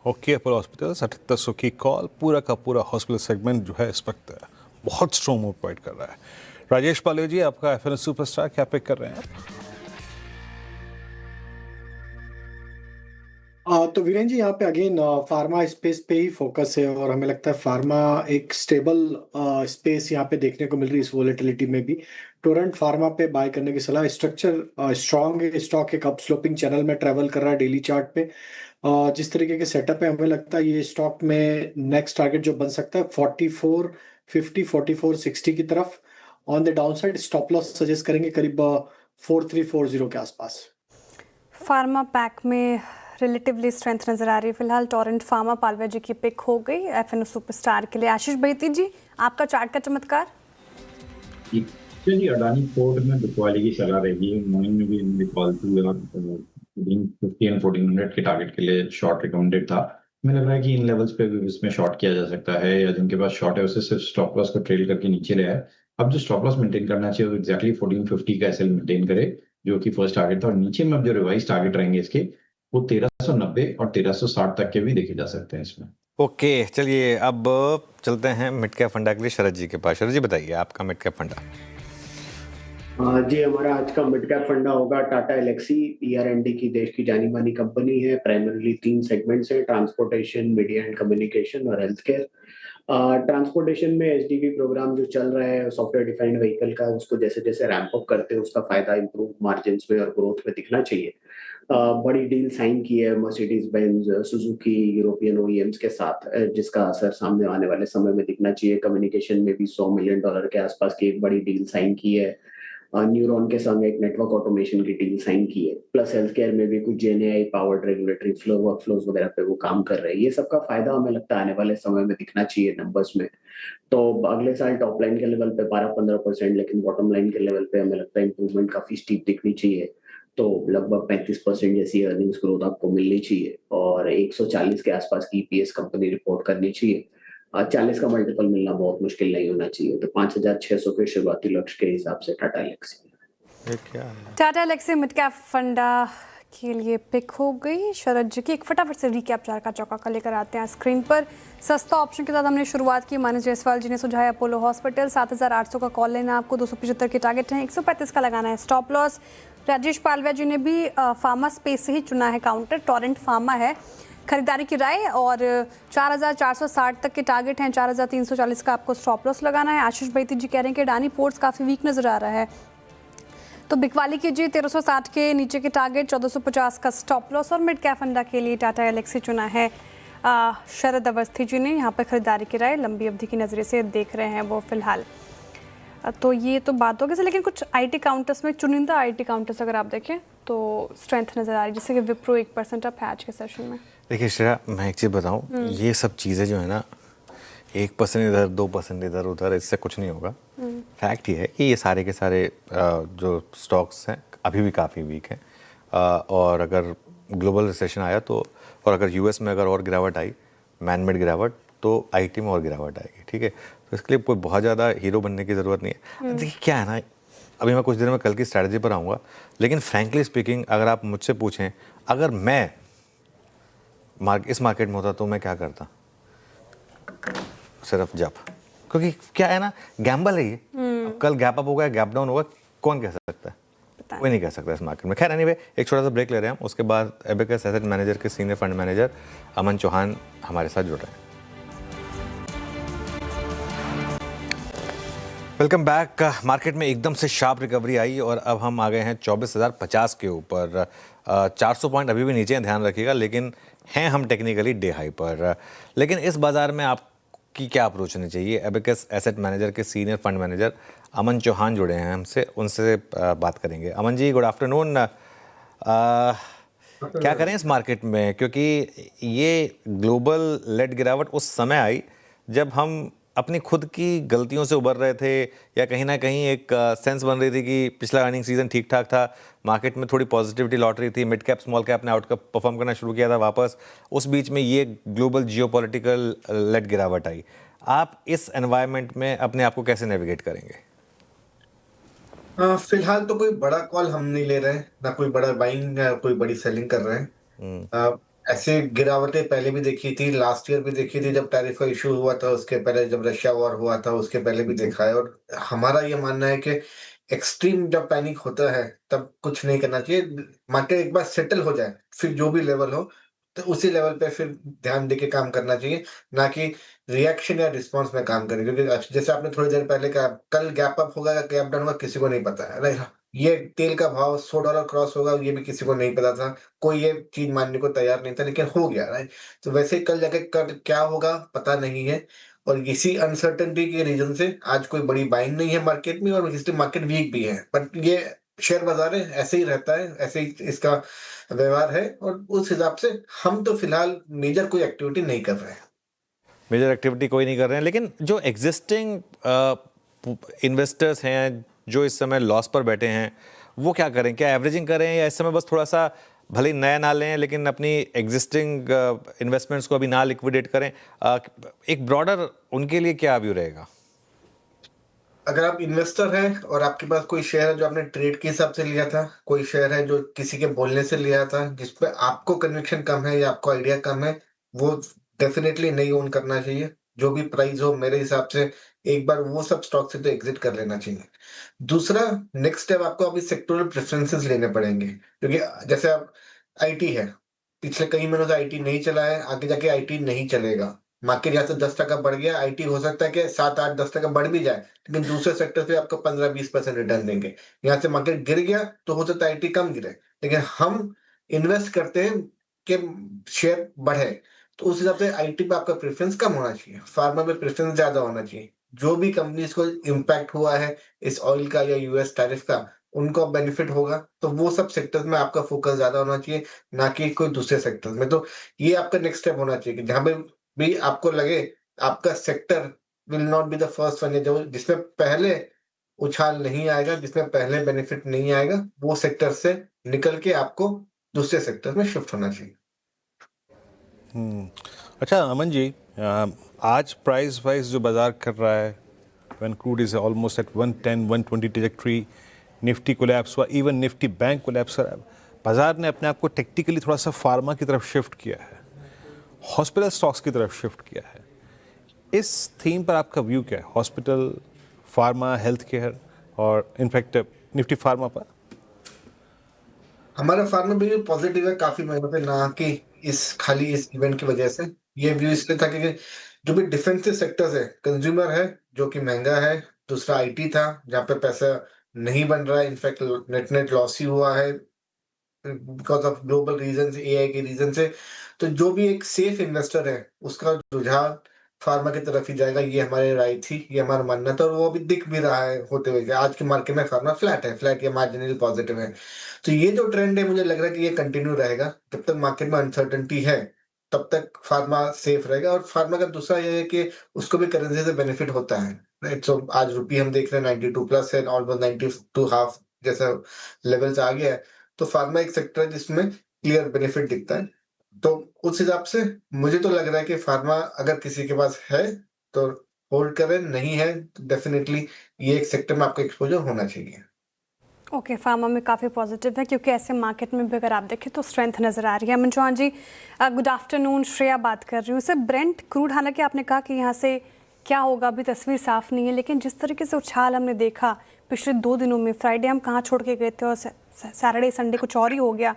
ओके, अपोलो हॉस्पिटल 7800 की कॉल। पूरा का पूरा हॉस्पिटल सेगमेंट जो है इस वक्त बहुत स्ट्रॉन्ग मूव प्रोवाइड कर रहा है। राजेश पाले जी, आपका FNO सुपरस्टार क्या पिक कर रहे हैं आप? तो वीरेन जी यहाँ पे अगेन फार्मा स्पेस पे ही फोकस है, और हमें लगता है फार्मा एक स्टेबल स्पेस यहाँ पे देखने को मिल रही है इस वोलेटिलिटी में भी। टोरेंट फार्मा पे बाय करने की सलाह। स्ट्रक्चर स्ट्रॉन्ग है, स्टॉक एक अप स्लोपिंग चैनल में ट्रेवल कर रहा है डेली चार्ट पे। जिस तरीके के सेटअप है, हमें लगता है ये स्टॉक में नेक्स्ट टारगेट जो बन सकता है 4450 4460 की तरफ। On the downside stop loss suggest करेंगे करीब 4340 के आसपास। फार्मा पैक में रिलेटिवली स्ट्रेंथ नजर आ रही है फिलहाल। टोरेंट फार्मा पालवे जी की पिक हो गई FNO सुपरस्टार के लिए। आशीष बहेती जी, आपका चार्ट का चमत्कार। जी अडानी पोर्ट में बिकवाली की सलाह रहेगी। मॉर्निंग में भी बिकवाल थी और 15 और 1400 के टारगेट के लिए शॉर्ट रिकमेंडेड था। मुझे लग रहा है कि इन लेवल्स पे भी इसमें शॉर्ट किया जा सकता है, या जिनके पास शॉर्ट है उसे सिर्फ स्टॉप लॉस को ट्रेल करके नीचे रहा है। अब जो स्टॉप लॉस मेंटेन करना चाहिए वो एक्जैक्टली 1450 का एसएल मेंटेन करे, जो कि फर्स्ट टारगेट था। और नीचे में अब जो रिवाइज टारगेट रहेंगे इसके, वो 1390 और 1360 तक के भी देखे जा सकते हैं इसमें। ओके, चलिए अब चलते हैं मिड कैप फंडा के लिए शरद जी के पास। शरद जी बताइए आपका मिड कैप फंडा। जी, हमारा आज का मिड कैप फंडा होगा टाटा एलेक्सी। ER&D की देश की जानी मानी कंपनी है। प्राइमरीली 3 सेगमेंट्स हैं, ट्रांसपोर्टेशन, मीडिया एंड कम्युनिकेशन और हेल्थ केयर। ट्रांसपोर्टेशन में SDV प्रोग्राम जो चल रहा है सॉफ्टवेयर डिफाइंड व्हीकल का, उसको जैसे जैसे रैंप अप करते हैं उसका फायदा इंप्रूव मार्जिन में और ग्रोथ में दिखना चाहिए। बड़ी डील साइन की है Mercedes Benz, Suzuki, European OEMs के साथ, जिसका असर सामने आने वाले समय में दिखना चाहिए। कम्युनिकेशन में भी $100 मिलियन के आसपास की एक बड़ी डील साइन की है। न्यूरॉन के संग एक नेटवर्क ऑटोमेशन की डील साइन की है। प्लस हेल्थ केयर में भी कुछ GenAI powered regulatory flow workflows वगैरह पे वो काम कर रहे हैं। ये सबका फायदा हमें लगता है आने वाले समय में दिखना चाहिए नंबर्स में। तो अगले साल टॉप लाइन के लेवल पे 12-15%, लेकिन बॉटम लाइन के लेवल पे हमें लगता है इंप्रूवमेंट काफी स्टीप दिखनी चाहिए। तो लगभग 35% जैसी अर्निंग्स ग्रोथ आपको मिलनी चाहिए, और 140 के आसपास की EPS कंपनी रिपोर्ट करनी चाहिए। 40 का मल्टीपल मिलना बहुत मुश्किल नहीं होना चाहिए। तो 5600 के शुरुआती लक्ष्य के हिसाब से Tata Elxsi. Tata Elxsi mid cap फंडा के लिए पिक हो गई शरद जी की। एक फटाफट से रिकैप 4 का चौका का लेकर आते हैं स्क्रीन पर। सस्ता ऑप्शन के साथ हमने शुरुआत की। मानस जायसवाल जी ने सुझाया अपोलो हॉस्पिटल, 7800 का कॉल लेना आपको, 275 के टारगेट हैं, 135 का लगाना है स्टॉप लॉस। राजेश पालवे जी ने भी फार्मा स्पेस से ही चुना है काउंटर, टोरेंट फार्मा है खरीदारी की राय, और 4460 तक के टारगेट हैं, 4340 का आपको स्टॉप लॉस लगाना है। आशीष बहेती जी कह रहे हैं कि अडानी पोर्ट्स काफ़ी वीक नज़र आ रहा है, तो बिकवाली कीजिए 1360 के नीचे के टारगेट, 1450 का स्टॉप लॉस और मिड कैप फंडा के लिए टाटा एलेक्सी चुना है शरद अवस्थी जी ने। यहाँ पर खरीदारी की राय लंबी अवधि की नज़रिए से देख रहे हैं वो फिलहाल। तो ये तो बात होगी, लेकिन कुछ आईटी काउंटर्स में, चुनिंदा आईटी काउंटर्स अगर आप देखें तो स्ट्रेंथ नज़र आ रही है, जैसे कि विप्रो 1% अप है आज के सेशन में। देखिए श्रेया, मैं एक चीज़ बताऊँ, ये सब चीज़ें जो है ना 1% इधर 2% इधर उधर, इससे कुछ नहीं होगा। फैक्ट ये है कि ये सारे के सारे जो स्टॉक्स हैं अभी भी काफ़ी वीक हैं, और अगर ग्लोबल रिसेशन आया तो, और अगर यूएस में अगर और गिरावट आई, मैन मेड गिरावट, तो आईटी में और गिरावट आएगी। ठीक है, तो इसके लिए कोई बहुत ज़्यादा हीरो बनने की ज़रूरत नहीं है। देखिए क्या है ना, अभी मैं कुछ देर में कल की स्ट्रैटेजी पर आऊँगा, लेकिन फ्रैंकली स्पीकिंग अगर आप मुझसे पूछें, अगर मैं इस मार्केट में होता तो मैं क्या करता, सिर्फ जब, क्योंकि क्या है ना, गैम्बल है ये। अब कल गैप अप होगा, गैप डाउन होगा, कौन कह सकता है? कोई नहीं कह सकता इस मार्केट में। खैर एनीवे, एक छोटा सा ब्रेक ले रहे हैं हम, उसके बाद एबेकस एसेट मैनेजर के सीनियर फंड मैनेजर अमन चौहान हमारे साथ जुड़ रहे हैं। Welcome back. मार्केट में एकदम से शार्प रिकवरी आई और अब हम आ गए हैं 24,050 के ऊपर। 400 पॉइंट अभी भी नीचे हैं, ध्यान रखिएगा, लेकिन हैं हम टेक्निकली डे हाई पर। लेकिन इस बाजार में आपकी क्या अप्रोच होनी चाहिए? एबेकस एसेट मैनेजर के सीनियर फंड मैनेजर अमन चौहान जुड़े हैं हमसे, उनसे बात करेंगे। Aman ji, good afternoon. क्या करें इस मार्केट में, क्योंकि ये ग्लोबल लेड गिरावट उस समय आई जब हम अपनी खुद की गलतियों से उबर रहे थे, या कहीं ना कहीं एक सेंस बन रही थी कि पिछला अर्निंग सीजन ठीक ठाक था, मार्केट में थोड़ी पॉजिटिविटी लौट रही थी, मिड कैप स्मॉल कैप ने आउट कैप परफॉर्म करना शुरू किया था वापस। उस बीच में ये ग्लोबल जियोपॉलिटिकल लेड गिरावट आई। आप इस एनवायरनमेंट में अपने आप को कैसे नेविगेट करेंगे? फिलहाल तो कोई बड़ा कॉल हम नहीं ले रहे हैं, ना कोई बड़ा बाइंग कोई बड़ी सेलिंग कर रहे हैं। ऐसे गिरावटें पहले भी देखी थी, लास्ट ईयर भी देखी थी जब टैरिफ का इशू हुआ था, उसके पहले जब रशिया वॉर हुआ था उसके पहले भी देखा है। और हमारा ये मानना है कि एक्सट्रीम जब पैनिक होता है तब कुछ नहीं करना चाहिए। मार्केट एक बार सेटल हो जाए, फिर जो भी लेवल हो तो उसी लेवल पे फिर ध्यान देके काम करना चाहिए, ना कि रिएक्शन या रिस्पॉन्स में काम करें। क्योंकि जैसे आपने थोड़ी देर पहले कहा, कल गैप अप होगा या गैप डाउन होगा किसी को नहीं पता है, राइट? ये तेल का भाव $100 क्रॉस होगा ये भी किसी को नहीं पता था, कोई ये चीज मानने को तैयार नहीं था, लेकिन हो गया, राइट? तो वैसे ही कल जाके क्या होगा पता नहीं है, और इसी अनसर्टेनिटी के रीजन से आज कोई बड़ी बाइंग नहीं है मार्केट में, और इसलिए मार्केट वीक भी है। बट ये शेयर बाजार है, ऐसे ही रहता है, ऐसे ही इसका व्यवहार है, और उस हिसाब से हम तो फिलहाल मेजर कोई एक्टिविटी नहीं कर रहे हैं। मेजर एक्टिविटी कोई नहीं कर रहे हैं, लेकिन जो एग्जिस्टिंग इन्वेस्टर्स हैं जो इस समय लॉस पर बैठे हैं, वो क्या करें? क्या एवरेजिंग करें, या इस समय बस थोड़ा सा भले ही नया ना लें लेकिन अपनी एग्जिस्टिंग इन्वेस्टमेंट्स को अभी ना लिक्विडेट करें? एक ब्रॉडर उनके लिए क्या व्यू रहेगा? अगर आप इन्वेस्टर हैं और आपके पास कोई शेयर है जो आपने ट्रेड के हिसाब से लिया था, कोई शेयर है जो किसी के बोलने से लिया था, जिसपे आपको कन्विक्शन कम है या आपको आइडिया कम है, वो डेफिनेटली नहीं ओन करना चाहिए। जो भी प्राइस हो, मेरे हिसाब से एक बार वो सब स्टॉक से तो एग्जिट कर लेना चाहिए। दूसरा, नेक्स्ट स्टेप आपको अभी सेक्टोरल प्रेफरेंसेस लेने पड़ेंगे, क्योंकि जैसे आप आईटी है, पिछले कई महीनों से आईटी नहीं चला है, आगे जाके आईटी नहीं चलेगा। मार्केट यहाँ से 10% बढ़ गया, आईटी हो सकता है कि 7-8-10% बढ़ भी जाए, लेकिन दूसरे सेक्टर से आपको 15-20% रिटर्न देंगे। यहाँ से मार्केट गिर गया तो हो सकता है आईटी कम गिरे, लेकिन हम इन्वेस्ट करते हैं कि शेयर बढ़े, तो उस हिसाब से आईटी पे आपका प्रेफरेंस कम होना चाहिए, फार्मा पे प्रेफरेंस ज्यादा होना चाहिए। जो भी कंपनीज को इम्पैक्ट हुआ है इस ऑयल का या यूएस टैरिफ का, उनको बेनिफिट होगा, तो वो सब सेक्टर्स में आपका फोकस ज्यादा होना चाहिए, ना कि कोई दूसरे सेक्टर्स में। तो ये आपका नेक्स्ट स्टेप होना चाहिए कि जहां पे भी आपको लगे आपका sector will not be the first one, जो जिसमें पहले उछाल नहीं आएगा, जिसमें पहले बेनिफिट नहीं आएगा, वो सेक्टर से निकल के आपको दूसरे सेक्टर में शिफ्ट होना चाहिए। अच्छा अमन जी, आज प्राइस वाइज जो बाजार कर रहा है, when crude is almost at 110-120 trajectory, Nifty collapse हुआ, इवन निफ्टी बैंक कोलैप्स करा, बाजार ने अपने आप को टेक्निकली थोड़ा सा फार्मा की तरफ शिफ्ट किया है, हॉस्पिटल स्टॉक्स की तरफ शिफ्ट किया है। इस थीम पर आपका व्यू क्या है? हॉस्पिटल, फार्मा, हेल्थ केयर और इनफैक्ट निफ्टी फार्मा पर? हमारा फार्मा भी पॉजिटिव है काफी महीनों से, ना कि खाली इस इवेंट की वजह से। ये व्यू इसलिए था कि जो भी डिफेंसिव सेक्टर्स है, कंज्यूमर है जो कि महंगा है, दूसरा आईटी था जहाँ पे पैसा नहीं बन रहा है, इनफैक्ट नेट लॉस ही हुआ है because of global reason, AI के रीजन से। तो जो भी एक सेफ इन्वेस्टर है उसका रुझान फार्मा की तरफ ही जाएगा, ये हमारी राय थी, ये हमारा मानना था, और वो अभी दिख भी रहा है होते हुए। आज के मार्केट में फार्मा फ्लैट है, फ्लैट या मार्जिनल पॉजिटिव है। तो ये जो ट्रेंड है मुझे लग रहा है कि ये कंटिन्यू रहेगा। जब तक मार्केट में अनसर्टेनिटी है तब तक फार्मा सेफ रहेगा। और फार्मा का दूसरा ये है कि उसको भी करेंसी से बेनिफिट होता है, राइट। सो आज रुपी हम देख रहे हैं 92 प्लस है, ऑलमोस्ट 92 हाफ जैसा लेवल्स आ गया है। तो फार्मा एक सेक्टर है जिसमें क्लियर बेनिफिट दिखता है। तो उस हिसाब से मुझे तो लग रहा है कि फार्मा अगर किसी के पास है तो होल्ड करें, नहीं है तो डेफिनेटली ये एक सेक्टर में आपका एक्सपोजर होना चाहिए। ओके, फार्मा में काफ़ी पॉजिटिव है क्योंकि ऐसे मार्केट में भी अगर आप देखें तो स्ट्रेंथ नज़र आ रही है। अमन चौहान जी, गुड आफ्टरनून। श्रेया बात कर रही हूँ। सर, ब्रेंट क्रूड, हालांकि आपने कहा कि यहाँ से क्या होगा अभी तस्वीर साफ नहीं है, लेकिन जिस तरीके से उछाल हमने देखा पिछले 2 दिनों में, फ्राइडे हम कहाँ छोड़ के गए थे और सैटरडे संडे कुछ और ही हो गया,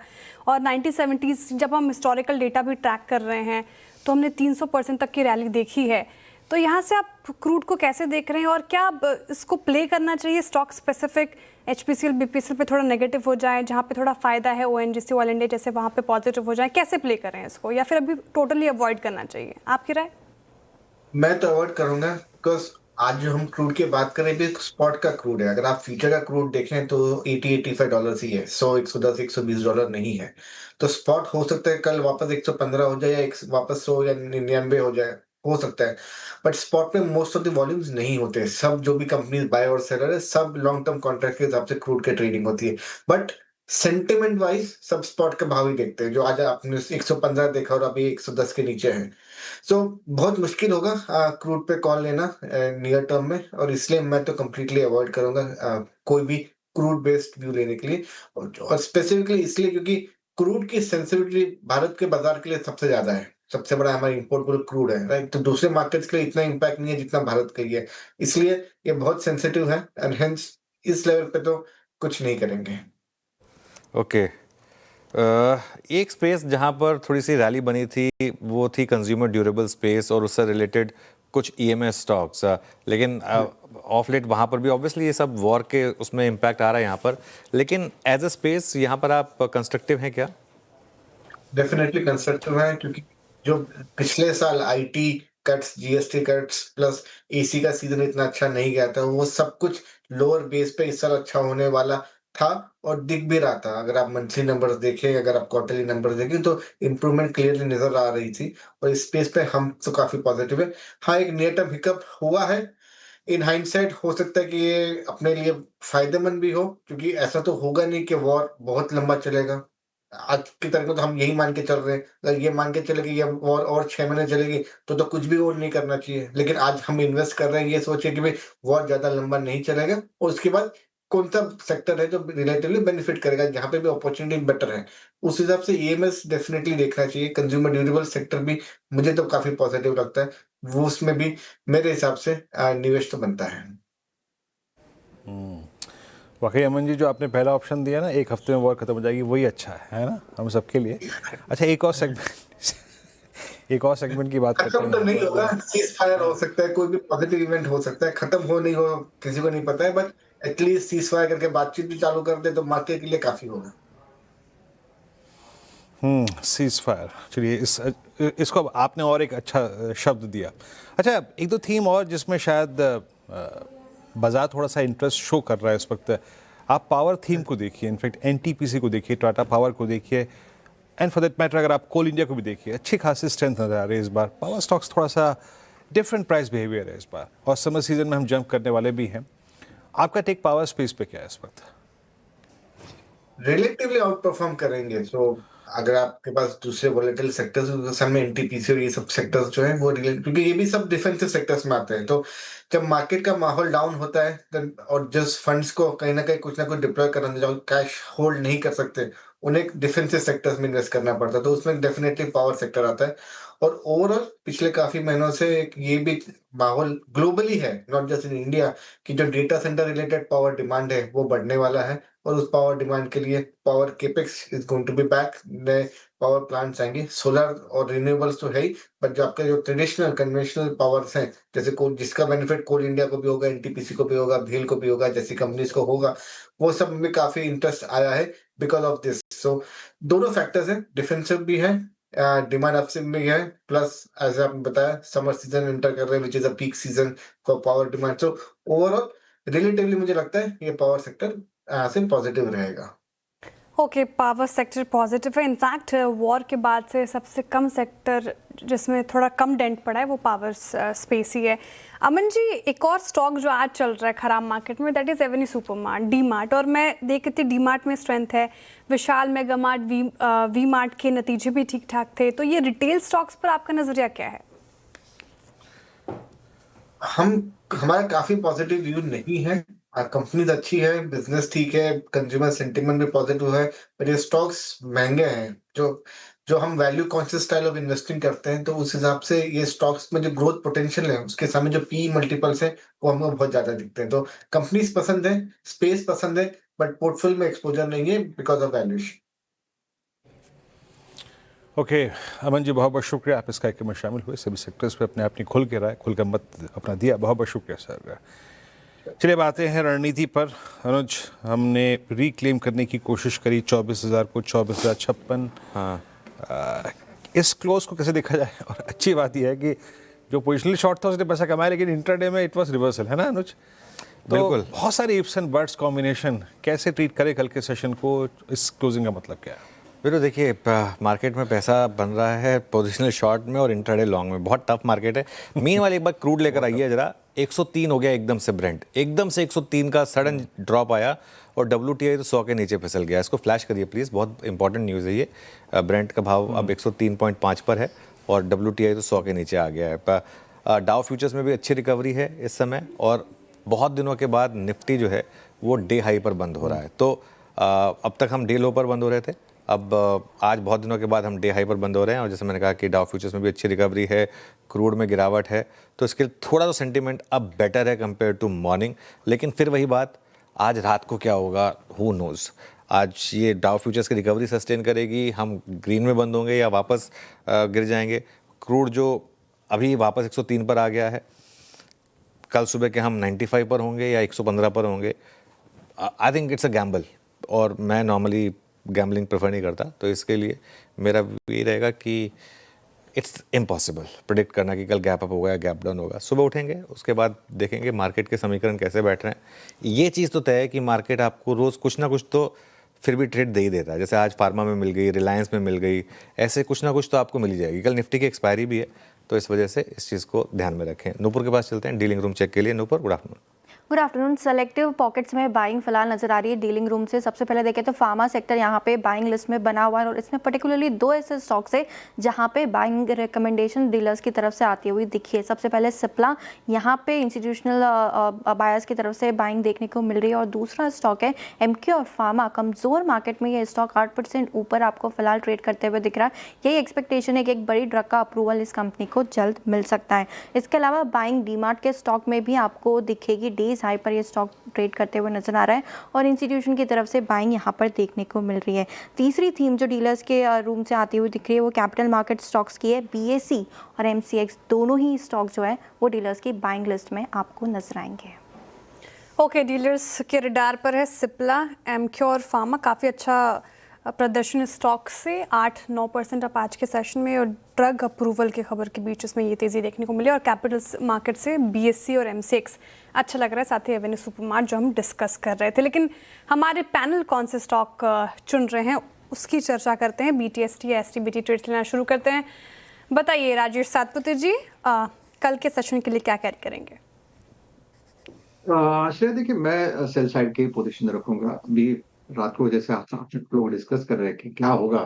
और 1970s जब हम हिस्टोरिकल डेटा भी ट्रैक कर रहे हैं तो हमने 300% तक की रैली देखी है। तो यहाँ से आप क्रूड को कैसे देख रहे हैं, और क्या इसको प्ले करना चाहिए स्टॉक स्पेसिफिक, HPCL BPCL पे थोड़ा नेगेटिव हो जाए, जहाँ पे थोड़ा फायदा है ONGC ऑयल इंडिया जैसे वहाँ पे पॉजिटिव हो जाए, कैसे प्ले करें इसको, या फिर अभी टोटली अवॉइड करना चाहिए? आपकी राय? मैं तो अवॉइड करूंगा बिकॉज आज जो हम क्रूड की बात करें भी स्पॉट का क्रूड है। अगर आप फ्यूचर का क्रूड देखें तो $80-85 ही है, 100, 110, $120 नहीं है। तो स्पॉट हो सकता है कल वापस 115 हो जाए, या वापस 100 या 99 हो जाए, हो सकता है। बट स्पॉट में मोस्ट ऑफ द वॉल्यूम्स नहीं होते। सब जो भी कंपनीज बाय और सेलर है, सब लॉन्ग टर्म कॉन्ट्रैक्ट के हिसाब से क्रूड की ट्रेडिंग होती है। बट सेंटिमेंट वाइज सब स्पॉट का भाव ही देखते हैं। जो आज आपने 115 देखा और अभी 110 के नीचे है। सो बहुत मुश्किल होगा क्रूड पे कॉल लेना नियर टर्म में, और इसलिए मैं तो कंप्लीटली अवॉइड करूंगा कोई भी क्रूड बेस्ड व्यू लेने के लिए। और स्पेसिफिकली इसलिए क्योंकि क्रूड की सेंसिटिविटी भारत के बाजार के लिए सबसे ज्यादा है। सबसे बड़ा हमारा इंपोर्टेबल क्रूड है, राइट। तो दूसरे मार्केट्स के लिए इतना इम्पैक्ट नहीं है जितना भारत के लिए। इसलिए ये बहुत सेंसिटिव है, एंड हेंस इस लेवल पे तो कुछ नहीं करेंगे। ओके, एक स्पेस जहां पर थोड़ी सी रैली बनी थी वो थी कंज्यूमर ड्यूरेबल स्पेस और उससे रिलेटेड कुछ EMS स्टॉक्स, लेकिन ऑफ लेट वहां पर भी ऑब्वियसली ये सब वॉर के उसमें इम्पैक्ट आ रहा है यहाँ पर, लेकिन एज अ स्पेस यहाँ पर आप कंस्ट्रक्टिव हैं क्या? डेफिनेटली कंस्ट्रक्टिव है, क्योंकि जो पिछले साल IT cuts, GST cuts plus AC का सीजन इतना अच्छा नहीं गया था, वो सब कुछ लोअर बेस पे इस साल अच्छा होने वाला था और दिख भी रहा था। अगर आप मंथली नंबर्स देखें, अगर आप क्वार्टरली नंबर्स देखें तो इम्प्रूवमेंट क्लियरली नजर आ रही थी, और इस स्पेस पे हम तो काफी पॉजिटिव है। हाँ, एक नियर टर्म हिकअप हुआ है। इन हाइंडसाइट हो सकता है कि ये अपने लिए फायदेमंद भी हो, क्योंकि ऐसा तो होगा नहीं कि वॉर बहुत लंबा चलेगा। आज की तारीख में तो हम यही मान के चल रहे हैं। अगर ये मान के चले कि ये वॉर और 6 महीने चलेगी तो कुछ भी और नहीं करना चाहिए। लेकिन आज हम इन्वेस्ट कर रहे हैं ये सोचे कि भाई वॉर ज्यादा लंबा नहीं चलेगा, और उसके बाद कौन सा सेक्टर है जो रिलेटिवली बेनिफिट करेगा, जहां पे भी अपॉर्चुनिटी बेटर है, उस हिसाब से EMS डेफिनेटली देखना चाहिए। कंज्यूमर ड्यूरेबल सेक्टर भी मुझे तो काफी पॉजिटिव लगता है, वो उसमें भी मेरे हिसाब से निवेश तो बनता है। वाकई अमन जी, जो आपने पहला ऑप्शन दिया ना, 1 हफ्ते में वॉर खत्म हो जाएगी, वही अच्छा है ना हम सबके लिए। अच्छा, एक और सेगमेंट की बात करते खत्म तो नहीं होगा, सीज फायर हो सकता है, कोई भी पॉजिटिव इवेंट हो सकता है, खत्म हो नहीं हो किसी को नहीं पता है, बट एटलीस्ट सीज फायर करके बातचीत भी चालू कर दे तो मार्केट के लिए काफी होगा। सीज फायर, चलिए इसको अब आपने और एक अच्छा शब्द दिया। अच्छा, एक दो थीम और जिसमें शायद बाजार थोड़ा सा इंटरेस्ट शो कर रहा है इस वक्त, आप पावर थीम को देखिए, इनफैक्ट NTPC को देखिए, टाटा पावर को देखिए, एंड फॉर दैट मैटर अगर आप कोल इंडिया को भी देखिए, अच्छी खासी स्ट्रेंथ नजर आ रही है इस बार। पावर स्टॉक्स थोड़ा सा डिफरेंट प्राइस बिहेवियर है इस बार, और समर सीजन में हम जंप करने वाले भी हैं। आपका टेक पावर स्पेस पे क्या है इस वक्त? रिलेटिवली आउट परफॉर्म करेंगे। सो अगर आपके पास दूसरे वोलेटाइल सेक्टर्स में NTPC और ये सब सेक्टर्स जो हैं वो क्योंकि ये भी सब डिफेंसिव सेक्टर्स में आते हैं, तो जब मार्केट का माहौल डाउन होता है और जिस फंड्स को कहीं ना कुछ डिप्लॉय करना, जो कैश होल्ड नहीं कर सकते, उन्हें डिफेंसिव सेक्टर्स में इन्वेस्ट करना पड़ता है, तो उसमें डेफिनेटली पावर सेक्टर आता है। और ओवरऑल पिछले काफी महीनों से ये भी माहौल ग्लोबली है, नॉट जस्ट इन इंडिया, कि जो data centre related power demand है वो बढ़ने वाला है, और उस पावर डिमांड के लिए power capex is going to be back. नए पावर प्लांट्स आएंगे, सोलर और रिन्यूएबल्स तो है ही, बट जो आपके जो ट्रेडिशनल कन्वेंशनल पावर्स हैं, जैसे कोल, जिसका बेनिफिट कोल इंडिया को भी होगा, एनटीपीसी को भी होगा, भेल को भी होगा, जैसी कंपनीज को होगा, वो सब में काफी इंटरेस्ट आया है बिकॉज ऑफ दिस। सो दोनों फैक्टर्स हैं, डिफेंसिव भी है, डिमांड अपस्विंग भी है, प्लस एज आपने बताया समर सीजन एंटर कर रहे हैं which is a peak season for power demand. So overall relatively मुझे लगता है ये पावर सेक्टर से पॉजिटिव रहेगा। ओके, पावर सेक्टर पॉजिटिव है। इनफैक्ट वॉर के बाद से सबसे कम सेक्टर जिसमें थोड़ा कम डेंट पड़ा है वो पावर स्पेस ही है। अमन जी, एक और स्टॉक जो आज चल रहा है खराब मार्केट में, that is Avenue supermart, D mart, और मैं देख रही थी डी मार्ट में स्ट्रेंथ है, विशाल मेगा मार्ट, वी मार्ट के नतीजे भी ठीक ठाक थे। तो ये रिटेल स्टॉक्स पर आपका नज़रिया क्या है? हमारा काफी पॉजिटिव व्यू नहीं है। कंपनीज अच्छी है, बिजनेस ठीक है, कंज्यूमर सेंटिमेंट भी पॉजिटिव है, पर ये स्टॉक्स महंगे हैं। जो हम value conscious style of investing करते हैं, तो उस हिसाब से ये स्टॉक्स में जो ग्रोथ पोटेंशियल है, उसके सामने जो पी मल्टीपल्स है वो हमें बहुत ज्यादा दिखते हैं। तो कंपनीज पसंद है, स्पेस पसंद है, बट पोर्टफोलियो में एक्सपोजर नहीं है because of valuation. Okay Aman ji, बहुत बहुत शुक्रिया, आप इस कार्यक्रम में शामिल हुए, सभी सेक्टर्स पे अपने अपनी खुल के राय, खुलकर मत अपना दिया, बहुत बहुत शुक्रिया सर। चलिए बातें हैं रणनीति पर। अनुज, हमने रिक्लेम करने की कोशिश करी 24,000 को, 24,056। हाँ, इस क्लोज को कैसे देखा जाए? और अच्छी बात यह है कि जो पोजिशनल शॉर्ट था उसने पैसा कमाया, लेकिन इंट्राडे में इट वाज रिवर्सल, है ना अनुज? तो बिल्कुल। बहुत सारे इफ्स एंड बट्स कॉम्बिनेशन, कैसे ट्रीट करे कल के सेशन को? इस क्लोजिंग का मतलब क्या है? फिर देखिए, मार्केट में पैसा बन रहा है पोजिशनल शॉर्ट में और इंट्राडे लॉन्ग में, बहुत टफ मार्केट है। मीन वाले एक बार क्रूड लेकर आइए जरा, 103 हो गया एकदम से, ब्रेंट एकदम से 103 का सडन ड्रॉप आया और WTI तो 100 के नीचे फिसल गया। इसको फ्लैश करिए प्लीज़, बहुत इंपॉर्टेंट न्यूज़ है ये। ब्रेंट का भाव अब 103.5 पर है और WTI तो 100 के नीचे आ गया है। डाउ फ्यूचर्स में भी अच्छी रिकवरी है इस समय, और बहुत दिनों के बाद निफ्टी जो है वो डे हाई पर बंद हो रहा है। तो अब तक हम डे लो पर बंद हो रहे थे, अब आज बहुत दिनों के बाद हम डे हाई पर बंद हो रहे हैं, और जैसे मैंने कहा कि डाउ फ्यूचर्स में भी अच्छी रिकवरी है, क्रूड में गिरावट है, तो इसके थोड़ा तो सेंटीमेंट अब बेटर है कंपेयर टू मॉर्निंग। लेकिन फिर वही बात, आज रात को क्या होगा, हु नोज़। आज ये डाउ फ्यूचर्स की रिकवरी सस्टेन करेगी, हम ग्रीन में बंद होंगे या वापस गिर जाएंगे। क्रूड जो अभी वापस 103 पर आ गया है, कल सुबह के हम 95 पर होंगे या 115 पर होंगे। I think it's a gamble, और मैं नॉर्मली गैम्बलिंग प्रेफर नहीं करता, तो इसके लिए मेरा ये रहेगा कि इट्स इम्पॉसिबल प्रेडिक्ट करना कि कल गैप अप होगा या गैप डाउन होगा। सुबह उठेंगे, उसके बाद देखेंगे मार्केट के समीकरण कैसे बैठ रहे हैं। ये चीज़ तो तय है कि मार्केट आपको रोज़ कुछ ना कुछ तो फिर भी ट्रेड दे ही देता है। जैसे आज फार्मा में मिल गई, रिलायंस में मिल गई, ऐसे कुछ ना कुछ तो आपको मिल ही जाएगी। कल निफ्टी की एक्सपायरी भी है, तो इस वजह से इस चीज़ को ध्यान में रखें। नूपुर के पास चलते हैं डीलिंग रूम चेक के लिए। Nupur, good afternoon. Good afternoon. Selective pockets में बाइंग फिलहाल नजर आ रही है डीलिंग रूम से। सबसे पहले देखें तो फार्मा सेक्टर यहाँ पे बाइंग लिस्ट में बना हुआ है, और इसमें पर्टिकुलरली 2 ऐसे स्टॉक्स है जहाँ पे बाइंग रिकमेंडेशन डीलर्स की तरफ से आती हुई दिखी है। सबसे पहले सिप्ला, यहाँ पे इंस्टीट्यूशनल बायर्स की तरफ से बाइंग देखने को मिल रही है, और दूसरा स्टॉक है एमक्यू और फार्मा। कमजोर मार्केट में ये स्टॉक 8% ऊपर आपको फिलहाल ट्रेड करते हुए दिख रहा है। यही एक्सपेक्टेशन है कि एक बड़ी ड्रग का अप्रूवल इस कंपनी को जल्द मिल सकता है। इसके अलावा बाइंग डीमार्ट के स्टॉक में भी आपको दिखेगी, डेज हाई पर ये स्टॉक ट्रेड करते हुए नजर आ रहा है, और इंस्टीट्यूशन की तरफ से बाइंग यहाँ पर देखने को मिल रही है। तीसरी थीम जो डीलर्स के रूम से आती हुई दिख रही है वो कैपिटल मार्केट स्टॉक्स की है। BSE और MCX दोनों ही स्टॉक जो है वो डीलर्स की बाइंग लिस्ट में आपको नजर आएंगे। ओके, डीलर्स के रडार पर है सिप्ला, एमक्यू और फार्मा। काफ़ी अच्छा प्रदर्शन स्टॉक से 8-9% अप आज के सेशन में, और ड्रग अप्रूवल की खबर के बीच इसमें ये तेज़ी देखने को मिली। और कैपिटल मार्केट से BSE और MCX अच्छा लग रहा है, साथ ही एवेन्यू सुपरमार्ट जो हम डिस्कस कर रहे थे। लेकिन हमारे पैनल कौन से स्टॉक चुन रहे हैं उसकी चर्चा करते हैं। BTST या STBT ट्रेड्स लेना शुरू करते हैं। बताइए राजेश सातपुते जी, कल के सेशन के लिए क्या कैरी करेंगे? श्रेया, देखिए मैं सेल साइड की पोजीशन रखूंगा। अभी रात को जैसे आप लोग डिस्कस कर रहे हैं कि क्या होगा,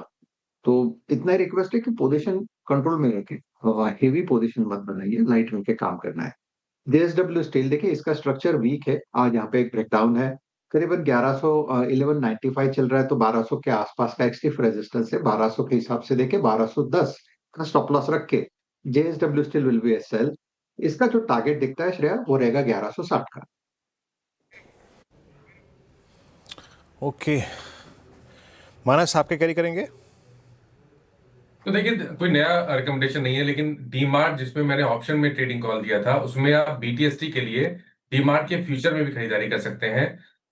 तो इतना ही रिक्वेस्ट है कि पोजीशन कंट्रोल में रखें, हेवी पोजीशन मत बनाइए, लाइट रख के काम करना है। JSW स्टील, देखिए इसका स्ट्रक्चर वीक है, आज यहाँ पे एक ब्रेकडाउन है, करीबन 1195 चल रहा है, तो 1200 के आसपास का एक्सटिव रेजिस्टेंस है। 1200 के हिसाब से देखे 1210 का स्टॉप लॉस रख के JSW steel will be a sell. इसका जो टारगेट दिखता है श्रेया, वो रहेगा 1160 का। ओके, मानस आपके कैरी करेंगे? तो देखिए कोई नया रिकमेंडेशन नहीं है, लेकिन डीमार्ट जिसमें मैंने ऑप्शन में ट्रेडिंग कॉल दिया था, उसमें आप बीटीएसटी के लिए डीमार्ट के फ्यूचर में भी खरीदारी कर सकते हैं।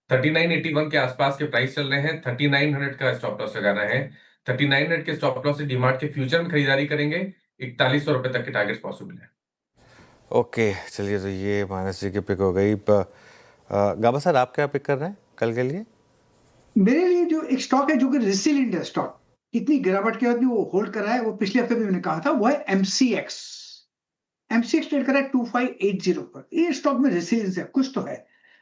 3981 के आसपास के प्राइस चल रहे हैं, 3900 का स्टॉप लॉस लगाना है। 3900 के स्टॉप लॉस से डीमार्ट के फ्यूचर में खरीदारी करेंगे, 4100 रुपए तक के टारगेट पॉसिबल है। ओके चलिए, तो ये मानस जी की पिक हो गई। गाबा सर, आप क्या पिक कर रहे हैं कल के लिए? मेरे लिए जो एक स्टॉक है जो कि रेसिलिएंट है, स्टॉक इतनी गिरावट के बाद भी वो होल्ड कर रहा है, वो पिछले हफ्ते भी मैंने कहा था, वो है एमसीएक्स। एमसीएक्स ट्रेड कर रहा है 2580 पर। ये स्टॉक में रेसिलियंस है, कुछ तो है।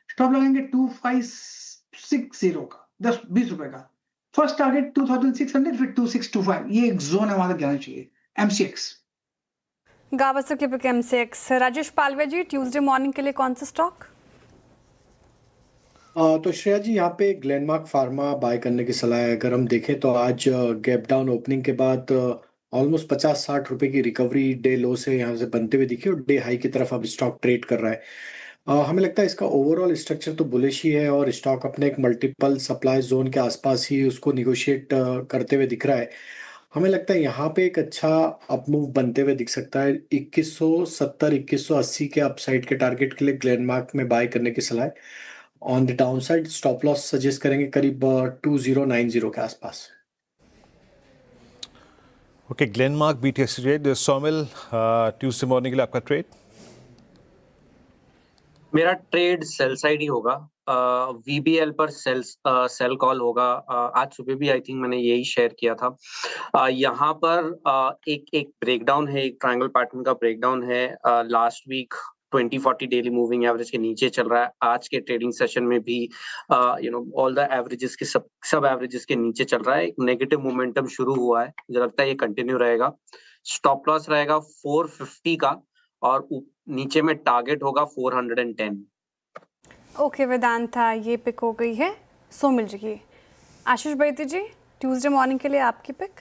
स्टॉप लगाएंगे 2560 का, 10-20 रुपए का। फर्स्ट टारगेट 2600, फिर 2625। ये एक जोन है, वहां तक जाना चाहिए एमसीएक्स। गावस्कर के पिक एमसीएक्स। राजेश पालवे जी, ट्यूसडे मॉर्निंग के लिए कौन सा स्टॉक? तो श्रेया जी, यहाँ पे ग्लेनमार्क फार्मा बाय करने की सलाह है। अगर हम देखें तो आज गैप डाउन ओपनिंग के बाद ऑलमोस्ट 50-60 रुपए की रिकवरी डे लो से यहाँ से बनते हुए दिखी और डे हाई की तरफ अब स्टॉक ट्रेड कर रहा है। हमें लगता है इसका ओवरऑल स्ट्रक्चर तो बुलिश ही है और स्टॉक अपने एक मल्टीपल सप्लाई जोन के आसपास ही उसको निगोशिएट करते हुए दिख रहा है। हमें लगता है यहाँ पे एक अच्छा अपमूव बनते हुए दिख सकता है। 2170 2180 के अपसाइड के टारगेट के लिए ग्लेनमार्क में बाय करने की सलाह है। On the downside stop loss suggest करेंगे करीब 2090 के आसपास। Okay, Glenmark BTS trade. Saumil, Tuesday morning के लिए आपका ट्रेड? मेरा ट्रेड सेल साइड ही होगा। वीबीएल पर सेल कॉल होगा। आज सुबह भी आई थिंक मैंने यही शेयर किया था। यहाँ पर एक ब्रेकडाउन है, एक ट्रायंगल पैटर्न का ब्रेकडाउन है। Last week 20-40 daily moving average के नीचे चल रहा है। आज के ट्रेडिंग सेशन में भी ऑल द एवरेजेस के सब एवरेजेस के नीचे चल रहा है। एक नेगेटिव मोमेंटम शुरू हुआ है, मुझे लगता है ये कंटिन्यू रहेगा। स्टॉप लॉस रहेगा 450 का और नीचे में टारगेट होगा 410। ओके वेदांता, ये पिक हो गई है सोमिल जी की। आशीष बैती जी, ट्यूसडे मॉर्निंग के लिए आपकी पिक?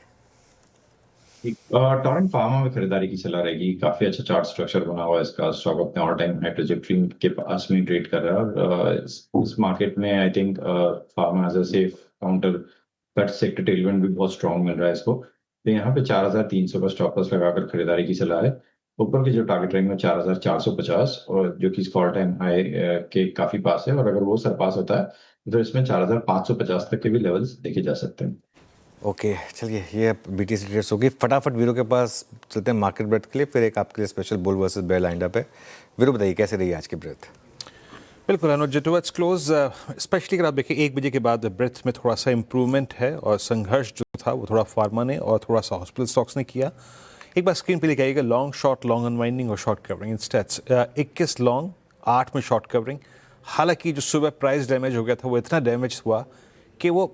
टोरेंट फार्मा में खरीदारी की सलाह रहेगी। काफी अच्छा चार्ट स्ट्रक्चर बना हुआ है इसका। स्टॉक अपने ऑल टाइम हाई ट्रैजेक्टरी के पास में ट्रेड कर रहा है और इस मार्केट में I think pharma as a safe counter cut sector tailwind भी बहुत स्ट्रॉन्ग मिल रहा है इसको। तो यहाँ पे 4300 का स्टॉप लॉस लगाकर खरीदारी की सलाह है। ऊपर की जो टारगेट रेंज में 4450 और जो कि ऑल टाइम हाई के काफी पास है और अगर वो सरपास होता है तो इसमें 4550 तक के भी लेवल्स देखे जा सकते हैं। ओके चलिए, ये बीटीसी ट्रेड्स होगी। फटाफट वीरू के पास चलते हैं मार्केट ब्रेथ के लिए, फिर एक आपके लिए special bull versus bear lined up है। वीरू बताइए कैसे रही आज की ब्रेथ? बिल्कुल अनुज, टुवर्ड्स क्लोज स्पेशली अगर आप देखिए 1 बजे के बाद ब्रेथ में थोड़ा सा इम्प्रूवमेंट है और संघर्ष जो था वो थोड़ा फार्मा ने और थोड़ा सा हॉस्पिटल स्टॉक्स ने किया। एक बार स्क्रीन पे लेके आइएगा लॉन्ग शॉर्ट, लॉन्ग अनवाइंडिंग और short covering in stats. 21 long, 8 में शॉर्ट कवरिंग। हालांकि जो सुबह प्राइस डैमेज हो गया था वो इतना डैमेज हुआ कि वो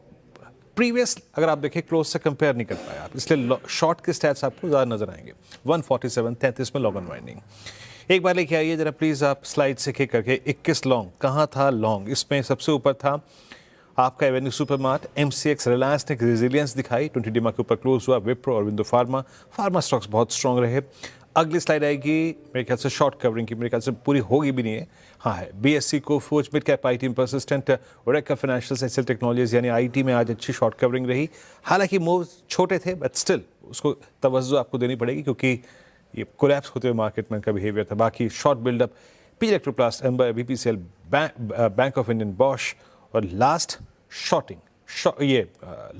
प्रीवियस अगर आप देखें क्लोज से कंपेयर नहीं कर पाए आप, इसलिए शॉर्ट के स्टैट्स आपको ज़्यादा नजर आएंगे। 147 33 में लॉन्ग अनवाइंडिंग। एक बार लेके आइए जरा प्लीज़ आप स्लाइड से क्लिक करके। 21 लॉन्ग कहाँ था लॉन्ग? इसमें सबसे ऊपर था आपका एवेन्यू सुपरमार्ट, एमसीएक्स, रिलायंस ने रेजिलियंस दिखाई, 20 डिमा के ऊपर क्लोज हुआ। विप्रो और विंडो फार्मा स्टॉक्स बहुत स्ट्रॉन्ग रहे। अगली स्लाइड आएगी मेरे ख्याल से शॉर्ट कवरिंग की, मेरे ख्याल से पूरी होगी भी नहीं है, हाँ है। बीएससी को forge, mid cap I team Persistent, Oracle financial, HL technologies यानी आईटी में आज अच्छी शॉर्ट कवरिंग रही। हालांकि मूव छोटे थे बट स्टिल उसको तवज्जो आपको देनी पड़ेगी क्योंकि ये कोलैप्स होते हुए मार्केट में का बिहेवियर था। बाकी short buildup P Electroplast, Amber, BPCL, Bank of Indian, Bosch और लास्ट शॉर्टिंग ये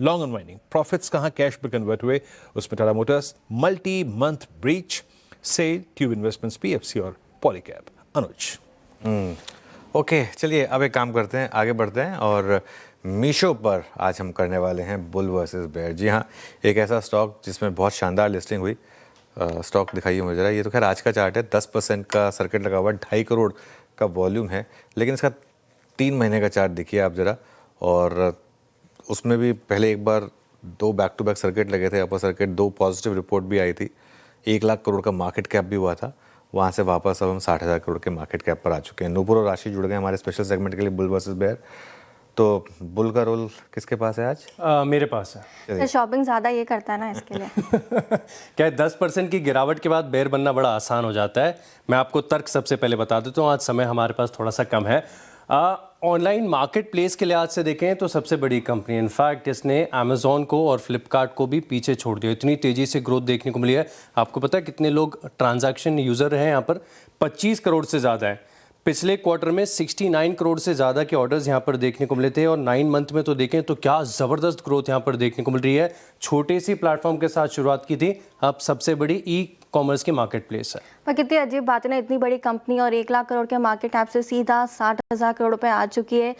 लॉन्ग अनवाइंडिंग। प्रॉफिट्स कहाँ कैश में कन्वर्ट हुए, उसमें Tata Motors, multi month breach, SAIL, Tube Investments, PFC और पॉलीकैब। अनुज ओके चलिए, अब एक काम करते हैं, आगे बढ़ते हैं और मीशो पर आज हम करने वाले हैं बुल वर्सेस बेयर। जी हाँ, एक ऐसा स्टॉक जिसमें बहुत शानदार लिस्टिंग हुई। स्टॉक दिखाइए मुझे जरा। ये तो खैर आज का चार्ट है, 10% का सर्किट लगा हुआ है, 2.5 करोड़ का वॉल्यूम है, लेकिन इसका 3 महीने का चार्ट देखिए आप ज़रा। और उसमें भी पहले एक बार 2 बैक टू बैक सर्किट लगे थे, अपर सर्किट, 2 पॉजिटिव रिपोर्ट भी आई थी, 1 लाख करोड़ का मार्केट कैप भी हुआ था। वहाँ से वापस अब हम 60,000 करोड़ के मार्केट कैप पर आ चुके हैं। नूपुर और राशि जुड़ गए हमारे स्पेशल सेगमेंट के लिए बुल वर्सेस बेयर। तो बुल का रोल किसके पास है आज? मेरे पास है। तो शॉपिंग ज़्यादा ये करता है ना इसके लिए। क्या है, 10% की गिरावट के बाद बेयर बनना बड़ा आसान हो जाता है। मैं आपको तर्क सबसे पहले बता देता हूँ, आज समय हमारे पास थोड़ा सा कम है। ऑनलाइन मार्केट प्लेस के लिहाज से देखें तो सबसे बड़ी कंपनी, इनफैक्ट इसने अमेज़ॉन को और फ्लिपकार्ट को भी पीछे छोड़ दिया। इतनी तेज़ी से ग्रोथ देखने को मिली है। आपको पता है कितने लोग ट्रांजैक्शन यूज़र हैं यहाँ पर? 25 करोड़ से ज़्यादा है। पिछले क्वार्टर में 69 करोड़ से ज़्यादा के ऑर्डर्स यहाँ पर देखने को मिले थे और 9 मंथ में तो देखें तो क्या ज़बरदस्त ग्रोथ यहाँ पर देखने को मिल रही है। छोटे सी प्लेटफॉर्म के साथ शुरुआत की थी, अब सबसे बड़ी ई कॉमर्स की मार्केट प्लेस है। पर कितनी अजीब बात है ना, इतनी बड़ी कंपनी और 1 लाख करोड़ के मार्केट कैप से सीधा 60,000 करोड़ रुपए आ चुकी है।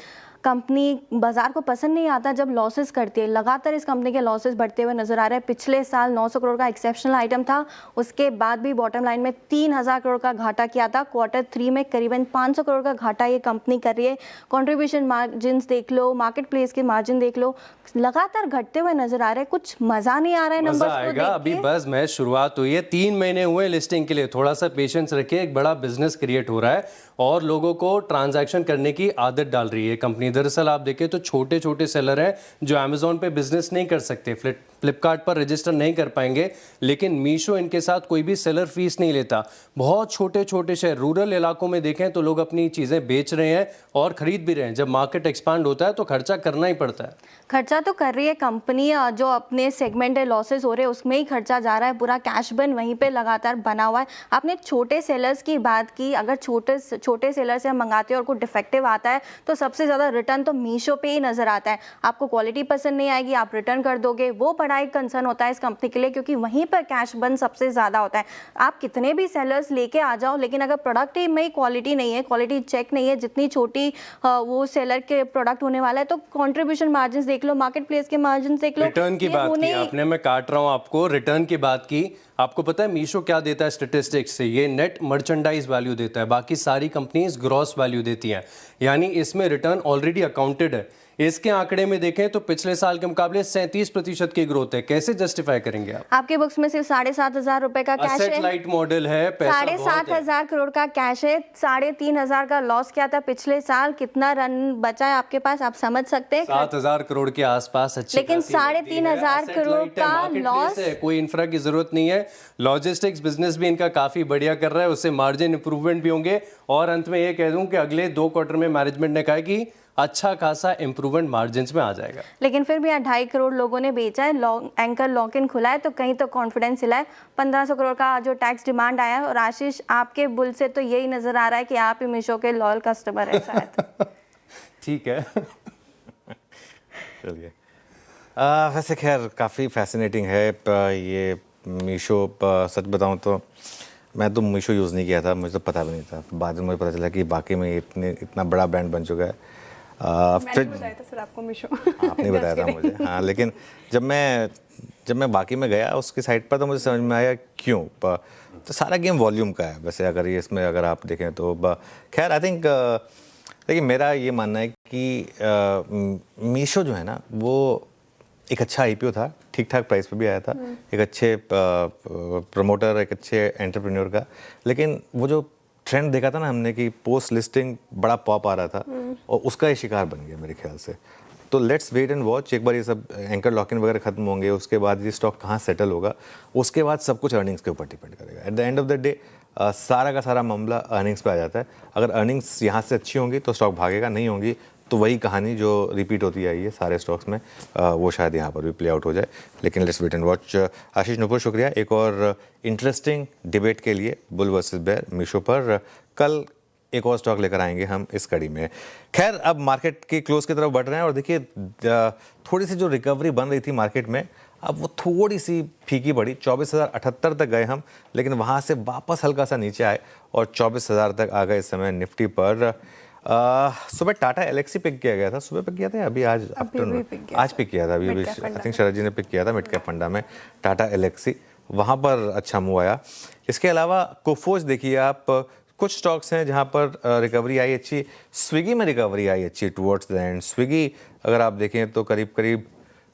कंपनी बाजार को पसंद नहीं आता जब लॉसेस करती है। लगातार इस कंपनी के लॉसेस बढ़ते हुए नजर आ रहे हैं। पिछले साल 900 करोड़ का एक्सेप्शनल आइटम था, उसके बाद भी बॉटम लाइन में 3,000 करोड़ का घाटा किया था। क्वार्टर 3 में करीबन 500 करोड़ का घाटा ये कंपनी कर रही है। कंट्रीब्यूशन मार्जिन देख लो, मार्केट प्लेस के मार्जिन देख लो, लगातार घटते हुए नजर आ रहे हैं। कुछ मजा नहीं आ रहा है नंबर्स को देख के। अभी बस मैच शुरुआत हुई है, 3 महीने हुए लिस्टिंग के लिए। थोड़ा सा पेशेंस रखिए, एक बड़ा बिजनेस क्रिएट हो रहा है और लोगों को ट्रांजैक्शन करने की आदत डाल रही है कंपनी। दरअसल आप देखें तो छोटे छोटे सेलर हैं जो अमेज़ॉन पे बिजनेस नहीं कर सकते, फ्लिपकार्ट पर रजिस्टर नहीं कर पाएंगे, लेकिन मीशो इनके साथ कोई भी सेलर फीस नहीं लेता। बहुत छोटे छोटे शहर, रूरल इलाकों में देखें तो लोग अपनी चीज़ें बेच रहे हैं और ख़रीद भी रहे हैं। जब मार्केट एक्सपांड होता है तो खर्चा करना ही पड़ता है। खर्चा तो कर रही है कंपनी, जो अपने सेगमेंट है लॉसेस हो रहे हैं उसमें ही खर्चा जा रहा है। पूरा कैश बर्न वहीं पे लगातार बना हुआ है। आपने छोटे सेलर्स की बात की, अगर छोटे सेलर से हम मंगाते हैं और कोई डिफेक्टिव आता है तो सबसे ज़्यादा रिटर्न तो मीशो पे ही नज़र आता है। आपको क्वालिटी पसंद नहीं आएगी, आप रिटर्न कर दोगे, वो बड़ा एक कंसर्न होता है इस कंपनी के लिए, क्योंकि वहीं पर कैश बर्न सबसे ज़्यादा होता है। आप कितने भी सेलर्स लेके आ जाओ, लेकिन अगर प्रोडक्ट में क्वालिटी नहीं है, क्वालिटी चेक नहीं है, जितनी छोटी वो सेलर के प्रोडक्ट होने वाला है, तो कॉन्ट्रीब्यूशन मार्जिन देख लो, मार्केट प्लेस के मार्जिन देख लो। रिटर्न की बात की आपने, मैं काट रहा हूं आपको, रिटर्न की बात की। आपको पता है मीशो क्या देता है स्टैटिस्टिक्स से? ये नेट मर्चेंडाइज वैल्यू देता है, बाकी सारी कंपनीज ग्रॉस वैल्यू देती हैं, यानी इसमें रिटर्न ऑलरेडी अकाउंटेड है। इसके आंकड़े में देखें तो पिछले साल के मुकाबले 37% की ग्रोथ है। कैसे जस्टिफाई करेंगे आप? आपके बुक्स में सिर्फ 7,500 रुपए का कैश है, एसेट लाइट मॉडल है, 7,500 करोड़ का कैश है, 3,500 का लॉस किया था पिछले साल। कितना रन बचा है आपके पास, आप समझ सकते हैं। 7,000 करोड़ के आसपास अच्छी, लेकिन 3,500 करोड़ का लॉस है। कोई इंफ्रा की जरूरत नहीं है। लॉजिस्टिक्स बिजनेस भी इनका काफी बढ़िया कर रहा है, उससे मार्जिन इंप्रूवमेंट भी होंगे। और अंत में ये कह दूं कि अगले 2 क्वार्टर में मैनेजमेंट ने कहा कि अच्छा खासा इंप्रूवमेंट मार्जिन्स में आ जाएगा। लेकिन फिर भी 2.5 करोड़ लोगों ने बेचा है, एंकर लॉक इन खुला है, तो कहीं तो कॉन्फिडेंस हिला है। 1,500 करोड़ का जो टैक्स डिमांड आया है। और आशीष, आपके बुल से तो यही नजर आ रहा है कि आप ही मीशो के लॉयल कस्टमर है शायद। ठीक है। चलिए, वैसे खैर काफ़ी फैसिनेटिंग है ये मीशो। सच बताऊं तो मैं तो मीशो यूज़ नहीं किया था, मुझे तो पता भी नहीं था। बाद में मुझे पता चला कि बाकी में इतना बड़ा ब्रांड बन चुका है। मैंने बताया था सर आपको मीशो। आपने बताया था मुझे, हाँ। लेकिन जब मैं बाकी में गया उसकी साइट पर तो मुझे समझ में आया क्यों। तो सारा गेम वॉल्यूम का है वैसे, अगर ये इसमें अगर आप देखें तो। खैर आई थिंक, देखिए मेरा ये मानना है कि मीशो जो है ना वो एक अच्छा IPO था, ठीक ठाक प्राइस पे भी आया था, एक अच्छे प्रमोटर, एक अच्छे एंटरप्रेन्योर का। लेकिन वो जो ट्रेंड देखा था ना हमने कि पोस्ट लिस्टिंग बड़ा पॉप आ रहा था और उसका ये शिकार बन गया मेरे ख्याल से। तो लेट्स वेट एंड वॉच। एक बार ये सब एंकर लॉक इन वगैरह खत्म होंगे, उसके बाद ये स्टॉक कहाँ सेटल होगा, उसके बाद सब कुछ अर्निंग्स के ऊपर डिपेंड करेगा। At the end of the day सारा का सारा मामला अर्निंग्स पे आ जाता है। अगर अर्निंग्स यहाँ से अच्छी होंगी तो स्टॉक भागेगा, नहीं होंगी तो वही कहानी जो रिपीट होती आई है सारे स्टॉक्स में, वो शायद यहाँ पर भी प्ले आउट हो जाए। लेकिन लेट्स वेट एंड वॉच। आशीष नुपुर, शुक्रिया एक और इंटरेस्टिंग डिबेट के लिए बुल वर्सेस बेयर मीशो पर। कल एक और स्टॉक लेकर आएंगे हम इस कड़ी में। खैर, अब मार्केट के क्लोज की तरफ बढ़ रहे हैं और देखिए थोड़ी सी जो रिकवरी बन रही थी मार्केट में, अब वो थोड़ी सी फीकी पड़ी। 24,078 तक गए हम, लेकिन वहाँ से वापस हल्का सा नीचे आए और 24,000 तक आ गए इस समय निफ्टी पर। सुबह टाटा एलेक्सी पिक किया गया था, सुबह पिक किया था अभी आज आफ्टरनून, आज पिक किया था अभी आई थिंक शरद जी ने पिक किया था मिड कैप फंडा में टाटा एलेक्सी, वहाँ पर अच्छा मूव आया। इसके अलावा कोफोज देखिए आप, कुछ स्टॉक्स हैं जहाँ पर रिकवरी आई अच्छी। स्विगी में रिकवरी आई अच्छी टुवर्ड्स द एंड। स्विगी अगर आप देखें तो करीब करीब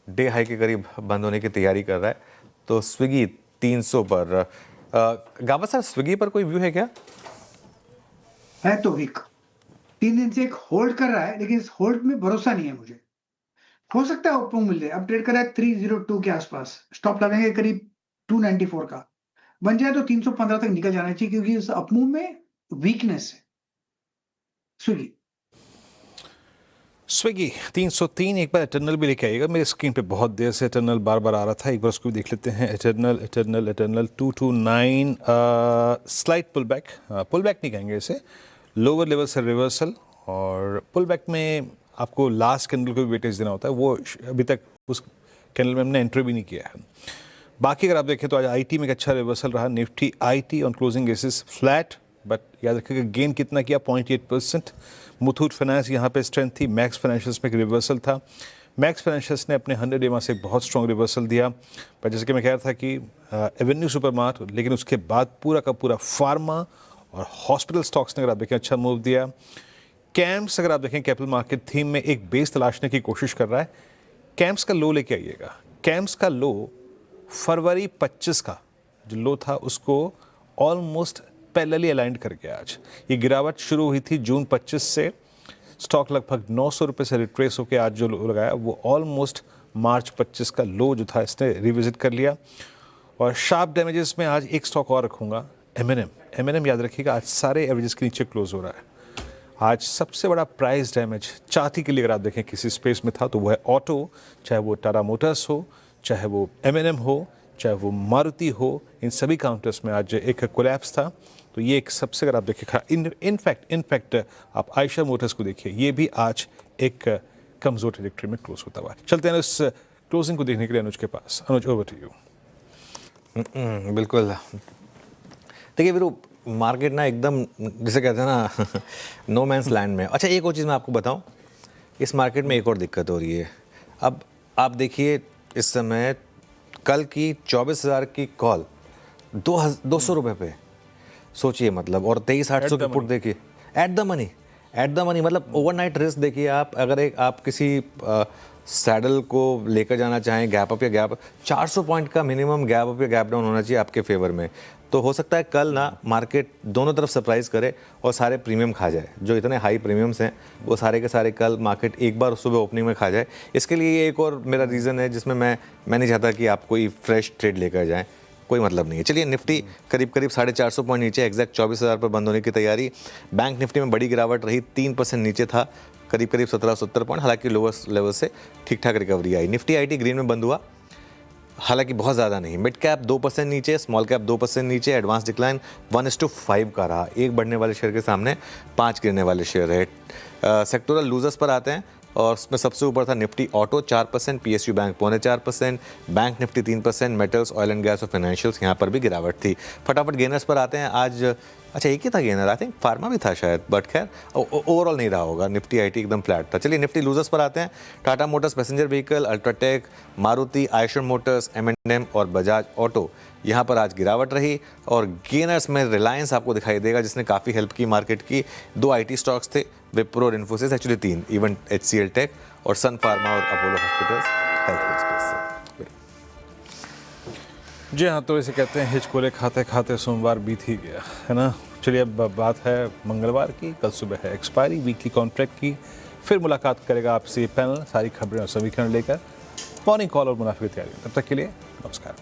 डे हाई के करीब बंद होने की तैयारी कर रहा है, तो स्विगी 300 पर। गावा सर, स्विगी पर कोई व्यू है क्या? है तो वीक, 3 दिन से एक होल्ड कर रहा है, लेकिन इस होल्ड में भरोसा नहीं है मुझे। हो सकता है ओपन मिल जाए। अब ट्रेड कर रहा है 302 के आसपास, स्टॉप लगाएंगे करीब 294 का, बन जाए तो 315 तक निकल जाना चाहिए, क्योंकि इस अपमूव में वीकनेस है स्विगी। स्विगी 303 एक बार इटर्नल भी लेके आइएगा, मेरे स्क्रीन पे बहुत देर से इटर्नल बार बार आ रहा था, एक बार उसको भी देख लेते हैं। इटर्नल 229 स्लाइड पुल बैक नहीं कहेंगे इसे, लोअर लेवल से रिवर्सल, और पुल बैक में आपको लास्ट कैंडल को भी वेटेज देना होता है, वो अभी तक उस कैंडल में हमने एंट्री भी नहीं किया है। बाकी अगर आप देखें तो आज आईटी में एक अच्छा रिवर्सल रहा, Nifty IT on closing basis flat, but याद रखिएगा गेन कितना किया, 0.8%। मुथूट फाइनेंस यहाँ पे स्ट्रेंथ थी, मैक्स फाइनेंशियल्स में एक रिवर्सल था, मैक्स फाइनेंशियल्स ने अपने 100 डे से एक बहुत स्ट्रॉन्ग रिवर्सल दिया। पर जैसे कि मैं कह रहा था कि एवेन्यू सुपरमार्ट, लेकिन उसके बाद पूरा का पूरा फार्मा और हॉस्पिटल स्टॉक्स ने अगर आप देखें अच्छा मूव दिया। कैम्प्स अगर आप देखें कैपिटल मार्केट थीम में एक बेस तलाशने की कोशिश कर रहा है, कैम्प्स का लो लेके आइएगा। कैम्प्स का लो फरवरी 25 का जो लो था उसको ऑलमोस्ट पैरेलली अलाइंड कर गया। आज ये गिरावट शुरू हुई थी जून 25 से, स्टॉक लगभग 900 रुपये से रिट्रेस होकर आज जो लो लगाया वो ऑलमोस्ट मार्च 25 का लो जो था इसने रिविजिट कर लिया। और शार्प डैमेजेस में आज एक स्टॉक और रखूँगा, एम.एन.एम याद रखिएगा आज सारे एवरेजेस के नीचे क्लोज हो रहा है। आज सबसे बड़ा प्राइस डैमेज चाहती के लिए अगर आप देखें किसी स्पेस में था तो वो है ऑटो, चाहे वो टाटा मोटर्स हो, चाहे वो एम.एन.एम हो, चाहे वो मारुति हो, इन सभी काउंटर्स में आज एक कोलैप्स था। तो ये एक सबसे अगर आप देखें इनफैक्ट आप आयशा मोटर्स को देखिए, ये भी आज एक कमज़ोर ट्रैजेक्टरी में क्लोज होता हुआ। चलते हैं इस क्लोजिंग को देखने के लिए अनुज के पास। अनुज, ओवर टू यू। बिल्कुल, देखिए वीरू, मार्केट ना एकदम जिसे कहते हैं ना नो मैंस लैंड में। अच्छा, एक और चीज़ मैं आपको बताऊं, इस मार्केट में एक और दिक्कत हो रही है। अब आप देखिए इस समय कल की 24,000 की कॉल 200 रुपये पे, सोचिए मतलब, और 23,800 की पुट देखिए, एट द मनी मतलब ओवरनाइट रिस्क देखिए आप। अगर आप किसी सैडल को लेकर जाना चाहें गैप अप या गैप, 400 पॉइंट का मिनिमम गैप अप या गैप डाउन होना चाहिए आपके फेवर में। तो हो सकता है कल ना मार्केट दोनों तरफ सरप्राइज करे और सारे प्रीमियम खा जाए, जो इतने हाई प्रीमियम्स हैं वो सारे के सारे कल मार्केट एक बार सुबह ओपनिंग में खा जाए। इसके लिए ये एक और मेरा रीज़न है जिसमें मैं नहीं चाहता कि आप कोई फ्रेश ट्रेड लेकर जाएं, कोई मतलब नहीं है। चलिए, निफ्टी करीब 450 पॉइंट नीचे, एग्जैक्ट 24,000 पर बंद होने की तैयारी। बैंक निफ्टी में बड़ी गिरावट रही, 3% नीचे था, करीब 1770 पॉइंट, हालांकि लोअर लेवल से ठीक ठाक recovery I. Nifty IT green में बंद हुआ, हालांकि बहुत ज़्यादा नहीं। मिड कैप 2% नीचे, स्मॉल कैप 2% नीचे, एडवांस डिक्लाइन 1:5 का रहा। एक बढ़ने वाले शेयर के सामने 5 गिरने वाले शेयर है। सेक्टोरल लूजर्स पर आते हैं और उसमें सबसे ऊपर था Nifty auto 4%, PSU bank 4.25%, bank Nifty 3%, metals, oil and gas और फाइनेंशियल्स यहाँ पर भी गिरावट थी। फटाफट गेनर्स पर आते हैं आज। अच्छा, एक ही था गेनर, आई थिंक फार्मा भी था शायद, बट खैर ओवरऑल नहीं रहा होगा। निफ्टी आईटी एकदम फ्लैट था। चलिए, निफ्टी लूजर्स पर आते हैं। Tata Motors passenger vehicle, UltraTech, Maruti, Eicher motors, M N M और बजाज ऑटो, यहाँ पर आज गिरावट रही। और गेनर्स में रिलायंस आपको दिखाई देगा जिसने काफ़ी हेल्प की मार्केट की। 2 आईटी स्टॉक्स थे, विप्रो और Infosys, actually 3, even HCL tech और सन फार्मा और अपोलो हॉस्पिटल्स हेल्थ स्पेस से। जी हाँ, तो इसे कहते हैं हिचकोले खाते खाते सोमवार बीत ही गया है ना। चलिए, अब बात है मंगलवार की, कल सुबह है एक्सपायरी वीकली कॉन्ट्रैक्ट की। फिर मुलाकात करेगा आपसे ये पैनल सारी खबरें और समीकरण लेकर, मॉर्निंग कॉल और मुनाफे की तैयारी। तब तक के लिए नमस्कार।